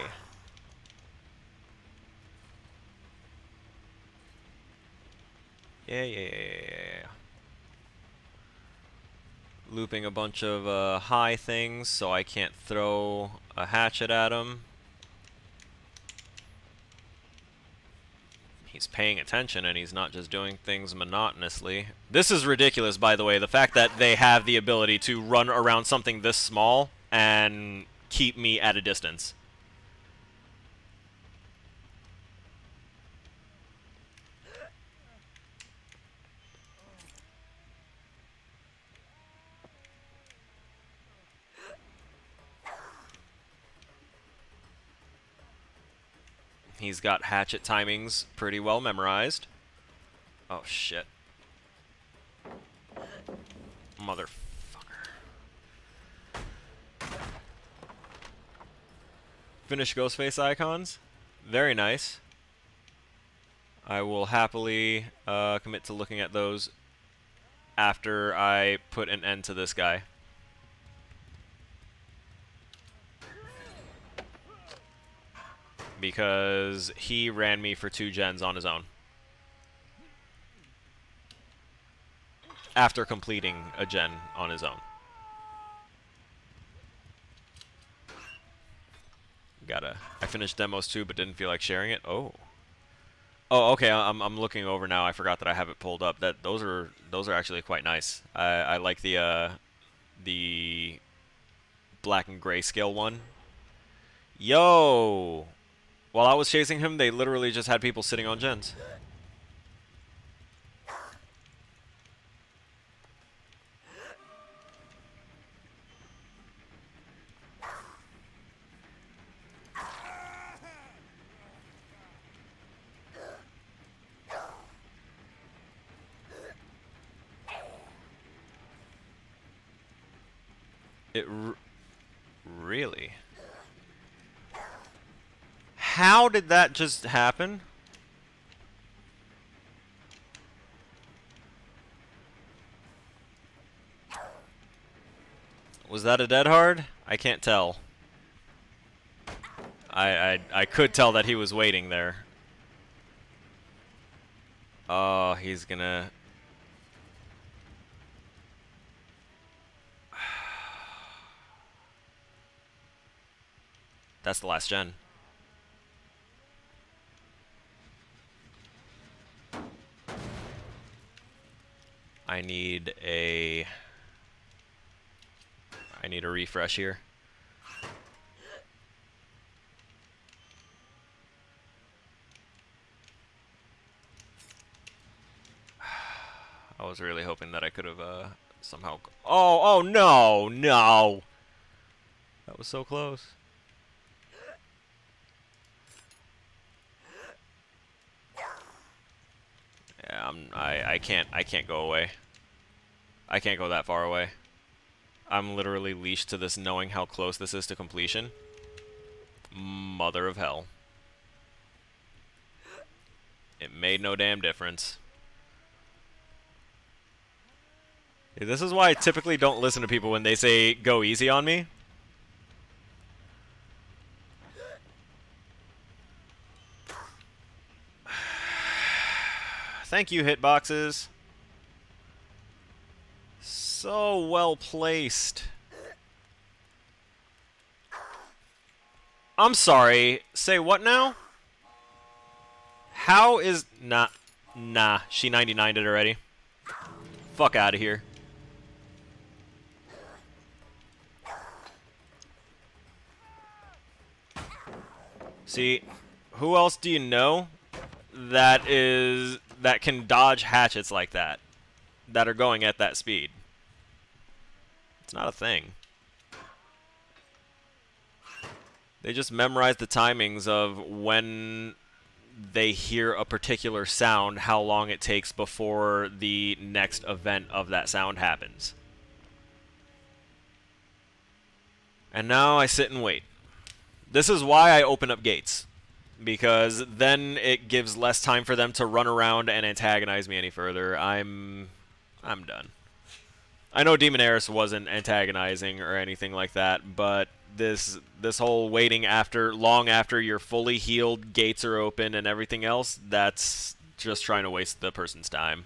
Yeah. Looping a bunch of high things so I can't throw a hatchet at him. He's paying attention and he's not just doing things monotonously. This is ridiculous, by the way, the fact that they have the ability to run around something this small and keep me at a distance. He's got hatchet timings pretty well memorized. Oh, shit. Motherfucker. Finish Ghostface icons. Very nice. I will happily commit to looking at those after I put an end to this guy. Because he ran me for 2 gens on his own. After completing a gen on his own. I finished demos too, but didn't feel like sharing it. Oh. Oh, okay. I'm looking over now. I forgot that I have it pulled up. Those are actually quite nice. I like the black and gray scale one. Yo. While I was chasing him, they literally just had people sitting on gens. Really? How did that just happen? Was that a dead hard? I can't tell. I could tell that he was waiting there. Oh, he's gonna... That's the last gen. I need a refresh here. I was really hoping that I could have somehow. Oh no, no! That was so close. Yeah, I can't go away. I can't go that far away. I'm literally leashed to this, knowing how close this is to completion. Mother of hell. It made no damn difference. Yeah, this is why I typically don't listen to people when they say go easy on me. Thank you, hitboxes. So well placed. I'm sorry. Say what now? How is... Nah. She 99'd it already. Fuck out of here. See, who else do you know that can dodge hatchets like that? That are going at that speed? It's not a thing. They just memorize the timings of when they hear a particular sound, how long it takes before the next event of that sound happens. And now I sit and wait. This is why I open up gates, because then it gives less time for them to run around and antagonize me any further. I'm done. I know Demonaris wasn't antagonizing or anything like that, but this whole waiting long after you're fully healed, gates are open, and everything else, that's just trying to waste the person's time.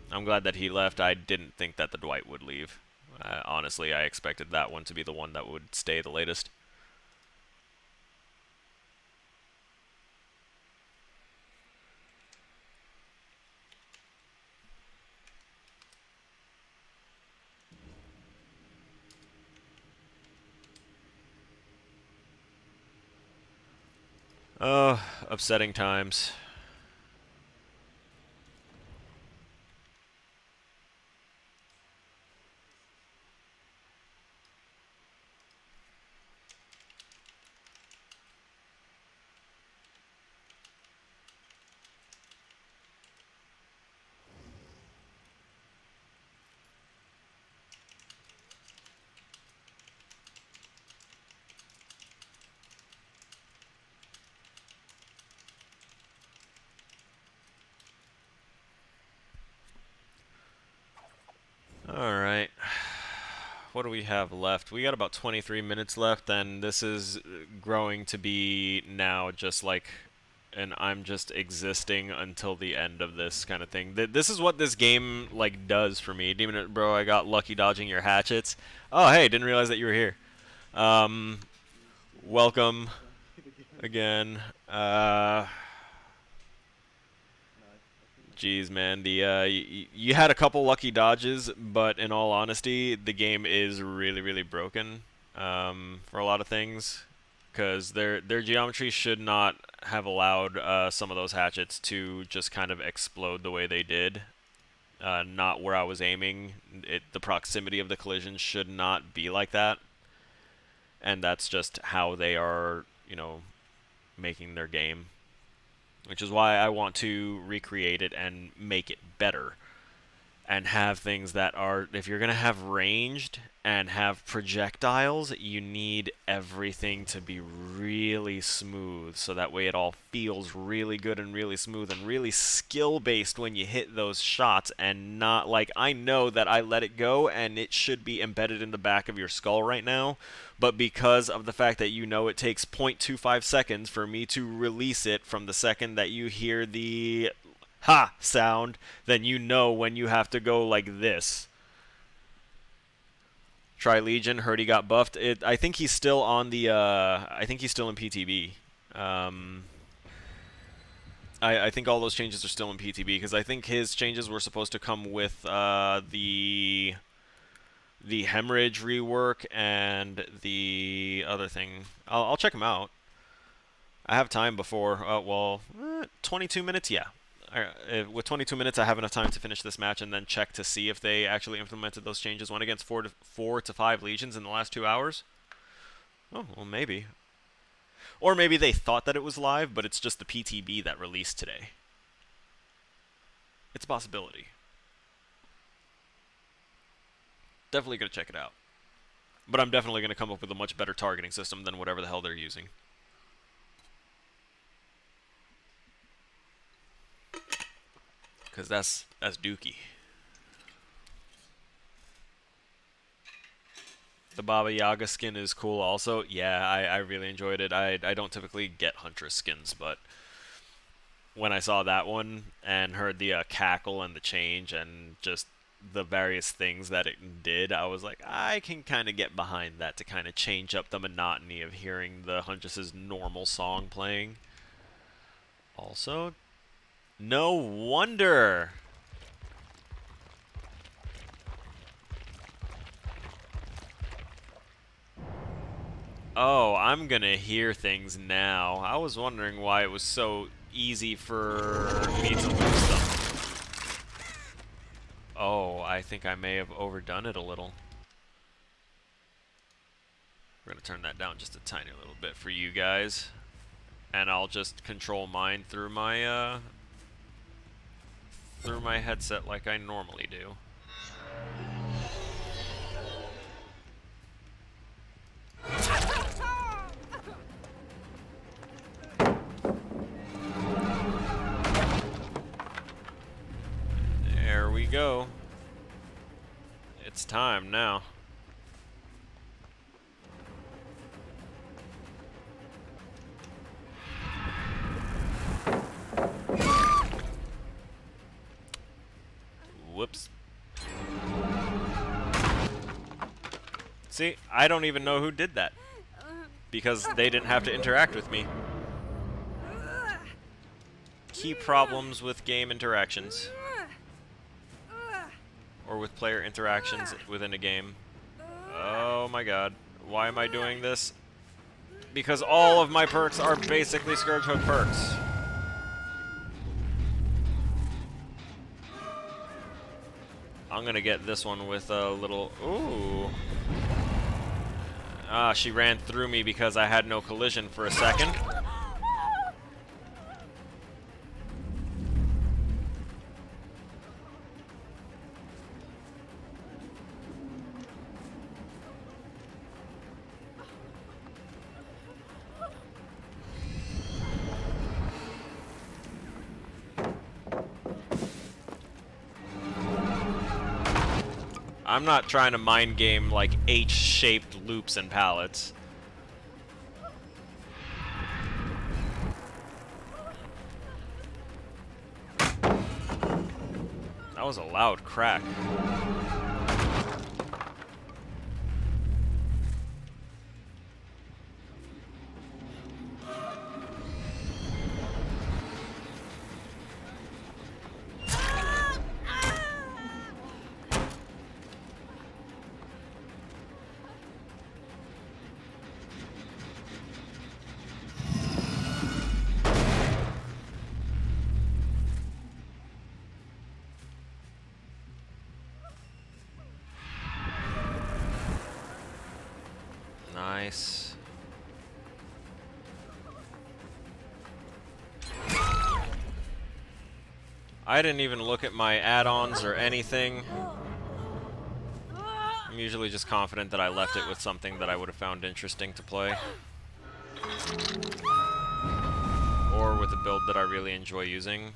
I'm glad that he left. I didn't think that the Dwight would leave. Honestly, I expected that one to be the one that would stay the latest. Oh, upsetting times. Alright. What do we have left? We got about 23 minutes left, and this is growing to be now just like an I'm just existing until the end of this kind of thing. This is what this game like does for me. Demon Bro, I got lucky dodging your hatchets. Oh, hey, didn't realize that you were here. Welcome again. Jeez, man, you had a couple lucky dodges, but in all honesty, the game is really, really broken for a lot of things, because their geometry should not have allowed some of those hatchets to just kind of explode the way they did. Not where I was aiming. The proximity of the collision should not be like that, and that's just how they are, you know, making their game. Which is why I want to recreate it and make it better. And have things that are, if you're going to have ranged and have projectiles, you need everything to be really smooth. So that way it all feels really good and really smooth and really skill-based when you hit those shots. And not like, I know that I let it go and it should be embedded in the back of your skull right now. But because of the fact that you know it takes 0.25 seconds for me to release it from the second that you hear the ha sound, then you know when you have to go like this. Try Legion. Heard he got buffed. I think he's still on the. I think he's still in PTB. I think all those changes are still in PTB because I think his changes were supposed to come with the hemorrhage rework and the other thing. I'll check him out. I have time before. 22 minutes. Yeah. With 22 minutes, I have enough time to finish this match and then check to see if they actually implemented those changes. Went against 4 to 5 legions in the last 2 hours. Oh, well, maybe. Or maybe they thought that it was live, but it's just the PTB that released today. It's a possibility. Definitely going to check it out. But I'm definitely going to come up with a much better targeting system than whatever the hell they're using. Because that's dookie. The Baba Yaga skin is cool also. Yeah, I really enjoyed it. I don't typically get Huntress skins, but when I saw that one and heard the cackle and the change and just the various things that it did, I was like, I can kind of get behind that to kind of change up the monotony of hearing the Huntress's normal song playing. Also, no wonder. Oh, I'm gonna hear things now. I was wondering why it was so easy for me to lose them. Oh, I think I may have overdone it a little. We're gonna turn that down just a tiny little bit for you guys. And I'll just control mine through my headset like I normally do. There we go. It's time now. Whoops. See, I don't even know who did that. Because they didn't have to interact with me. Key problems with game interactions. Or with player interactions within a game. Oh my god. Why am I doing this? Because all of my perks are basically Scourge Hook perks. I'm gonna get this one with a little... Ooh. Ah, she ran through me because I had no collision for a second. I'm not trying to mind game like H-shaped loops and pallets. That was a loud crack. Nice. I didn't even look at my add-ons or anything. I'm usually just confident that I left it with something that I would have found interesting to play. Or with a build that I really enjoy using.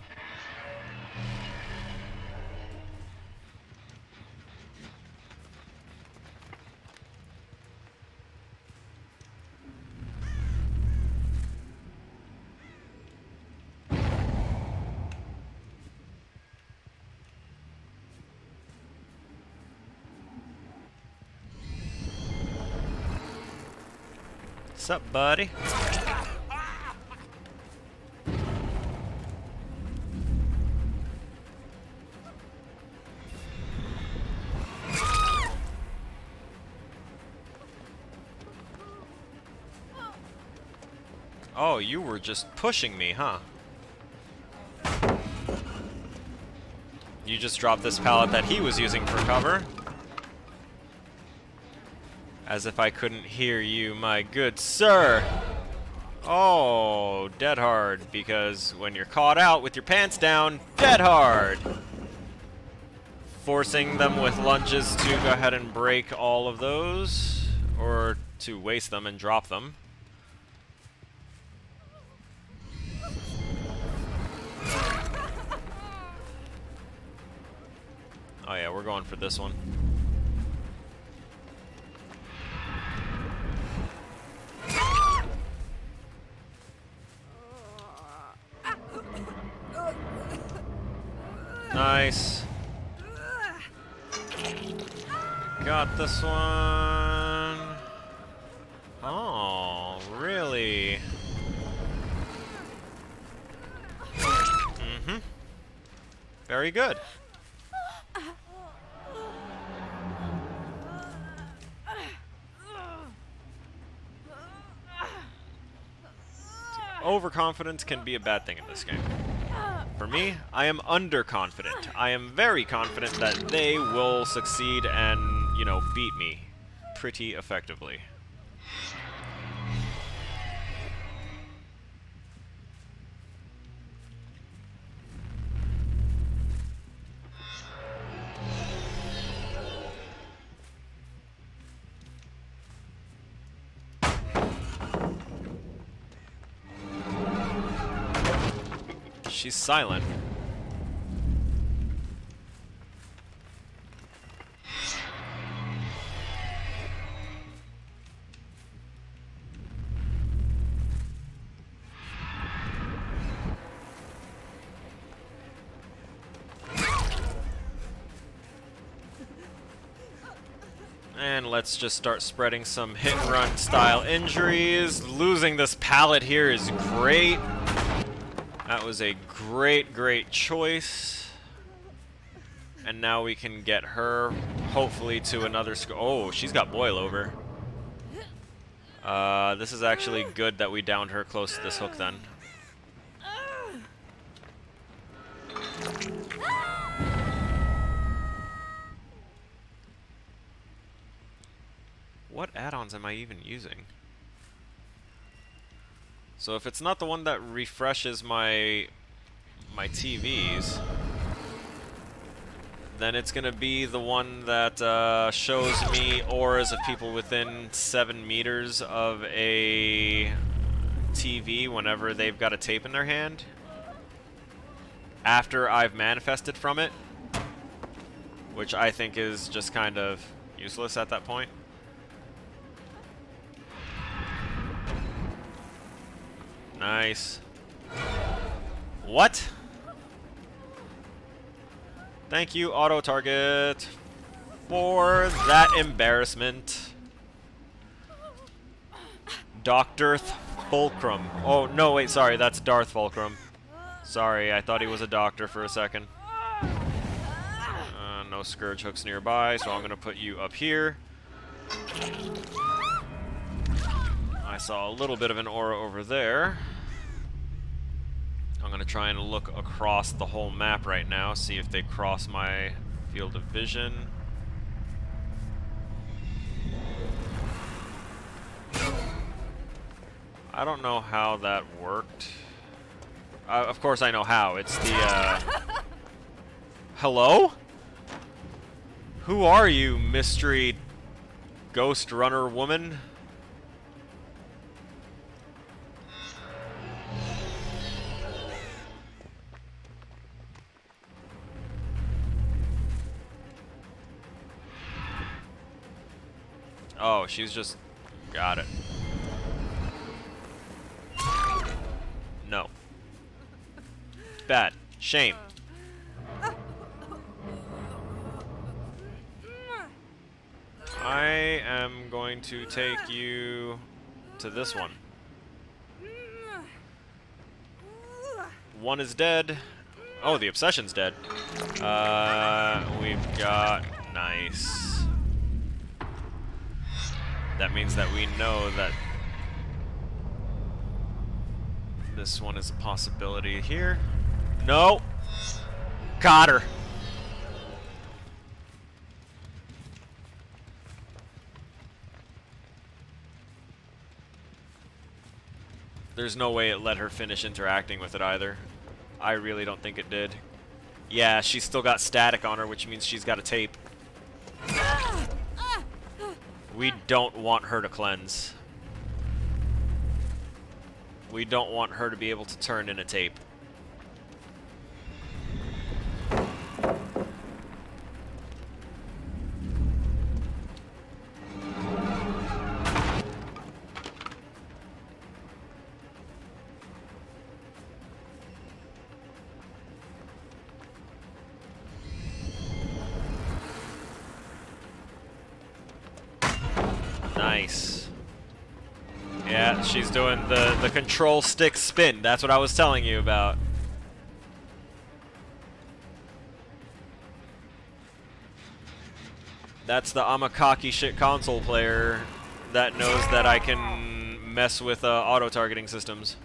What's up, buddy? Oh, you were just pushing me, huh? You just dropped this pallet that he was using for cover. As if I couldn't hear you, my good sir. Oh, dead hard, because when you're caught out with your pants down, dead hard. Forcing them with lunges to go ahead and break all of those, or to waste them and drop them. Oh yeah, we're going for this one. Nice. Got this one. Oh, really? Mm-hmm. Very good. Overconfidence can be a bad thing in this game. For me, I am underconfident. I am very confident that they will succeed and, you know, beat me pretty effectively. She's silent. And let's just start spreading some hit and run style injuries. Losing this pallet here is great. That was a great choice. And now we can get her, hopefully, to another score. Oh, she's got boil over. This is actually good that we downed her close to this hook then. What add-ons am I even using? So if it's not the one that refreshes my TVs, then it's gonna be the one that shows me auras of people within 7 meters of a TV whenever they've got a tape in their hand, after I've manifested from it, which I think is just kind of useless at that point. Nice. What? Thank you, auto target, for that embarrassment. Dr. Fulcrum. Oh, no, wait, sorry, that's Darth Fulcrum. Sorry, I thought he was a doctor for a second. No scourge hooks nearby, so I'm going to put you up here. I saw a little bit of an aura over there. I'm going to try and look across the whole map right now, see if they cross my field of vision. I don't know how that worked. Of course I know how. It's the, Hello? Who are you, mystery ghost runner woman? Oh, she's just... Got it. No. Bad. Shame. I am going to take you to this one. One is dead. Oh, the obsession's dead. We've got... Nice. That means that we know that this one is a possibility here. No! Got her! There's no way it let her finish interacting with it either. I really don't think it did. Yeah, she's still got static on her, which means she's got a tape. We don't want her to cleanse. We don't want her to be able to turn in a tape. Nice. Yeah, she's doing the control stick spin. That's what I was telling you about. That's the I'm a cocky shit console player that knows that I can mess with auto-targeting systems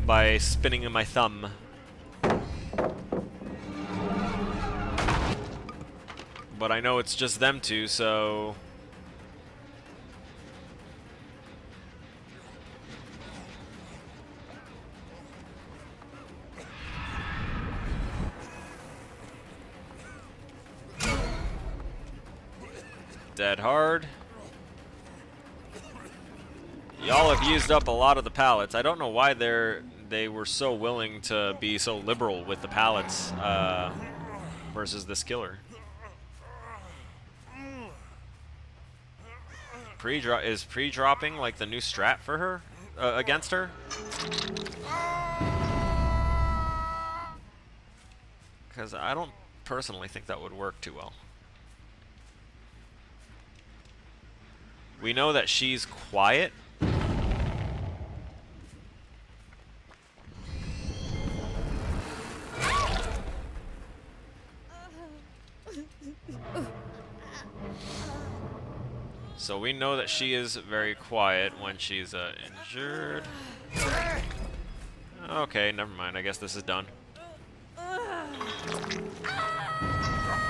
by spinning in my thumb. But I know it's just them two, so... Dead hard. Y'all have used up a lot of the pallets. I don't know why they were so willing to be so liberal with the pallets versus this killer. Is pre-dropping like the new strat for her against her? Because I don't personally think that would work too well. We know that she's quiet. So we know that she is very quiet when she's injured. Okay, never mind. I guess this is done.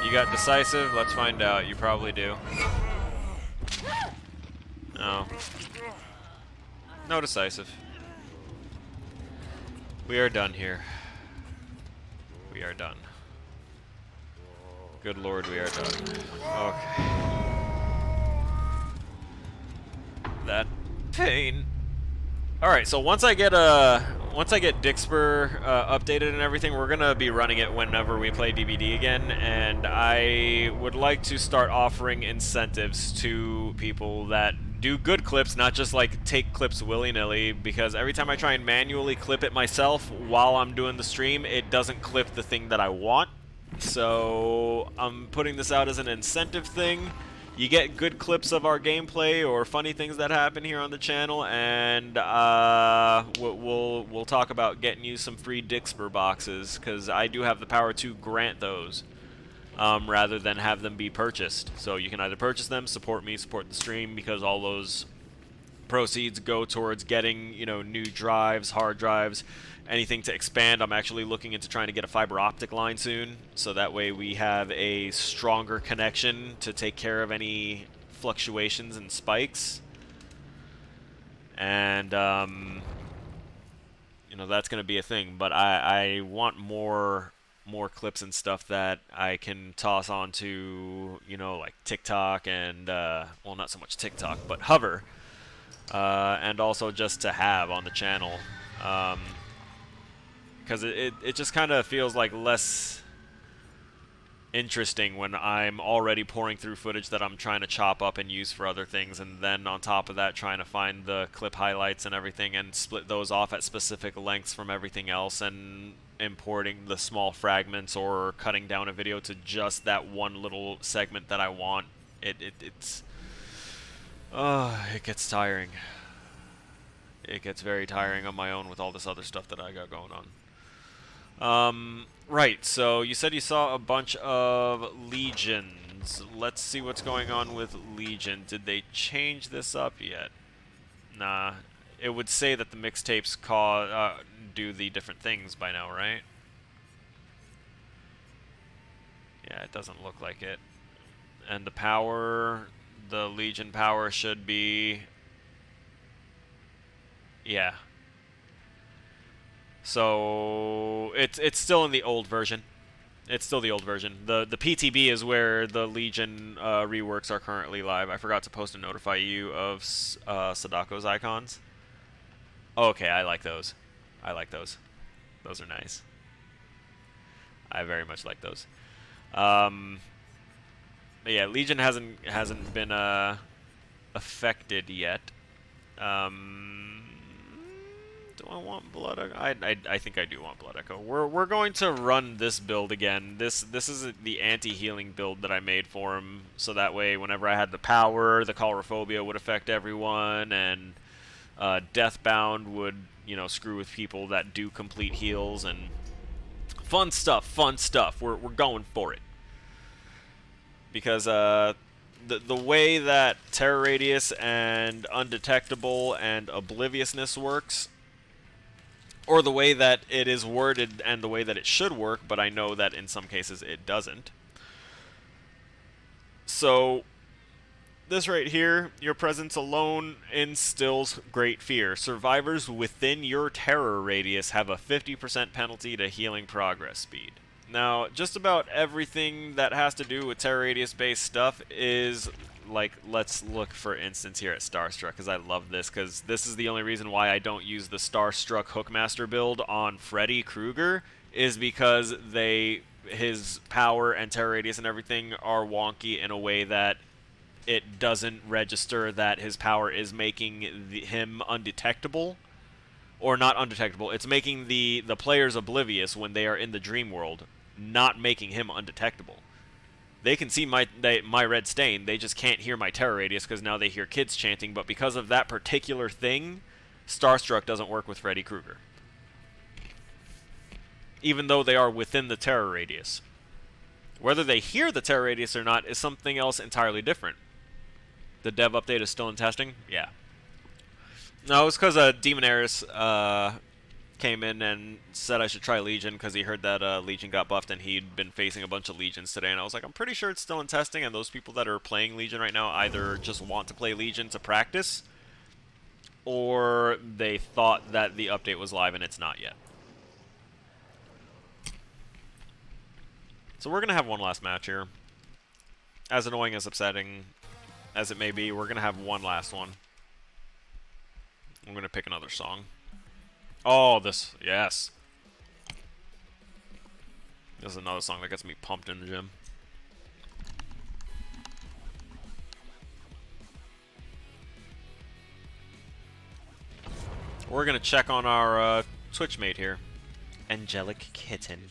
You got decisive? Let's find out. You probably do. No. No decisive. We are done here. We are done. Good lord, we are done. Okay. That pain. Alright, so once I get Dixper updated and everything, we're gonna be running it whenever we play DBD again, and I would like to start offering incentives to people that do good clips, not just like take clips willy-nilly, because every time I try and manually clip it myself while I'm doing the stream, it doesn't clip the thing that I want. So I'm putting this out as an incentive thing. You get good clips of our gameplay or funny things that happen here on the channel, and we'll talk about getting you some free Dixper boxes, because I do have the power to grant those rather than have them be purchased. So you can either purchase them, support me, support the stream, because all those proceeds go towards getting, you know, new drives, hard drives, anything to expand. I'm actually looking into trying to get a fiber optic line soon, so that way we have a stronger connection to take care of any fluctuations and spikes. And you know, that's going to be a thing, but I want more clips and stuff that I can toss onto, you know, like TikTok and well, not so much TikTok, but Hover, and also just to have on the channel. Because it just kind of feels like less interesting when I'm already pouring through footage that I'm trying to chop up and use for other things, and then on top of that trying to find the clip highlights and everything and split those off at specific lengths from everything else, and importing the small fragments or cutting down a video to just that one little segment that I want. It gets tiring. it gets very tiring on my own with all this other stuff that I got going on. Right, so you said you saw a bunch of legions. Let's see what's going on with Legion. Did they change this up yet? Nah. It would say that the mixtapes do the different things by now, right? Yeah, it doesn't look like it. And the power, the Legion power should be... Yeah. So it's still in the old version. It's still the old version. The PTB is where the Legion reworks are currently live. I forgot to post and notify you of Sadako's icons. Okay, I like those. I like those. Those are nice. I very much like those. But yeah, Legion hasn't been affected yet. Do I want Blood Echo? I think I do want Blood Echo. We're going to run this build again. This is the anti-healing build that I made for him, so that way whenever I had the power, the Colorophobia would affect everyone, and Deathbound would, you know, screw with people that do complete heals, and fun stuff, fun stuff. We're going for it. Because the way that Terror Radius and Undetectable and Obliviousness works, or the way that it is worded and the way that it should work, but I know that in some cases it doesn't. So, this right here, your presence alone instills great fear. Survivors within your terror radius have a 50% penalty to healing progress speed. Now, just about everything that has to do with terror radius based stuff is, like, let's look for instance here at Starstruck, because I love this, because this is the only reason why I don't use the Starstruck Hookmaster build on Freddy Krueger, is because his power and terror radius and everything are wonky in a way that it doesn't register that his power is making him undetectable. Or not undetectable, it's making the players oblivious when they are in the dream world, not making him undetectable. They can see my red stain, they just can't hear my terror radius because now they hear kids chanting, but because of that particular thing, Starstruck doesn't work with Freddy Krueger. Even though they are within the terror radius. Whether they hear the terror radius or not is something else entirely different. The dev update is still in testing? Yeah. No, it was because Demonaris came in and said I should try Legion because he heard that Legion got buffed and he'd been facing a bunch of Legions today. And I was like, I'm pretty sure it's still in testing, and those people that are playing Legion right now either just want to play Legion to practice, or they thought that the update was live and it's not yet. So we're going to have one last match here. As annoying as upsetting as it may be, we're going to have one last one. I'm going to pick another song. Oh, yes. This is another song that gets me pumped in the gym. We're going to check on our Twitch mate here. Angelic Kitten.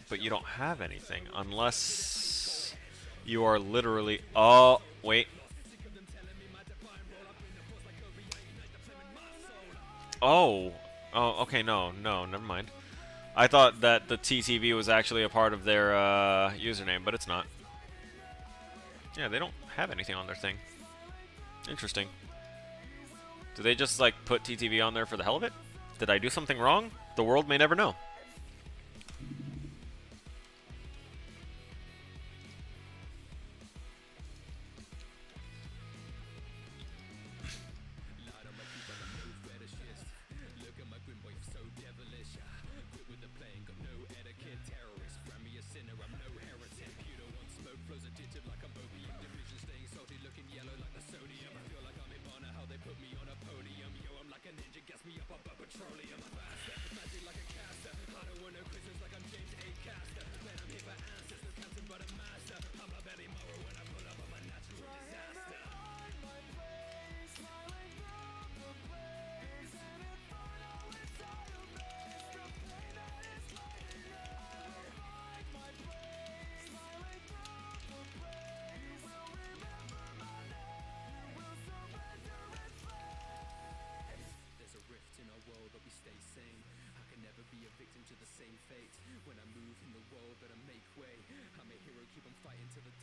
But you don't have anything unless you are literally... Oh, wait. Oh, okay, no, never mind. I thought that the TTV was actually a part of their username, but it's not. Yeah, they don't have anything on their thing. Interesting. Do they just, like, put TTV on there for the hell of it? Did I do something wrong? The world may never know.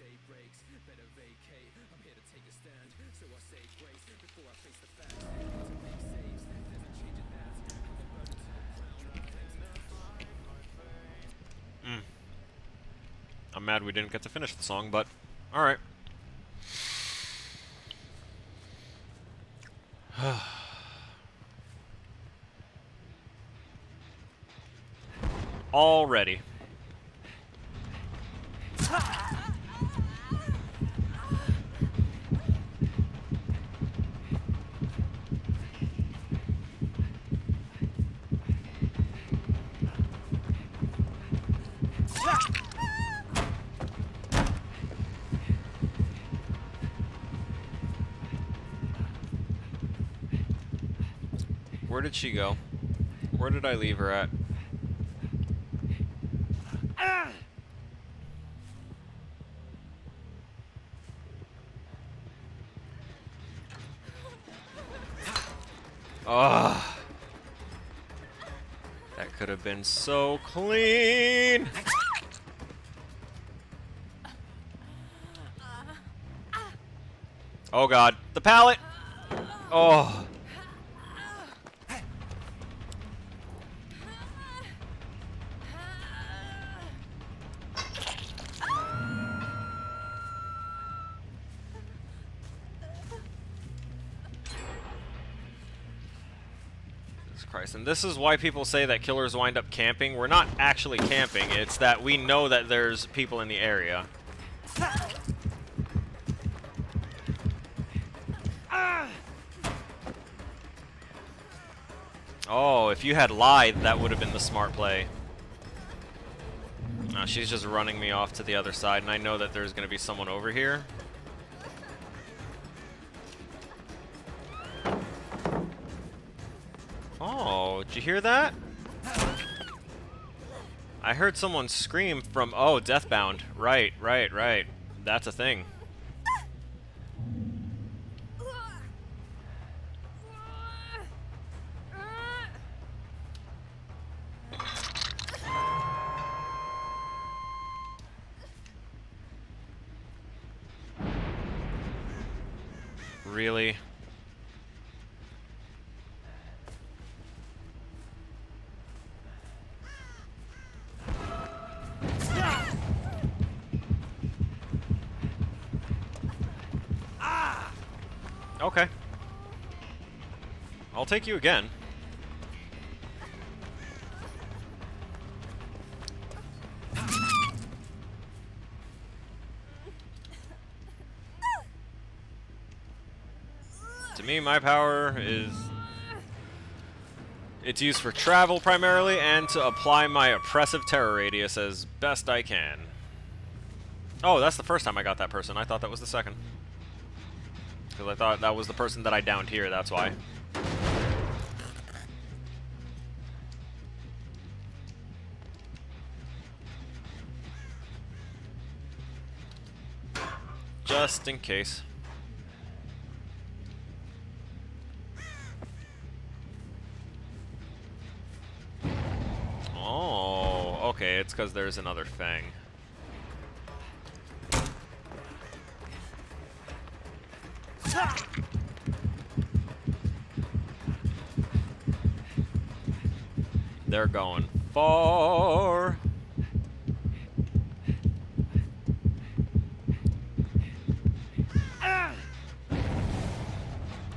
day breaks. Better vacate. I'm here to take a stand, so I say grace before I face the facts. To make saves, there's a change in that. I'm a burden to the ground. I'm mad we didn't get to finish the song, but alright. Already. Where did she go? Where did I leave her at? Ah, that could have been so clean. Oh God, the pallet. Oh. Christ. And this is why people say that killers wind up camping. We're not actually camping, it's that we know that there's people in the area. Oh, if you had lied, that would have been the smart play. No, she's just running me off to the other side, and I know that there's going to be someone over here. Oh, did you hear that? I heard someone scream from... Oh, Deathbound. Right. That's a thing. Really? Okay. I'll take you again. To me, my power is... It's used for travel primarily and to apply my oppressive terror radius as best I can. Oh, that's the first time I got that person. I thought that was the second. Because I thought that was the person that I downed here, that's why. Just in case. Oh, okay, it's because there's another Fang. They're going far.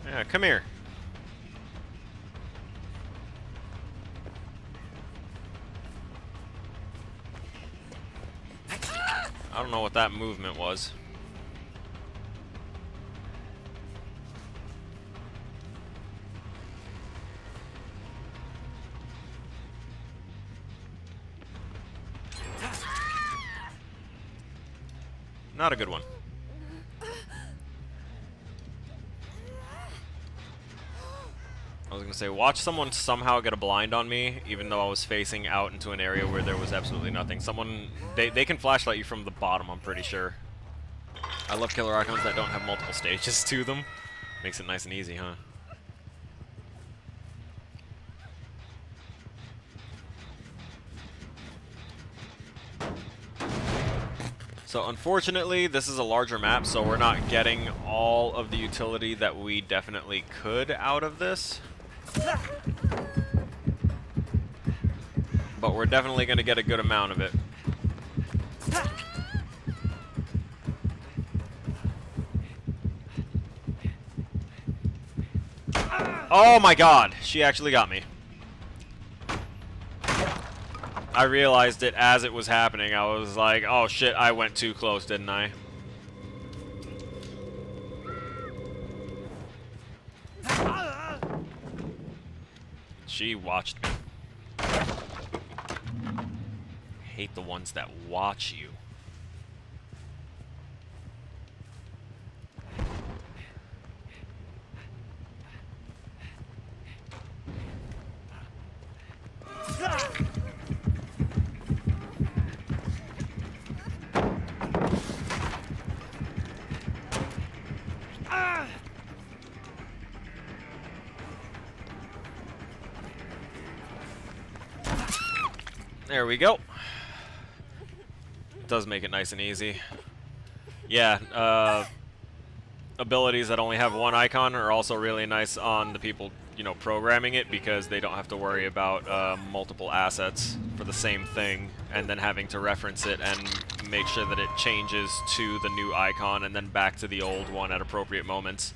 Yeah, come here. I don't know what that movement was. Not a good one. I was gonna say, watch someone somehow get a blind on me, even though I was facing out into an area where there was absolutely nothing. Someone, they can flashlight you from the bottom, I'm pretty sure. I love killer icons that don't have multiple stages to them. Makes it nice and easy, huh? So unfortunately, this is a larger map, so we're not getting all of the utility that we definitely could out of this. But we're definitely going to get a good amount of it. Oh my god, she actually got me. I realized it as it was happening. I was like, oh shit, I went too close, didn't I? She watched me. Hate the ones that watch you. There we go. Does make it nice and easy. Yeah, abilities that only have one icon are also really nice on the people, you know, programming it, because they don't have to worry about multiple assets for the same thing and then having to reference it and make sure that it changes to the new icon and then back to the old one at appropriate moments.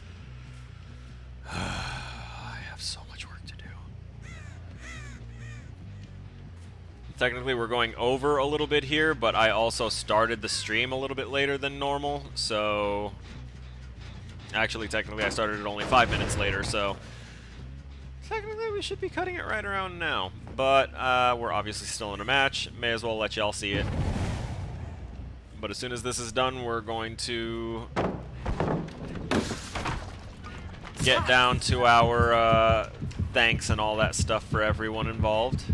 I have so much work to do. Technically, we're going over a little bit here, but I also started the stream a little bit later than normal, so... Actually, technically, I started it only 5 minutes later, so... Technically, we should be cutting it right around now. But, we're obviously still in a match. May as well let y'all see it. But as soon as this is done, we're going to... get down to our, thanks and all that stuff for everyone involved.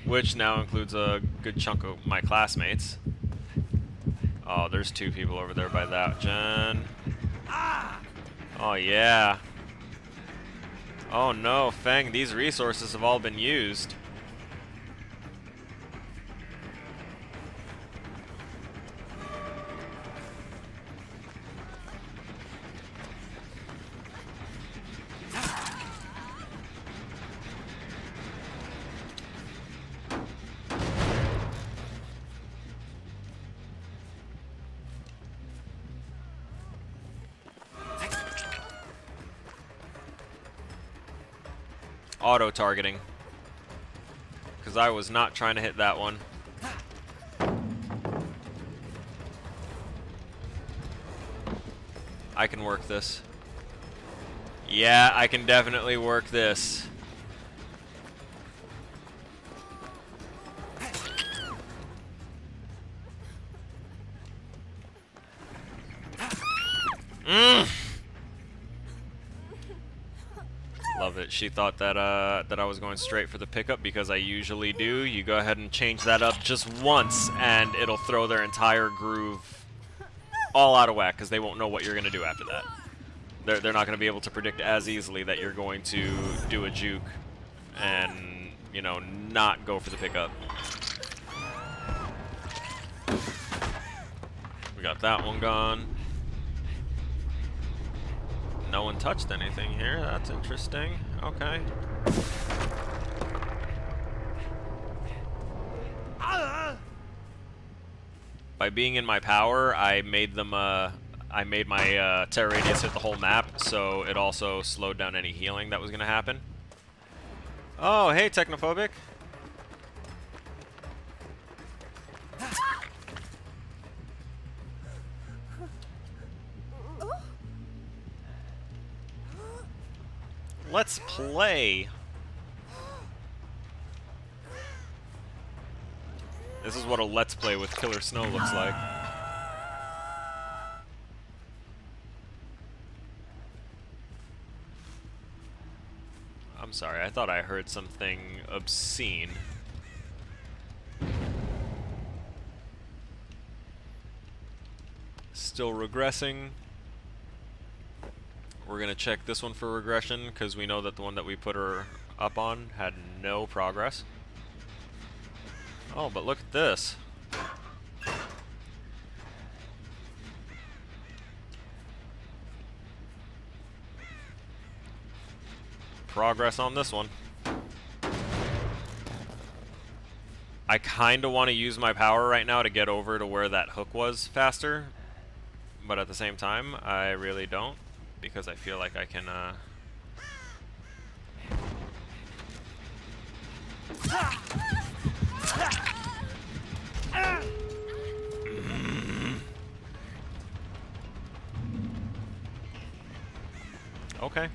Which now includes a good chunk of my classmates. Oh, there's two people over there by that gen. Oh, yeah. Oh, no, Feng, these resources have all been used. Auto-targeting. Because I was not trying to hit that one. I can work this. Yeah, I can definitely work this. Love it. She thought that that I was going straight for the pickup, because I usually do. You go ahead and change that up just once, and it'll throw their entire groove all out of whack, because they won't know what you're going to do after that. They're not going to be able to predict as easily that you're going to do a juke and, you know, not go for the pickup. We got that one gone. No one touched anything here. That's interesting. Okay. By being in my power, I made them. I made my terror radius hit the whole map, so it also slowed down any healing that was gonna happen. Oh, hey, Technophobic. Let's play. This is what a let's play with Killer Snow looks like. I'm sorry, I thought I heard something obscene. Still regressing. We're gonna check this one for regression, because we know that the one that we put her up on had no progress. Oh, but look at this. progress on this one. I kind of want to use my power right now to get over to where that hook was faster. But at the same time, I really don't. Because I feel like I can, Okay.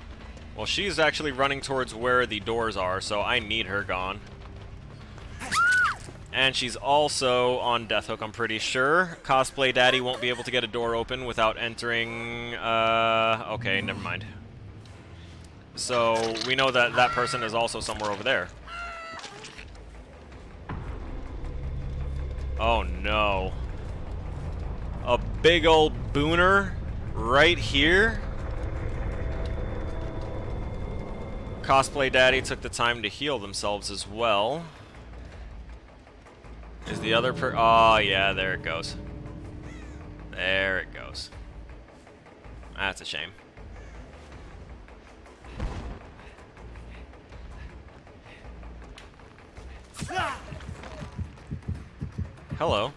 Well, she's actually running towards where the doors are, so I need her gone. And she's also on Death Hook, I'm pretty sure. Cosplay Daddy won't be able to get a door open without entering... okay, never mind. So, we know that that person is also somewhere over there. Oh, no. A big old booner right here? Cosplay Daddy took the time to heal themselves as well. Is the other oh, yeah, there it goes. There it goes. That's a shame. Hello.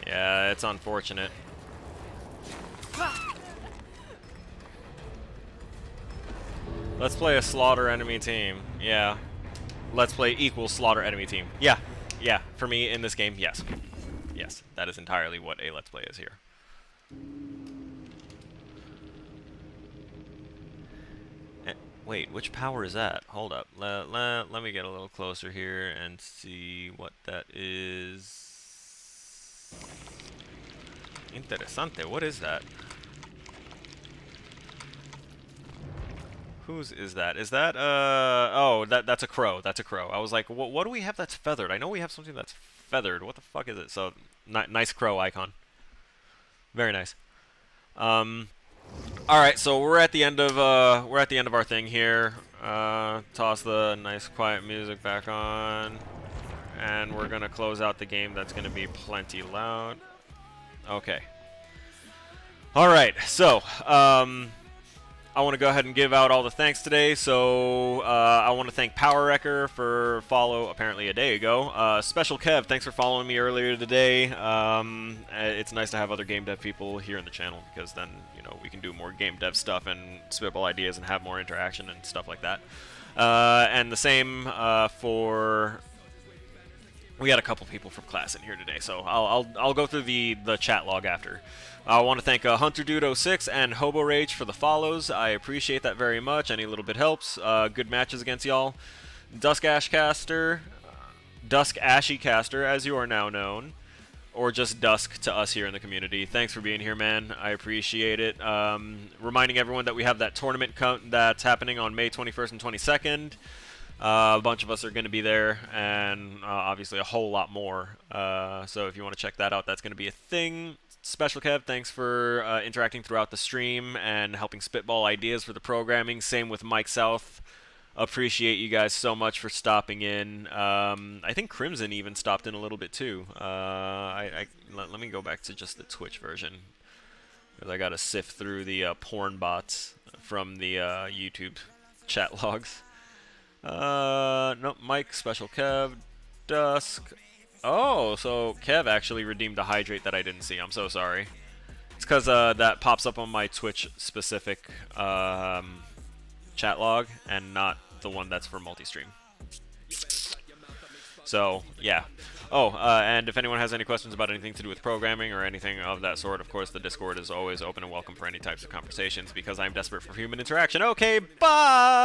Yeah, it's unfortunate. Let's play a slaughter enemy team. Yeah. Let's play equal slaughter enemy team. Yeah. Yeah. For me in this game, yes. Yes. That is entirely what a let's play is here. Wait, which power is that? Hold up. Let me get a little closer here and see what that is. Interesante. What is that? Whose is that? Is that, oh, that's a crow. That's a crow. I was like, what do we have that's feathered? I know we have something that's feathered. What the fuck is it? So, nice crow icon. Very nice. Alright, so we're at the end of our thing here. Toss the nice quiet music back on. And we're gonna close out the game. That's gonna be plenty loud. Okay. Alright, so, I want to go ahead and give out all the thanks today. So I want to thank Power Wrecker for follow apparently a day ago. Special Kev, thanks for following me earlier today. It's nice to have other game dev people here in the channel because then we can do more game dev stuff and spitball ideas and have more interaction and stuff like that. And the same for. We got a couple people from class in here today, so I'll go through the chat log after. I want to thank HunterDude06 and Hobo Rage for the follows. I appreciate that very much. Any little bit helps. Good matches against y'all. Dusk Ashy Caster, as you are now known, or just Dusk to us here in the community. Thanks for being here, man. I appreciate it. Reminding everyone that we have that tournament that's happening on May 21st and 22nd. A bunch of us are going to be there, and obviously a whole lot more. So if you want to check that out, that's going to be a thing. Special Kev, thanks for interacting throughout the stream and helping spitball ideas for the programming. Same with Mike South. Appreciate you guys so much for stopping in. I think Crimson even stopped in a little bit too. Let me go back to just the Twitch version, because I got to sift through the porn bots from the YouTube chat logs. Nope, Mike, Special Kev, Dusk. Oh, so Kev actually redeemed a hydrate that I didn't see. I'm so sorry. It's because that pops up on my Twitch specific chat log and not the one that's for multi-stream. So, yeah. Oh, and if anyone has any questions about anything to do with programming or anything of that sort, of course, the Discord is always open and welcome for any types of conversations because I'm desperate for human interaction. Okay, bye!